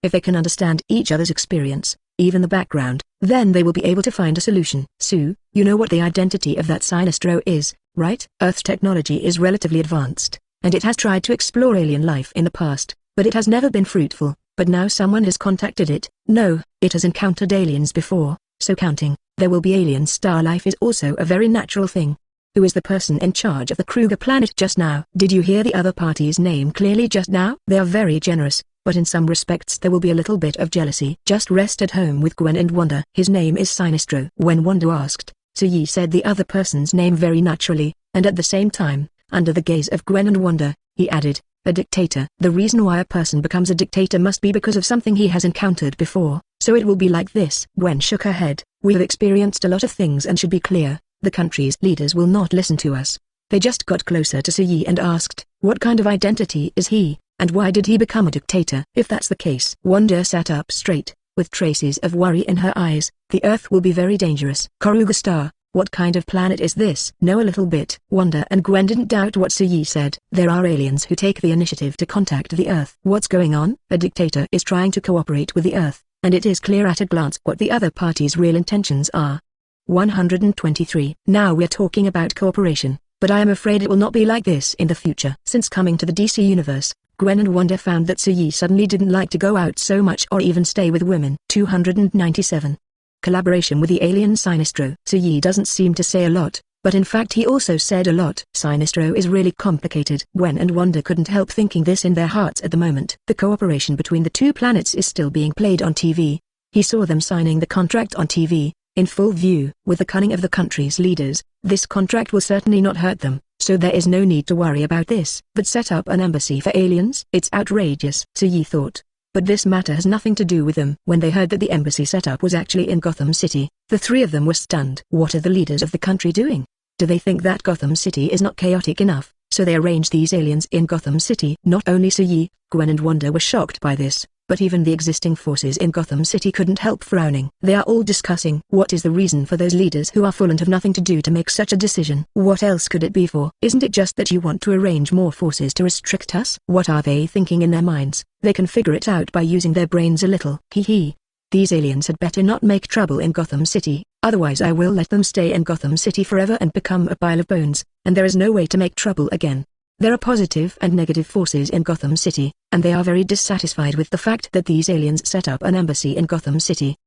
If they can understand each other's experience, even the background, then they will be able to find a solution. Sue, you know what the identity of that Sinestro is, right? Earth's technology is relatively advanced, and it has tried to explore alien life in the past, but it has never been fruitful. But now someone has contacted it. No, it has encountered aliens before, so counting, there will be alien star life is also a very natural thing. Who is the person in charge of the Kruger planet just now? Did you hear the other party's name clearly just now? They are very generous, but in some respects there will be a little bit of jealousy. Just rest at home with Gwen and Wanda. His name is Sinestro. When Wanda asked, Suyi said the other person's name very naturally, and at the same time, under the gaze of Gwen and Wanda, he added, a dictator. The reason why a person becomes a dictator must be because of something he has encountered before, so it will be like this. Gwen shook her head. We have experienced a lot of things and should be clear. The country's leaders will not listen to us. They just got closer to Suyi and asked, what kind of identity is he, and why did he become a dictator? If that's the case. Wanda sat up straight, with traces of worry in her eyes. The Earth will be very dangerous. Kruger Star, what kind of planet is this? Know a little bit. Wanda and Gwen didn't doubt what Suyi said. There are aliens who take the initiative to contact the Earth. What's going on? A dictator is trying to cooperate with the Earth, and it is clear at a glance what the other party's real intentions are. 123. Now we're talking about cooperation, but I am afraid it will not be like this in the future. Since coming to the DC universe, Gwen and Wanda found that Suyi suddenly didn't like to go out so much or even stay with women. 297. Collaboration with the alien Sinestro. Suyi doesn't seem to say a lot, but in fact he also said a lot. Sinestro is really complicated. Gwen and Wanda couldn't help thinking this in their hearts at the moment. The cooperation between the 2 planets is still being played on TV. He saw them signing the contract on TV, in full view. With the cunning of the country's leaders, this contract will certainly not hurt them, so there is no need to worry about this. But set up an embassy for aliens? It's outrageous, Suyi thought. But this matter has nothing to do with them. When they heard that the embassy setup was actually in Gotham City, the 3 of them were stunned. What are the leaders of the country doing? Do they think that Gotham City is not chaotic enough, so they arrange these aliens in Gotham City? Not only Suyi, Gwen and Wanda were shocked by this, but even the existing forces in Gotham City couldn't help frowning. They are all discussing what is the reason for those leaders who are full and have nothing to do to make such a decision. What else could it be for? Isn't it just that you want to arrange more forces to restrict us? What are they thinking in their minds? They can figure it out by using their brains a little. Hee. These aliens had better not make trouble in Gotham City, otherwise I will let them stay in Gotham City forever and become a pile of bones, and there is no way to make trouble again. There are positive and negative forces in Gotham City, and they are very dissatisfied with the fact that these aliens set up an embassy in Gotham City.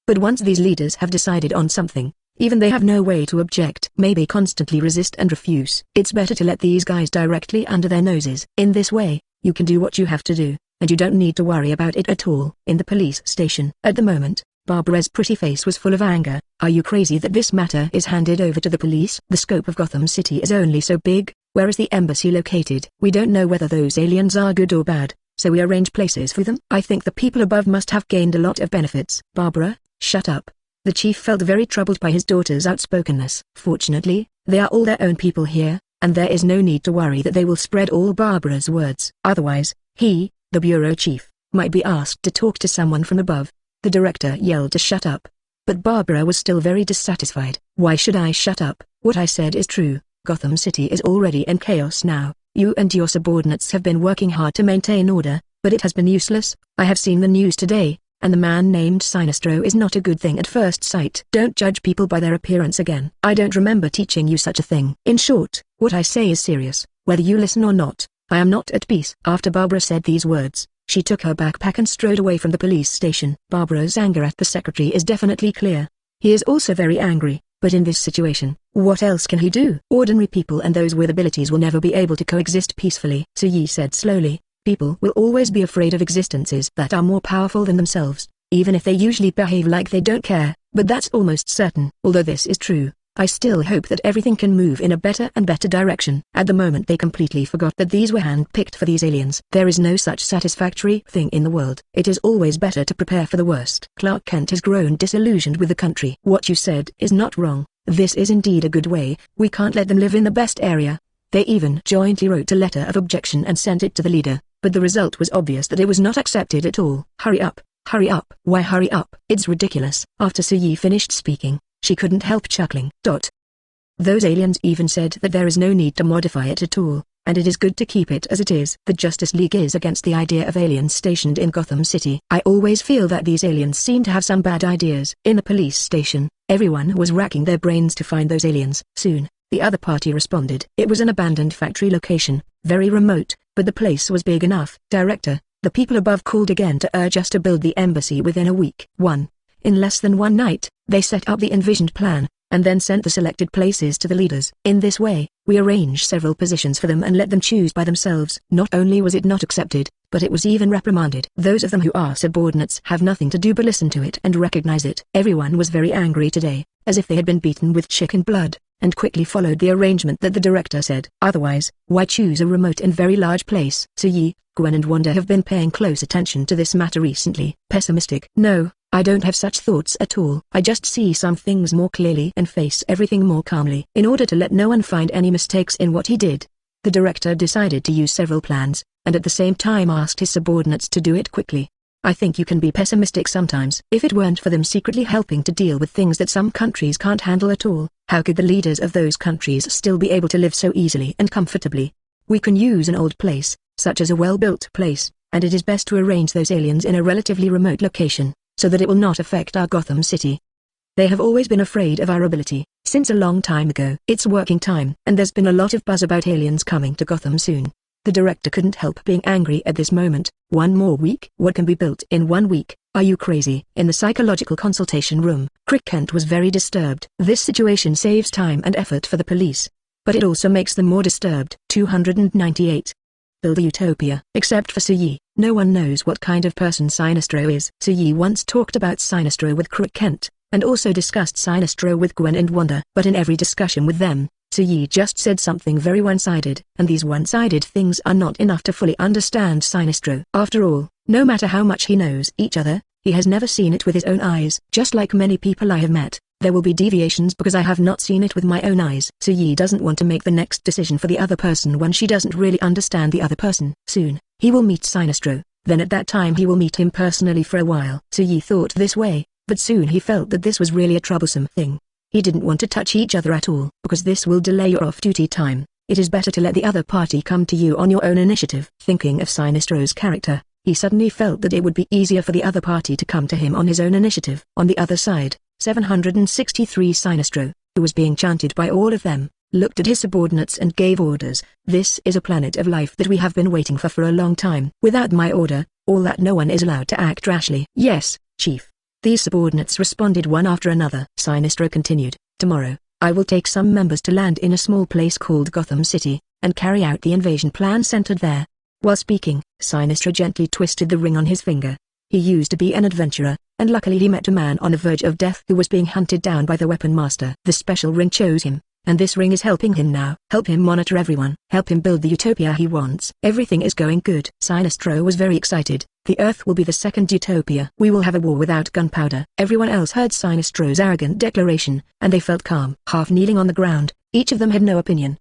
But once these leaders have decided on something, even they have no way to object. Maybe constantly resist and refuse. It's better to let these guys directly under their noses. In this way, you can do what you have to do, and you don't need to worry about it at all. In the police station, at the moment, Barbara's pretty face was full of anger. Are you crazy that this matter is handed over to the police? The scope of Gotham City is only so big. Where is the embassy located? We don't know whether those aliens are good or bad, so we arrange places for them. I think the people above must have gained a lot of benefits. Barbara, shut up. The chief felt very troubled by his daughter's outspokenness. Fortunately, they are all their own people here, and there is no need to worry that they will spread all Barbara's words. Otherwise, he, the bureau chief, might be asked to talk to someone from above. The director yelled to shut up. But Barbara was still very dissatisfied. Why should I shut up? What I said is true. Gotham City is already in chaos now. You and your subordinates have been working hard to maintain order, but it has been useless. I have seen the news today, and the man named Sinestro is not a good thing at first sight. Don't judge people by their appearance again. I don't remember teaching you such a thing. In short, what I say is serious, whether you listen or not. I am not at peace. After Barbara said these words, she took her backpack and strode away from the police station. Barbara's anger at the secretary is definitely clear. He is also very angry. But in this situation, what else can he do? Ordinary people and those with abilities will never be able to coexist peacefully. Suyi said slowly, people will always be afraid of existences that are more powerful than themselves, even if they usually behave like they don't care, but that's almost certain. Although this is true, I still hope that everything can move in a better and better direction. At the moment they completely forgot that these were hand-picked for these aliens. There is no such satisfactory thing in the world. It is always better to prepare for the worst. Clark Kent has grown disillusioned with the country. What you said is not wrong. This is indeed a good way. We can't let them live in the best area. They even jointly wrote a letter of objection and sent it to the leader, but the result was obvious that it was not accepted at all. Hurry up, hurry up. Why hurry up? It's ridiculous. After Suyi finished speaking, she couldn't help chuckling. Those aliens even said that there is no need to modify it at all, and it is good to keep it as it is. The Justice League is against the idea of aliens stationed in Gotham City. I always feel that these aliens seem to have some bad ideas. In the police station, everyone was racking their brains to find those aliens. Soon, the other party responded. It was an abandoned factory location, very remote, but the place was big enough. Director, the people above called again to urge us to build the embassy within a week. In less than one night, they set up the envisioned plan, and then sent the selected places to the leaders. In this way, we arranged several positions for them and let them choose by themselves. Not only was it not accepted, but it was even reprimanded. Those of them who are subordinates have nothing to do but listen to it and recognize it. Everyone was very angry today, as if they had been beaten with chicken blood, and quickly followed the arrangement that the director said. Otherwise, why choose a remote and very large place? Suyi, Gwen and Wanda have been paying close attention to this matter recently. Pessimistic. No, I don't have such thoughts at all. I just see some things more clearly and face everything more calmly. In order to let no one find any mistakes in what he did, the director decided to use several plans, and at the same time asked his subordinates to do it quickly. I think you can be pessimistic sometimes. If it weren't for them secretly helping to deal with things that some countries can't handle at all, how could the leaders of those countries still be able to live so easily and comfortably? We can use an old place, such as a well-built place, and it is best to arrange those aliens in a relatively remote location, so that it will not affect our Gotham City. They have always been afraid of our ability, since a long time ago. It's working time, and there's been a lot of buzz about aliens coming to Gotham soon. The director couldn't help being angry at this moment. 1 more week? What can be built in 1 week? Are you crazy? In the psychological consultation room, Crick Kent was very disturbed. This situation saves time and effort for the police, but it also makes them more disturbed. 298. Build a utopia. Except for Suyi, no one knows what kind of person Sinestro is. Suyi once talked about Sinestro with Crick Kent, and also discussed Sinestro with Gwen and Wanda. But in every discussion with them, Suyi just said something very one-sided, and these one-sided things are not enough to fully understand Sinestro. After all, no matter how much he knows each other, he has never seen it with his own eyes. Just like many people I have met, there will be deviations because I have not seen it with my own eyes. Suyi doesn't want to make the next decision for the other person when she doesn't really understand the other person. Soon, he will meet Sinestro, then at that time he will meet him personally for a while. Suyi thought this way, but soon he felt that this was really a troublesome thing. He didn't want to touch each other at all, because this will delay your off-duty time. It is better to let the other party come to you on your own initiative. Thinking of Sinestro's character, he suddenly felt that it would be easier for the other party to come to him on his own initiative. On the other side, 763 Sinestro, who was being chanted by all of them, looked at his subordinates and gave orders. This is a planet of life that we have been waiting for a long time. Without my order, all that no one is allowed to act rashly. Yes, Chief. These subordinates responded one after another. Sinestro continued, tomorrow, I will take some members to land in a small place called Gotham City, and carry out the invasion plan centered there. While speaking, Sinestro gently twisted the ring on his finger. He used to be an adventurer, and luckily he met a man on the verge of death who was being hunted down by the weapon master. The special ring chose him, and this ring is helping him now. Help him monitor everyone. Help him build the utopia he wants. Everything is going good. Sinestro was very excited. The Earth will be the second utopia. We will have a war without gunpowder. Everyone else heard Sinestro's arrogant declaration, and they felt calm. Half kneeling on the ground, each of them had no opinion.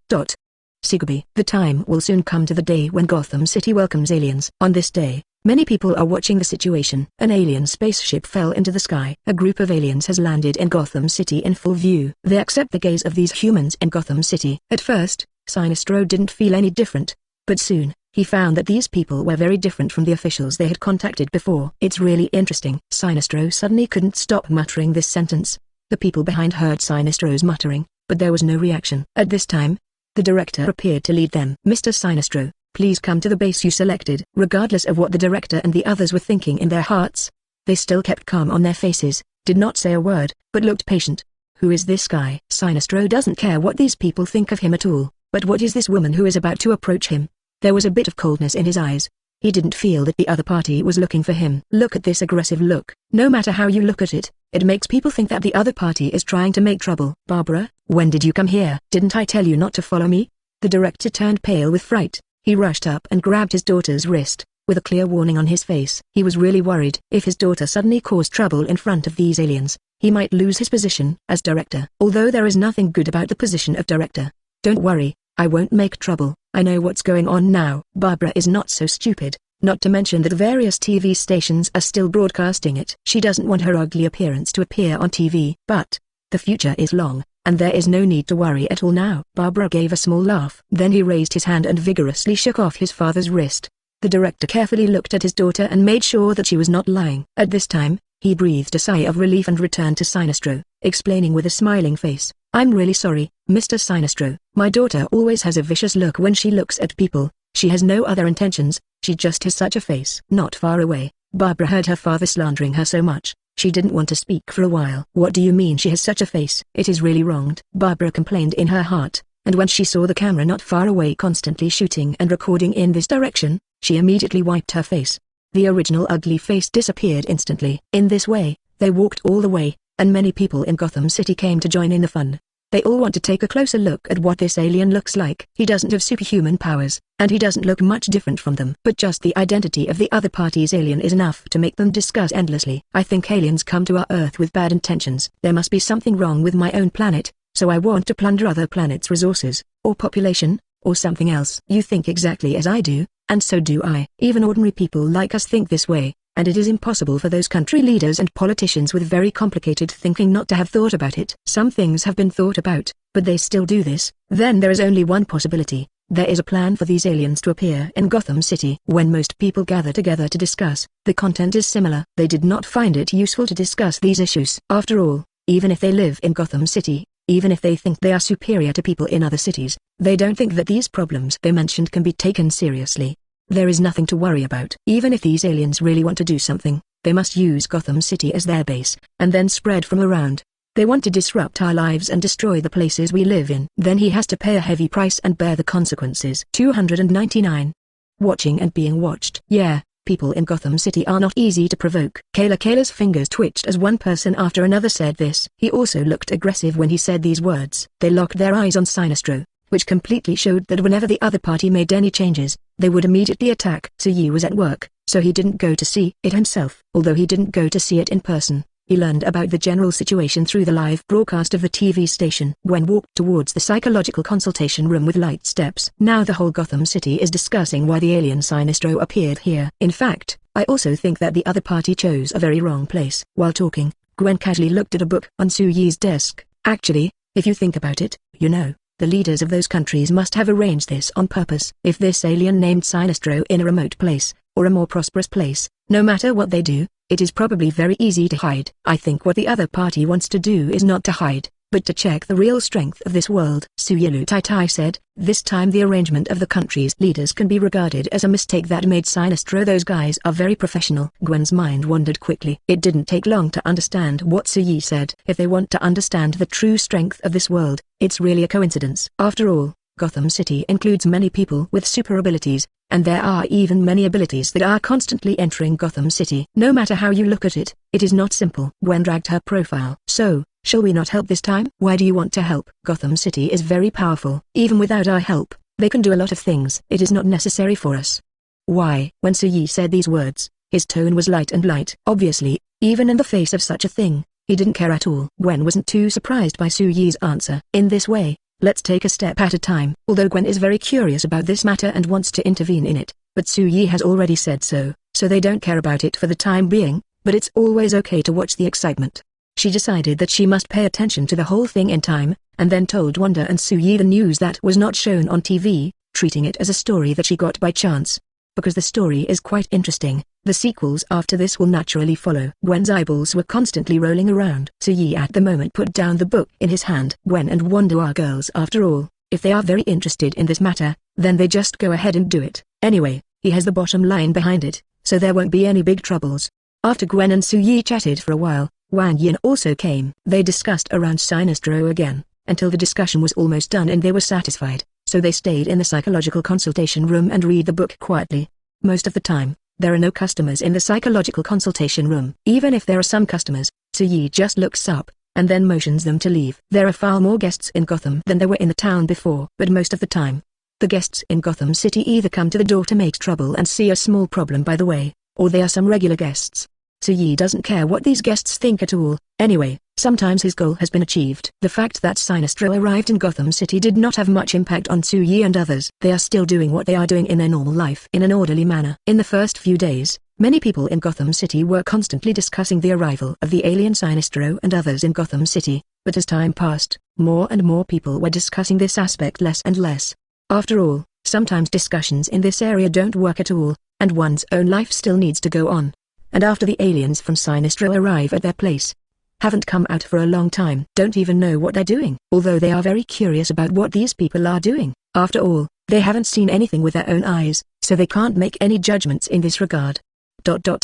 Sigobi. The time will soon come to the day when Gotham City welcomes aliens. On this day, many people are watching the situation. An alien spaceship fell into the sky. A group of aliens has landed in Gotham City in full view. They accept the gaze of these humans in Gotham City. At first, Sinestro didn't feel any different, but soon, he found that these people were very different from the officials they had contacted before. It's really interesting. Sinestro suddenly couldn't stop muttering this sentence. The people behind heard Sinestro's muttering, but there was no reaction. At this time, the director appeared to lead them. Mr. Sinestro, please come to the base you selected. Regardless of what the director and the others were thinking in their hearts, they still kept calm on their faces, did not say a word, but looked patient. Who is this guy? Sinestro doesn't care what these people think of him at all, but what is this woman who is about to approach him? There was a bit of coldness in his eyes. He didn't feel that the other party was looking for him. Look at this aggressive look. No matter how you look at it, it makes people think that the other party is trying to make trouble. Barbara, When did you come here? Didn't I tell you not to follow me? The director turned pale with fright. He rushed up and grabbed his daughter's wrist, with a clear warning on his face. He was really worried. If his daughter suddenly caused trouble in front of these aliens, he might lose his position as director. Although there is nothing good about the position of director. Don't worry, I won't make trouble. I know what's going on now. Barbara is not so stupid, not to mention that various TV stations are still broadcasting it. She doesn't want her ugly appearance to appear on TV. But the future is long, and there is no need to worry at all now. Barbara gave a small laugh. Then he raised his hand and vigorously shook off his father's wrist. The director carefully looked at his daughter and made sure that she was not lying. At this time, he breathed a sigh of relief and returned to Sinestro, explaining with a smiling face, "I'm really sorry, Mr. Sinestro. My daughter always has a vicious look when she looks at people. She has no other intentions, she just has such a face." Not far away, Barbara heard her father slandering her so much, she didn't want to speak for a while. "What do you mean she has such a face? It is really wronged," Barbara complained in her heart, and when she saw the camera not far away constantly shooting and recording in this direction, she immediately wiped her face. The original ugly face disappeared instantly. In this way, they walked all the way, and many people in Gotham City came to join in the fun. They all want to take a closer look at what this alien looks like. He doesn't have superhuman powers, and he doesn't look much different from them. But just the identity of the other party's alien is enough to make them discuss endlessly. "I think aliens come to our Earth with bad intentions. There must be something wrong with my own planet, so I want to plunder other planets' resources, or population, or something else." "You think exactly as I do, and so do I. Even ordinary people like us think this way, and it is impossible for those country leaders and politicians with very complicated thinking not to have thought about it. Some things have been thought about, but they still do this." "Then there is only one possibility. There is a plan for these aliens to appear in Gotham City." When most people gather together to discuss, the content is similar. They did not find it useful to discuss these issues. After all, even if they live in Gotham City, even if they think they are superior to people in other cities, they don't think that these problems they mentioned can be taken seriously. There is nothing to worry about. Even if these aliens really want to do something, they must use Gotham City as their base, and then spread from around. They want to disrupt our lives and destroy the places we live in. Then he has to pay a heavy price and bear the consequences. 299. Watching and being watched. Yeah, people in Gotham City are not easy to provoke. Kayla's fingers twitched as one person after another said this. He also looked aggressive when he said these words. They locked their eyes on Sinestro, which completely showed that whenever the other party made any changes, they would immediately attack. Yi was at work, so he didn't go to see it himself. Although he didn't go to see it in person, he learned about the general situation through the live broadcast of the TV station. Gwen walked towards the psychological consultation room with light steps. Now the whole Gotham City is discussing why the alien Sinestro appeared here. In fact, I also think that the other party chose a very wrong place. While talking, Gwen casually looked at a book on Yi's desk. Actually, if you think about it, the leaders of those countries must have arranged this on purpose. If this alien named Sinestro in a remote place, or a more prosperous place, no matter what they do, it is probably very easy to hide. I think what the other party wants to do is not to hide, but to check the real strength of this world. Suyelu Tai said, "This time the arrangement of the country's leaders can be regarded as a mistake that made Sinestro. Those guys are very professional." Gwen's mind wandered quickly. It didn't take long to understand what Suyi said. If they want to understand the true strength of this world, it's really a coincidence. After all, Gotham City includes many people with super abilities, and there are even many abilities that are constantly entering Gotham City. No matter how you look at it, it is not simple. Gwen dragged her profile. "So, shall we not help this time?" "Why do you want to help? Gotham City is very powerful. Even without our help, they can do a lot of things. It is not necessary for us." "Why?" When Suyi said these words, his tone was light and light. Obviously, even in the face of such a thing, he didn't care at all. Gwen wasn't too surprised by Suyi's answer. In this way, let's take a step at a time. Although Gwen is very curious about this matter and wants to intervene in it, but Suyi has already said so they don't care about it for the time being, but it's always okay to watch the excitement. She decided that she must pay attention to the whole thing in time, and then told Wanda and Suyi the news that was not shown on TV, treating it as a story that she got by chance. Because the story is quite interesting, the sequels after this will naturally follow. Gwen's eyeballs were constantly rolling around. Suyi at the moment put down the book in his hand. Gwen and Wanda are girls after all. If they are very interested in this matter, then they just go ahead and do it. Anyway, he has the bottom line behind it, so there won't be any big troubles. After Gwen and Suyi chatted for a while, Wang Yin also came. They discussed around Sinestro again, until the discussion was almost done and they were satisfied, so they stayed in the psychological consultation room and read the book quietly. Most of the time, there are no customers in the psychological consultation room. Even if there are some customers, Suyi just looks up, and then motions them to leave. There are far more guests in Gotham than there were in the town before, but most of the time, the guests in Gotham City either come to the door to make trouble and see a small problem by the way, or they are some regular guests. Soo-yi doesn't care what these guests think at all. Anyway, sometimes his goal has been achieved. The fact that Sinestro arrived in Gotham City did not have much impact on Soo-yi and others. They are still doing what they are doing in their normal life in an orderly manner. In the first few days, many people in Gotham City were constantly discussing the arrival of the alien Sinestro and others in Gotham City, but as time passed, more and more people were discussing this aspect less and less. After all, sometimes discussions in this area don't work at all, and one's own life still needs to go on. And after the aliens from Sinestro arrive at their place, haven't come out for a long time, don't even know what they're doing, although they are very curious about what these people are doing. After all, they haven't seen anything with their own eyes, so they can't make any judgments in this regard.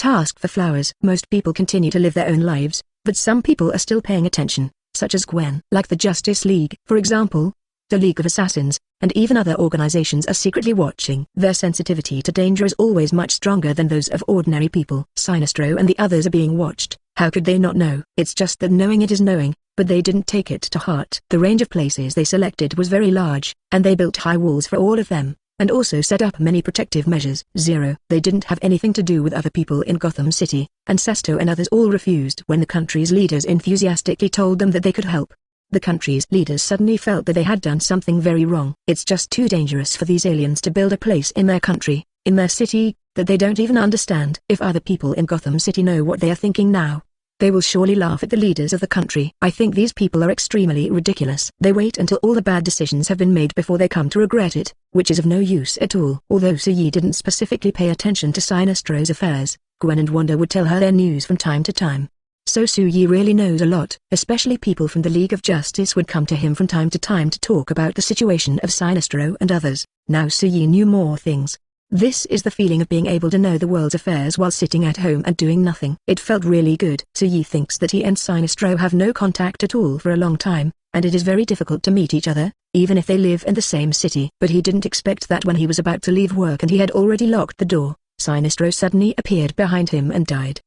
Ask for flowers. Most people continue to live their own lives, but some people are still paying attention, such as Gwen. Like the Justice League, for example, the League of Assassins, and even other organizations are secretly watching. Their sensitivity to danger is always much stronger than those of ordinary people. Sinestro and the others are being watched. How could they not know? It's just that knowing it is knowing, but they didn't take it to heart. The range of places they selected was very large, and they built high walls for all of them, and also set up many protective measures. They didn't have anything to do with other people in Gotham City, and Sesto and others all refused when the country's leaders enthusiastically told them that they could help. The country's leaders suddenly felt that they had done something very wrong. It's just too dangerous for these aliens to build a place in their country, in their city, that they don't even understand. If other people in Gotham City know what they are thinking now, they will surely laugh at the leaders of the country. I think these people are extremely ridiculous. They wait until all the bad decisions have been made before they come to regret it, which is of no use at all. Although Soo-yi didn't specifically pay attention to Sinestro's affairs, Gwen and Wanda would tell her their news from time to time. So Soo-yi really knows a lot. Especially people from the League of Justice would come to him from time to time to talk about the situation of Sinestro and others. Now Soo-yi knew more things. This is the feeling of being able to know the world's affairs while sitting at home and doing nothing. It felt really good. Soo-yi thinks that he and Sinestro have no contact at all for a long time, and it is very difficult to meet each other, even if they live in the same city. But he didn't expect that when he was about to leave work and he had already locked the door, Sinestro suddenly appeared behind him and died.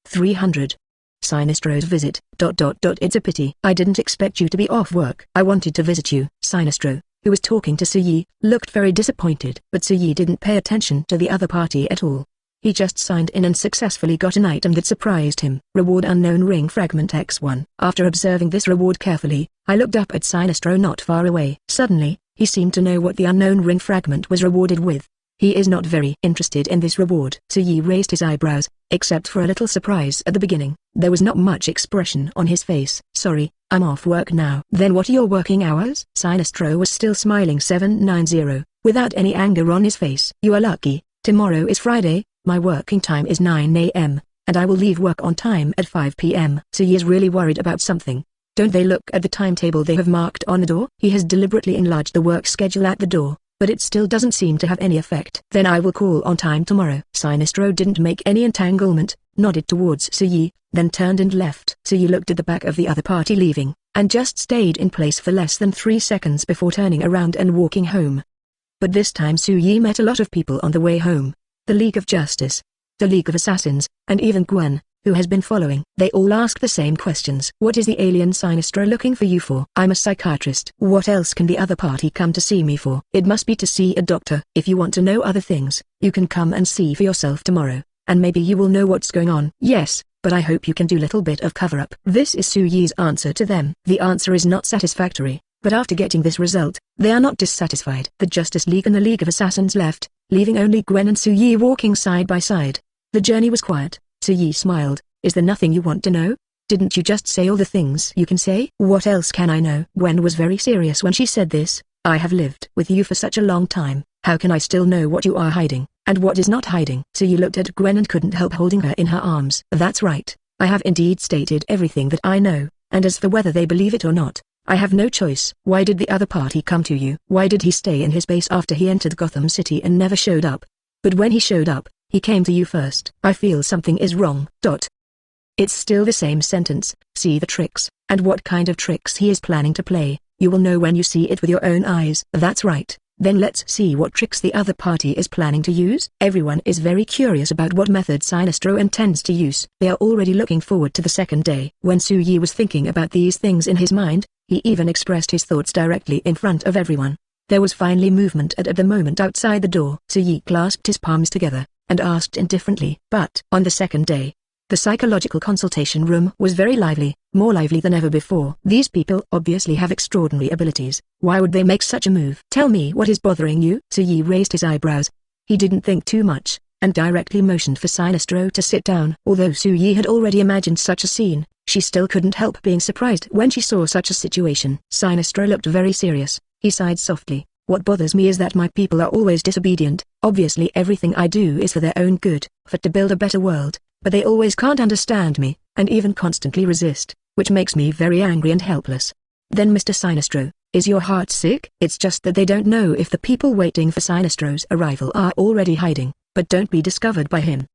300. Sinestro's visit. It's a pity. I didn't expect you to be off work. I wanted to visit you. Sinestro, who was talking to Soo-yi, looked very disappointed. But Soo-yi didn't pay attention to the other party at all. He just signed in and successfully got an item that surprised him. Reward Unknown Ring Fragment X1. After observing this reward carefully, I looked up at Sinestro not far away. Suddenly, he seemed to know what the unknown ring fragment was rewarded with. He is not very interested in this reward. Soo-yi raised his eyebrows, except for a little surprise at the beginning. There was not much expression on his face. Sorry, I'm off work now. Then what are your working hours? Sinestro was still smiling 790, without any anger on his face. You are lucky, tomorrow is Friday, my working time is 9 a.m., and I will leave work on time at 5 p.m. Soo-yi is really worried about something. Don't they look at the timetable they have marked on the door? He has deliberately enlarged the work schedule at the door, but it still doesn't seem to have any effect. Then I will call on time tomorrow. Sinestro didn't make any entanglement, nodded towards Soo-yi, then turned and left. Soo-yi looked at the back of the other party leaving, and just stayed in place for less than 3 seconds before turning around and walking home. But this time Soo-yi met a lot of people on the way home. The League of Justice, the League of Assassins, and even Gwen, who has been following. They all asked the same questions. What is the alien Sinestro looking for you for? I'm a psychiatrist. What else can the other party come to see me for? It must be to see a doctor. If you want to know other things, you can come and see for yourself tomorrow, and maybe you will know what's going on. Yes, but I hope you can do little bit of cover-up. This is Soo-yi's answer to them. The answer is not satisfactory, but after getting this result, they are not dissatisfied. The Justice League and the League of Assassins left, leaving only Gwen and Soo-yi walking side by side. The journey was quiet. Soo-yi smiled. Is there nothing you want to know? Didn't you just say all the things you can say? What else can I know? Gwen was very serious when she said this. I have lived with you for such a long time. How can I still know what you are hiding, and what is not hiding? Soo-yi looked at Gwen and couldn't help holding her in her arms. That's right. I have indeed stated everything that I know, and as for whether they believe it or not, I have no choice. Why did the other party come to you? Why did he stay in his base after he entered Gotham City and never showed up? But when he showed up, he came to you first. I feel something is wrong. It's still the same sentence. See the tricks, and what kind of tricks he is planning to play. You will know when you see it with your own eyes. That's right. Then let's see what tricks the other party is planning to use. Everyone is very curious about what method Sinestro intends to use. They are already looking forward to the second day. When Su-Yi was thinking about these things in his mind, he even expressed his thoughts directly in front of everyone. There was finally movement at the moment outside the door. Su-Yi clasped his palms together, and asked indifferently. But on the second day, the psychological consultation room was very lively, more lively than ever before. These people obviously have extraordinary abilities. Why would they make such a move? Tell me what is bothering you? Su-Yi raised his eyebrows. He didn't think too much, and directly motioned for Sinestro to sit down. Although Su-Yi had already imagined such a scene, she still couldn't help being surprised when she saw such a situation. Sinestro looked very serious. He sighed softly. What bothers me is that my people are always disobedient. Obviously everything I do is for their own good, to build a better world. But they always can't understand me, and even constantly resist, which makes me very angry and helpless. Then Mr. Sinestro, is your heart sick? It's just that they don't know if the people waiting for Sinestro's arrival are already hiding, but don't be discovered by him.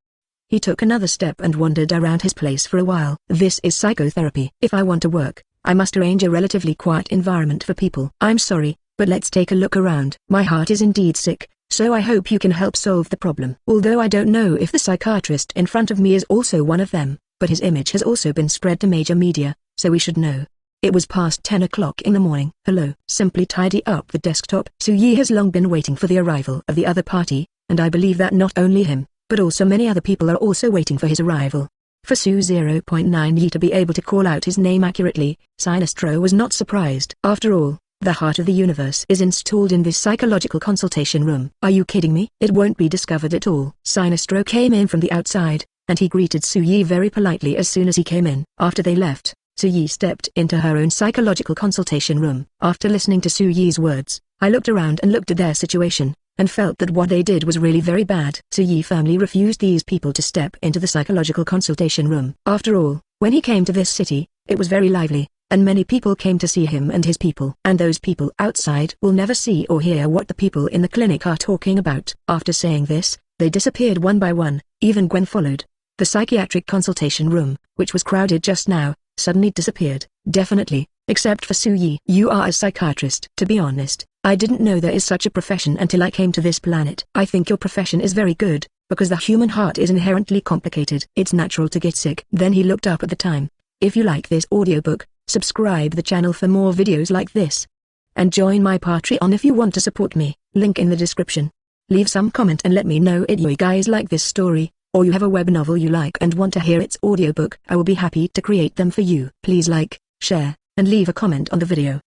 He took another step and wandered around his place for a while. This is psychotherapy. If I want to work, I must arrange a relatively quiet environment for people. I'm sorry, but let's take a look around. My heart is indeed sick. So I hope you can help solve the problem. Although I don't know if the psychiatrist in front of me is also one of them, but his image has also been spread to major media, so we should know. It was past 10 o'clock in the morning. Hello. Simply tidy up the desktop. Su-Yi has long been waiting for the arrival of the other party, and I believe that not only him, but also many other people are also waiting for his arrival. For Su 0.9 to be able to call out his name accurately, Sinestro was not surprised. After all, the heart of the universe is installed in this psychological consultation room. Are you kidding me? It won't be discovered at all. Sinestro came in from the outside, and he greeted Su-Yi very politely as soon as he came in. After they left, Su-Yi stepped into her own psychological consultation room. After listening to Su-Yi's words, I looked around and looked at their situation, and felt that what they did was really very bad. Su-Yi firmly refused these people to step into the psychological consultation room. After all, when he came to this city, it was very lively, and many people came to see him and his people. And those people outside will never see or hear what the people in the clinic are talking about. After saying this, they disappeared one by one. Even Gwen followed. The psychiatric consultation room, which was crowded just now, suddenly disappeared. Definitely, except for Su-Yi. You are a psychiatrist. To be honest, I didn't know there is such a profession until I came to this planet. I think your profession is very good, because the human heart is inherently complicated. It's natural to get sick. Then he looked up at the time. If you like this audiobook, subscribe the channel for more videos like this. And join my Patreon if you want to support me, link in the description. Leave some comment and let me know if you guys like this story, or you have a web novel you like and want to hear its audiobook. I will be happy to create them for you. Please like, share, and leave a comment on the video.